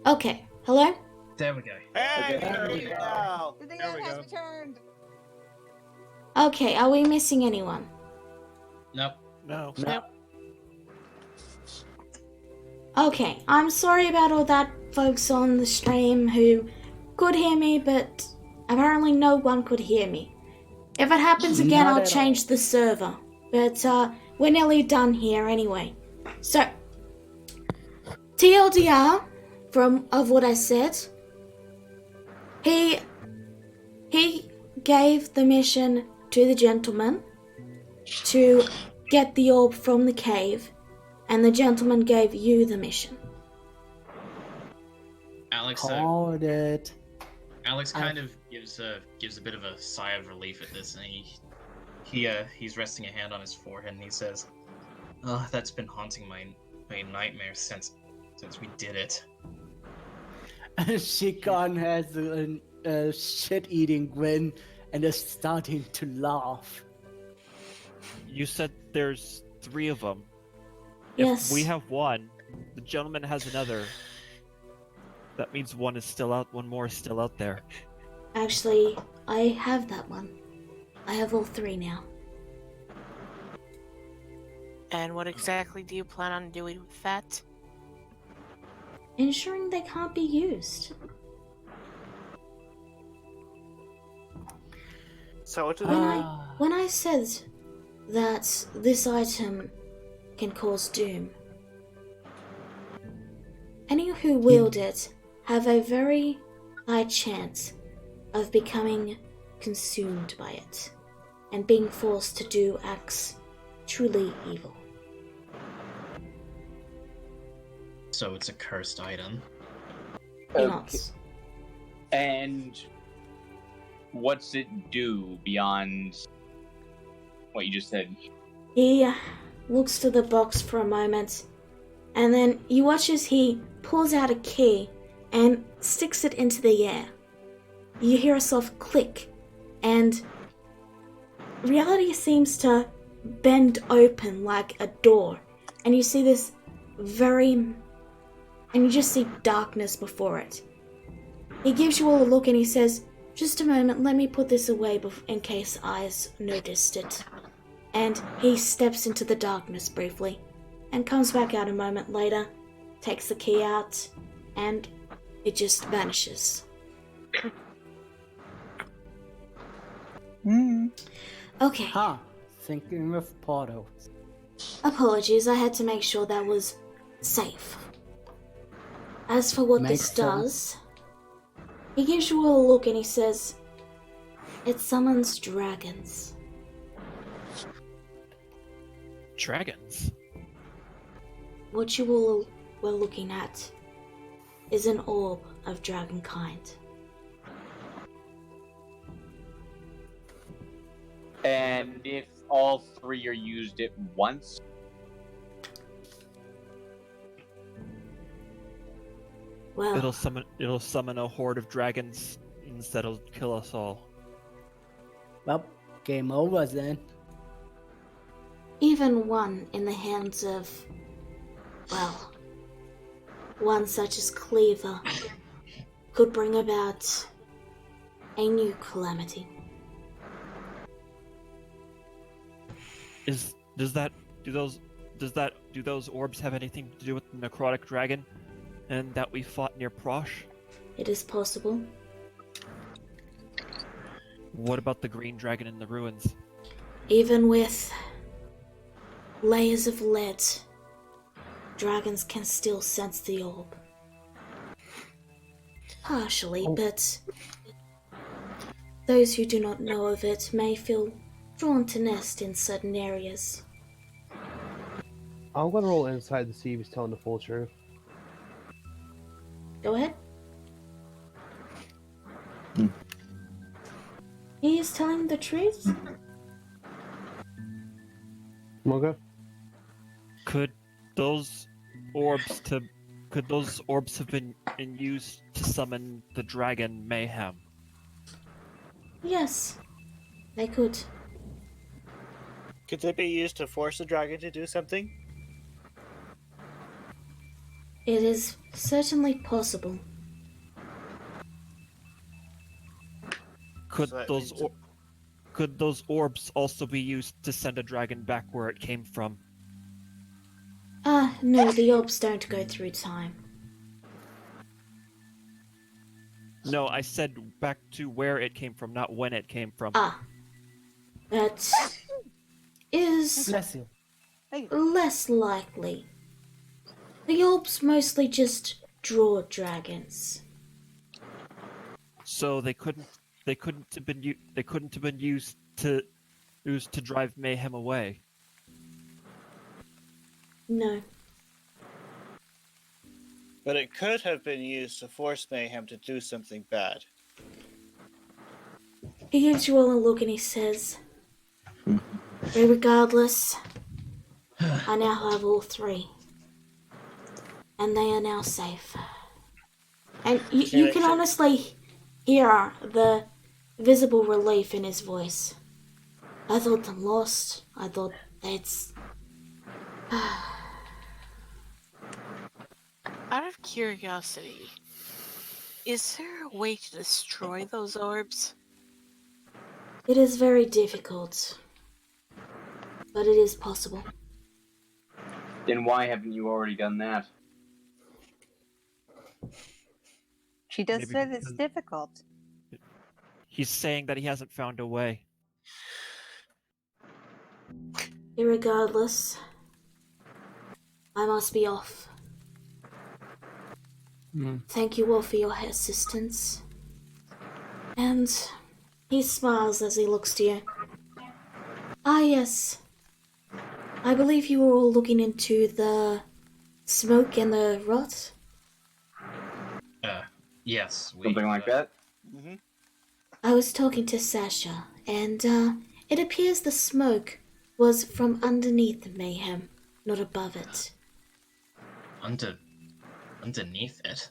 B: Okay. Hello?
E: There we go.
H: Hey,
D: Okay.
H: there we go.
J: The
H: There
J: DM
H: we
J: has
H: go.
J: returned.
B: Okay, are we missing anyone?
E: Nope.
C: No.
F: No.
B: Okay, I'm sorry about all that, folks on the stream who could hear me, but apparently no one could hear me. If it happens again,
F: Not
B: I'll
F: at
B: change the server. But we're nearly done here anyway. So, TLDR, of what I said, he gave the mission to the gentleman to get the orb from the cave, and the gentleman gave you the mission.
E: Alex
F: Called it.
E: Alex kind of gives a bit of a sigh of relief at this, and he's resting a hand on his forehead, and he says, "Oh, that's been haunting my nightmares since we did it."
F: Shikon has a shit-eating grin and is starting to laugh.
C: You said there's 3 of them.
B: Yes.
C: If we have one, the gentleman has another. That means one more is still out there.
B: Actually, I have that one. I have all 3 now.
I: And what exactly do you plan on doing with that?
B: Ensuring they can't be used.
H: So what do
B: When I said that this item can cause doom, any who wield it have a very high chance of becoming consumed by it and being forced to do acts truly evil.
E: So it's a cursed item.
B: Not.
D: And what's it do beyond what you just said?
B: He looks to the box for a moment, and then you watch as he pulls out a key and sticks it into the air. You hear a soft click, and reality seems to bend open like a door, and you see this and you just see darkness before it. He gives you all a look and he says, "Just a moment, let me put this away in case eyes noticed it." And he steps into the darkness briefly and comes back out a moment later, takes the key out, and it just vanishes. Okay,
F: Huh. Thinking of portals.
B: apologies, I had to make sure that was safe. As for what
F: Makes
B: this does, he gives you all a look and he says, "It summons dragons."
C: Dragons?
B: what you all were looking at is an orb of dragon kind.
D: And if all three are used at once,
B: Well,
C: It'll summon a horde of dragons that'll kill us all.
F: Well, game over then.
B: even one in the hands of, well, one such as Cleaver could bring about a new calamity.
C: Do those orbs have anything to do with the necrotic dragon and that we fought near Prosh?
B: It is possible.
C: What about the green dragon in the ruins?
B: Even with layers of lead, dragons can still sense the orb. Partially, but those who do not know of it may feel drawn to nest in certain areas.
G: I'm gonna roll inside to see if he's telling the full truth.
B: Go ahead. He is telling the truth?
G: Okay.
C: Could those orbs have been used to summon the dragon Mayhem?
B: Yes, they could.
H: Could they be used to force the dragon to do something?
B: It is certainly possible.
C: Could
H: So that
C: those
H: means-
C: could those orbs also be used to send a dragon back where it came from?
B: No, the orbs don't go through time.
C: No, I said back to where it came from, not when it came from.
B: That is
F: Bless you.
B: less likely. The orbs mostly just draw dragons.
C: So they couldn't have been used to drive Mayhem away.
B: No.
H: But it could have been used to force Mayhem to do something bad.
B: He gives you all a look and he says, regardless, I now have all three. And they are now safe. And you can honestly hear the visible relief in his voice. I thought them lost. I thought they'd...
I: Out of curiosity, is there a way to destroy those orbs?
B: It is very difficult. But it is possible.
D: then why haven't you already done that?
J: She does
C: Maybe
J: say that it's
C: because-
J: difficult.
C: He's saying that he hasn't found a way.
B: Irregardless, I must be off. Thank you all for your assistance. And he smiles as he looks to you. Ah, yes. I believe you were all looking into the smoke and the rot.
E: Yes.
D: Something like that?
H: Mm-hmm.
B: I was talking to Sasha, and it appears the smoke was from underneath Mayhem, not above it.
E: Underneath it.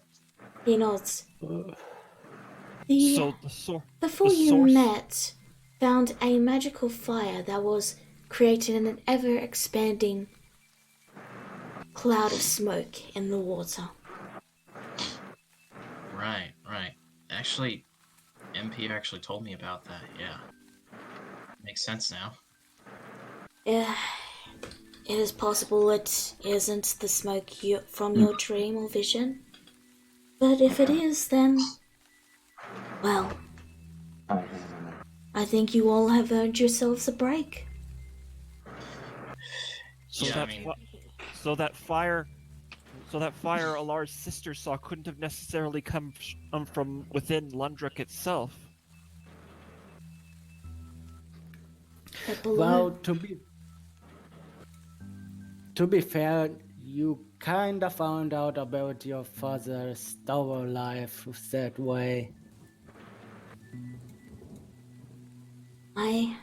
B: He nods.
C: So
B: The four
C: the
B: you
C: source-
B: met found a magical fire that was created in an ever-expanding cloud of smoke in the water.
E: Right. Actually, MP actually told me about that. Yeah. Makes sense now.
B: It is possible it isn't the smoke from your dream or vision. But if it is, then... well, I think you all have earned yourselves a break.
C: So
E: Yeah,
C: that
E: I mean-
C: so that fire Alar's sister saw couldn't have necessarily come from within Lundruk itself.
B: But below...
F: Well, to be fair, You kinda found out about your father's story life that way.
B: I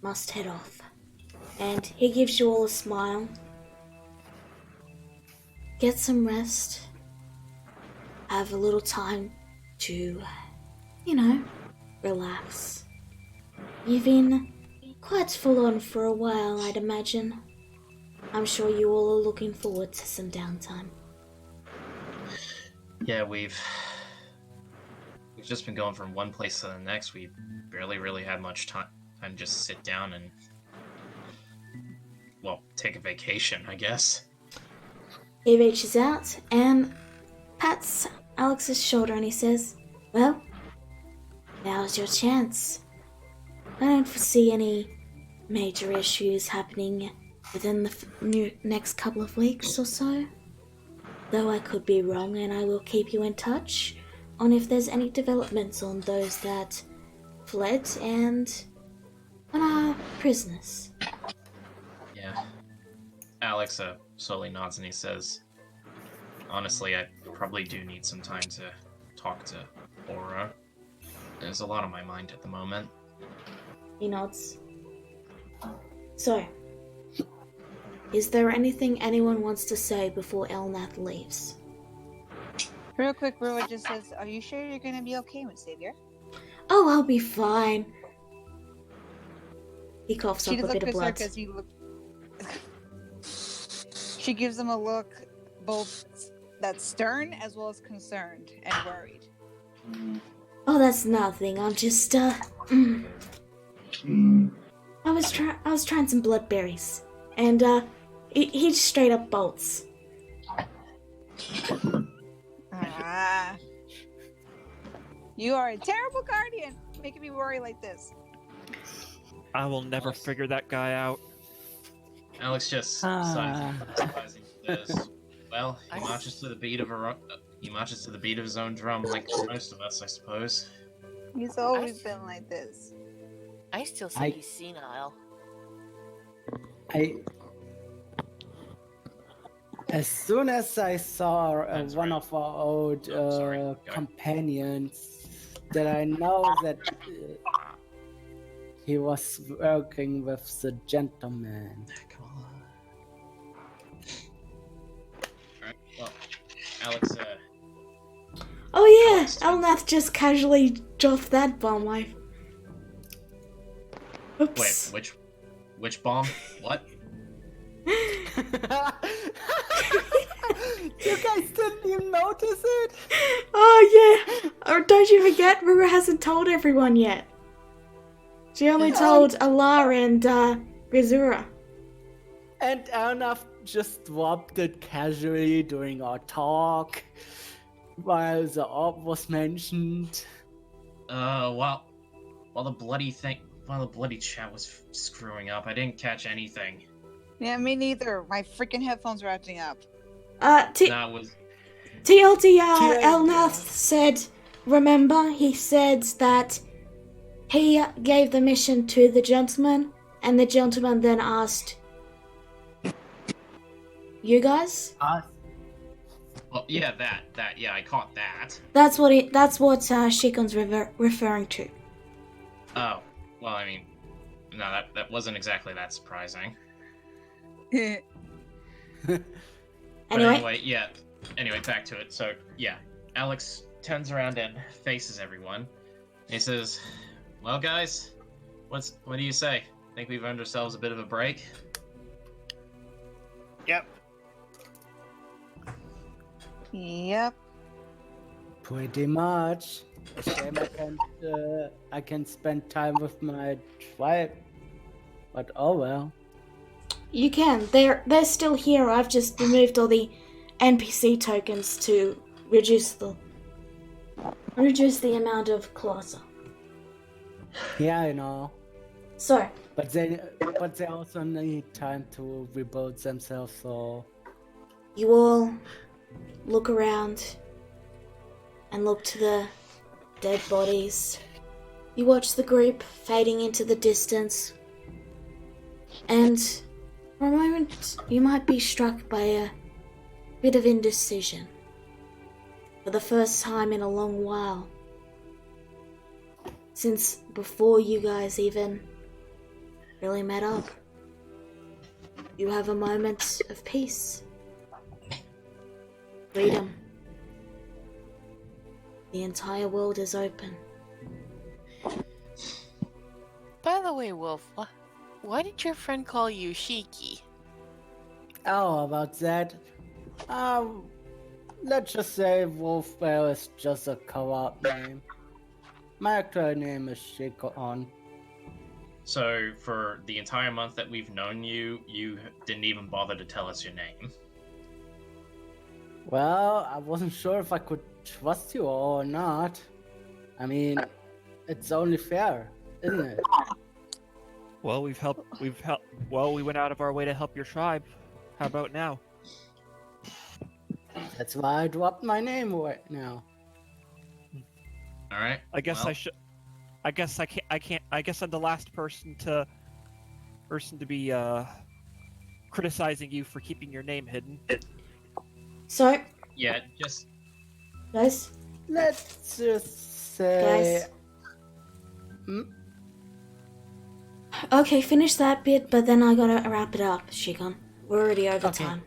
B: must head off. And he gives you all a smile. Get some rest. Have a little time to, relax. You've been quite full on for a while, I'd imagine. I'm sure you all are looking forward to some downtime.
E: Yeah, we've just been going from one place to the next. We barely really had much time to just sit down and, well, take a vacation, I guess.
B: He reaches out and pats Alex's shoulder and he says, "Well, now's your chance. I don't foresee any major issues happening within the next couple of weeks or so. Though I could be wrong, and I will keep you in touch on if there's any developments on those that fled and on our prisoners."
E: Yeah. Alex slowly nods and he says, "Honestly, I probably do need some time to talk to Aura. There's a lot on my mind at the moment."
B: He nods. So, is there anything anyone wants to say before Elnath leaves?
J: Real quick, Rua just says, "Are you sure you're gonna be okay, Miss Savior?"
B: Oh, I'll be fine. He coughs
J: She
B: up a
J: does
B: bit
J: look
B: of blood.
J: because he look. She gives him a look, both that's stern as well as concerned and worried.
B: Oh, that's nothing. I'm just I was trying some bloodberries, and he just straight up bolts.
J: Ah, you are a terrible guardian, making me worry like this.
C: I will never figure that guy out.
E: Alex just sighs and says, "Well, he marches to the beat of his own drum, like most of us, I suppose."
J: He's always been like this.
I: I still say he's senile.
F: As soon as I saw
E: That's
F: one
E: right.
F: of our old
E: Sorry. Go ahead.
F: companions, that I know that he was working with the gentleman.
E: Come on. Alright, well, Alex,
B: Oh yeah,
E: Alex,
B: Elnath just casually dropped that bomb. Oops.
E: wait, which bomb? What?
F: You guys didn't even notice it?
B: Oh yeah. Or don't you forget, Rura hasn't told everyone yet. She only told Alar and Rizura.
F: And Elnaf just dropped it casually during our talk, while the orb was mentioned.
E: While the bloody chat was screwing up, I didn't catch anything.
J: Yeah, me neither. My freaking headphones are acting up.
E: That was
B: TLDR, Elnath said, remember, he said that he gave the mission to the gentleman, and the gentleman then asked, "You guys?"
E: well, yeah, yeah, I caught that.
B: That's what Shikon's referring to.
E: Oh, well, I mean, no, that wasn't exactly that surprising. But anyway, back to it. So, yeah, Alex turns around and faces everyone. He says, "Well, guys, what do you say? Think we've earned ourselves a bit of a break?"
H: Yep.
J: Yep.
F: Pretty much. A shame I can spend time with my tribe. But oh well.
B: You can. They're still here. I've just removed all the NPC tokens to reduce the amount of clutter.
F: Yeah, I know.
B: So,
F: But they also need time to rebuild themselves, so
B: you all look around and look to the dead bodies. You watch the group fading into the distance, and for a moment you might be struck by a bit of indecision. For the first time in a long while. Since before you guys even really met up. You have a moment of peace. Freedom. The entire world is open.
I: By the way, Wolf, why did your friend call you Shiki?
F: Oh, about that. Let's just say Wolfbear is just a co-op name. My actual name is Shikon.
E: So, for the entire month that we've known you, you didn't even bother to tell us your name.
F: Well, I wasn't sure if I could trust you or not. I mean, it's only fair, isn't it?
C: Well, we went out of our way to help your tribe. How about now?
F: That's why I dropped my name right now.
E: All right.
C: I guess
E: well,
C: I should. I guess I can't. I guess I'm the last person to be criticizing you for keeping your name hidden.
B: So,
E: Yeah, just
B: guys,
F: Let's just say...
B: Guys. Okay, finish that bit, but then I gotta wrap it up, Shigon. We're already over
F: Okay.
B: time.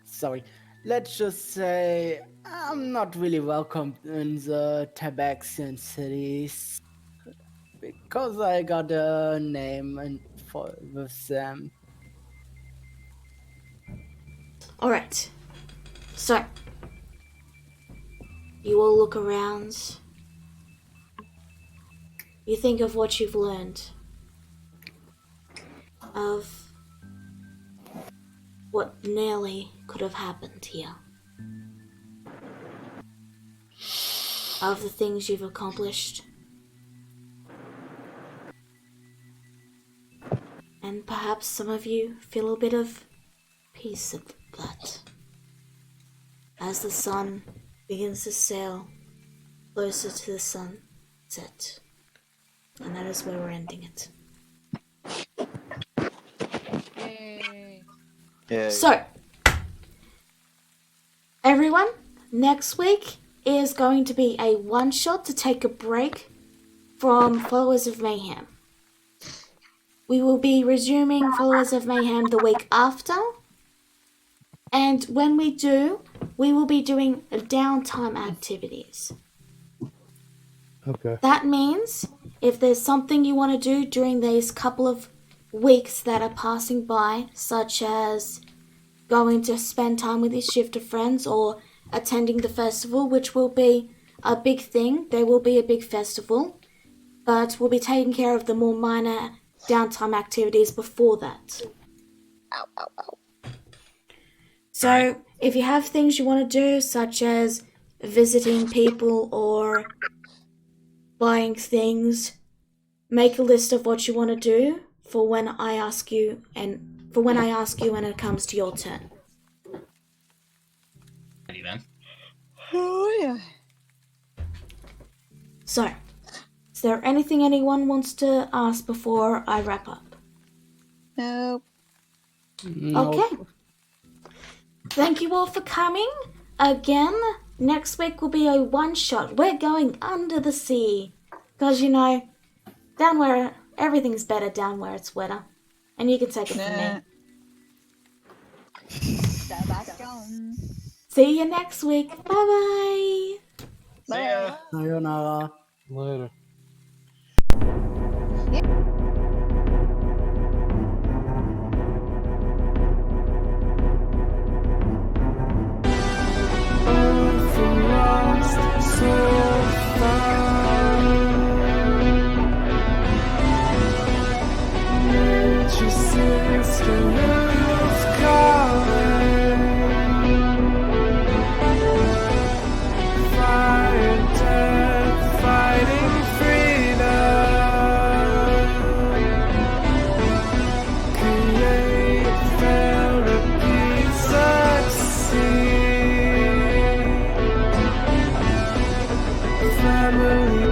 F: Sorry. Let's just say I'm not really welcome in the Tabaxian cities because I got a name with them.
B: Alright. So, you all look around. You think of what you've learned. Of what nearly could have happened here. Of the things you've accomplished. And perhaps some of you feel a bit of peace at that. As the sun begins to sail closer to the sunset. And that is where we're ending it.
D: Yeah.
B: So, everyone, next week is going to be a one-shot to take a break from Followers of Mayhem. We will be resuming Followers of Mayhem the week after. And when we do, we will be doing downtime activities.
G: Okay.
B: That means if there's something you want to do during these couple of weeks that are passing by, such as going to spend time with your shift of friends or attending the festival, which will be a big thing. There will be a big festival, but we'll be taking care of the more minor downtime activities before that. So if you have things you want to do, such as visiting people or buying things, make a list of what you want to do for when I ask you when it comes to your turn.
E: ready then.
J: Oh yeah.
B: So, is there anything anyone wants to ask before I wrap up?
J: Nope.
F: No.
B: Okay. Thank you all for coming. Again, next week will be a one-shot. We're going under the sea. Because, down where everything's better down where it's wetter. And you can take it from me. See you next week. Bye-bye.
E: See ya.
F: Sayonara.
G: Later.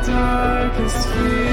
A: Darkest fear.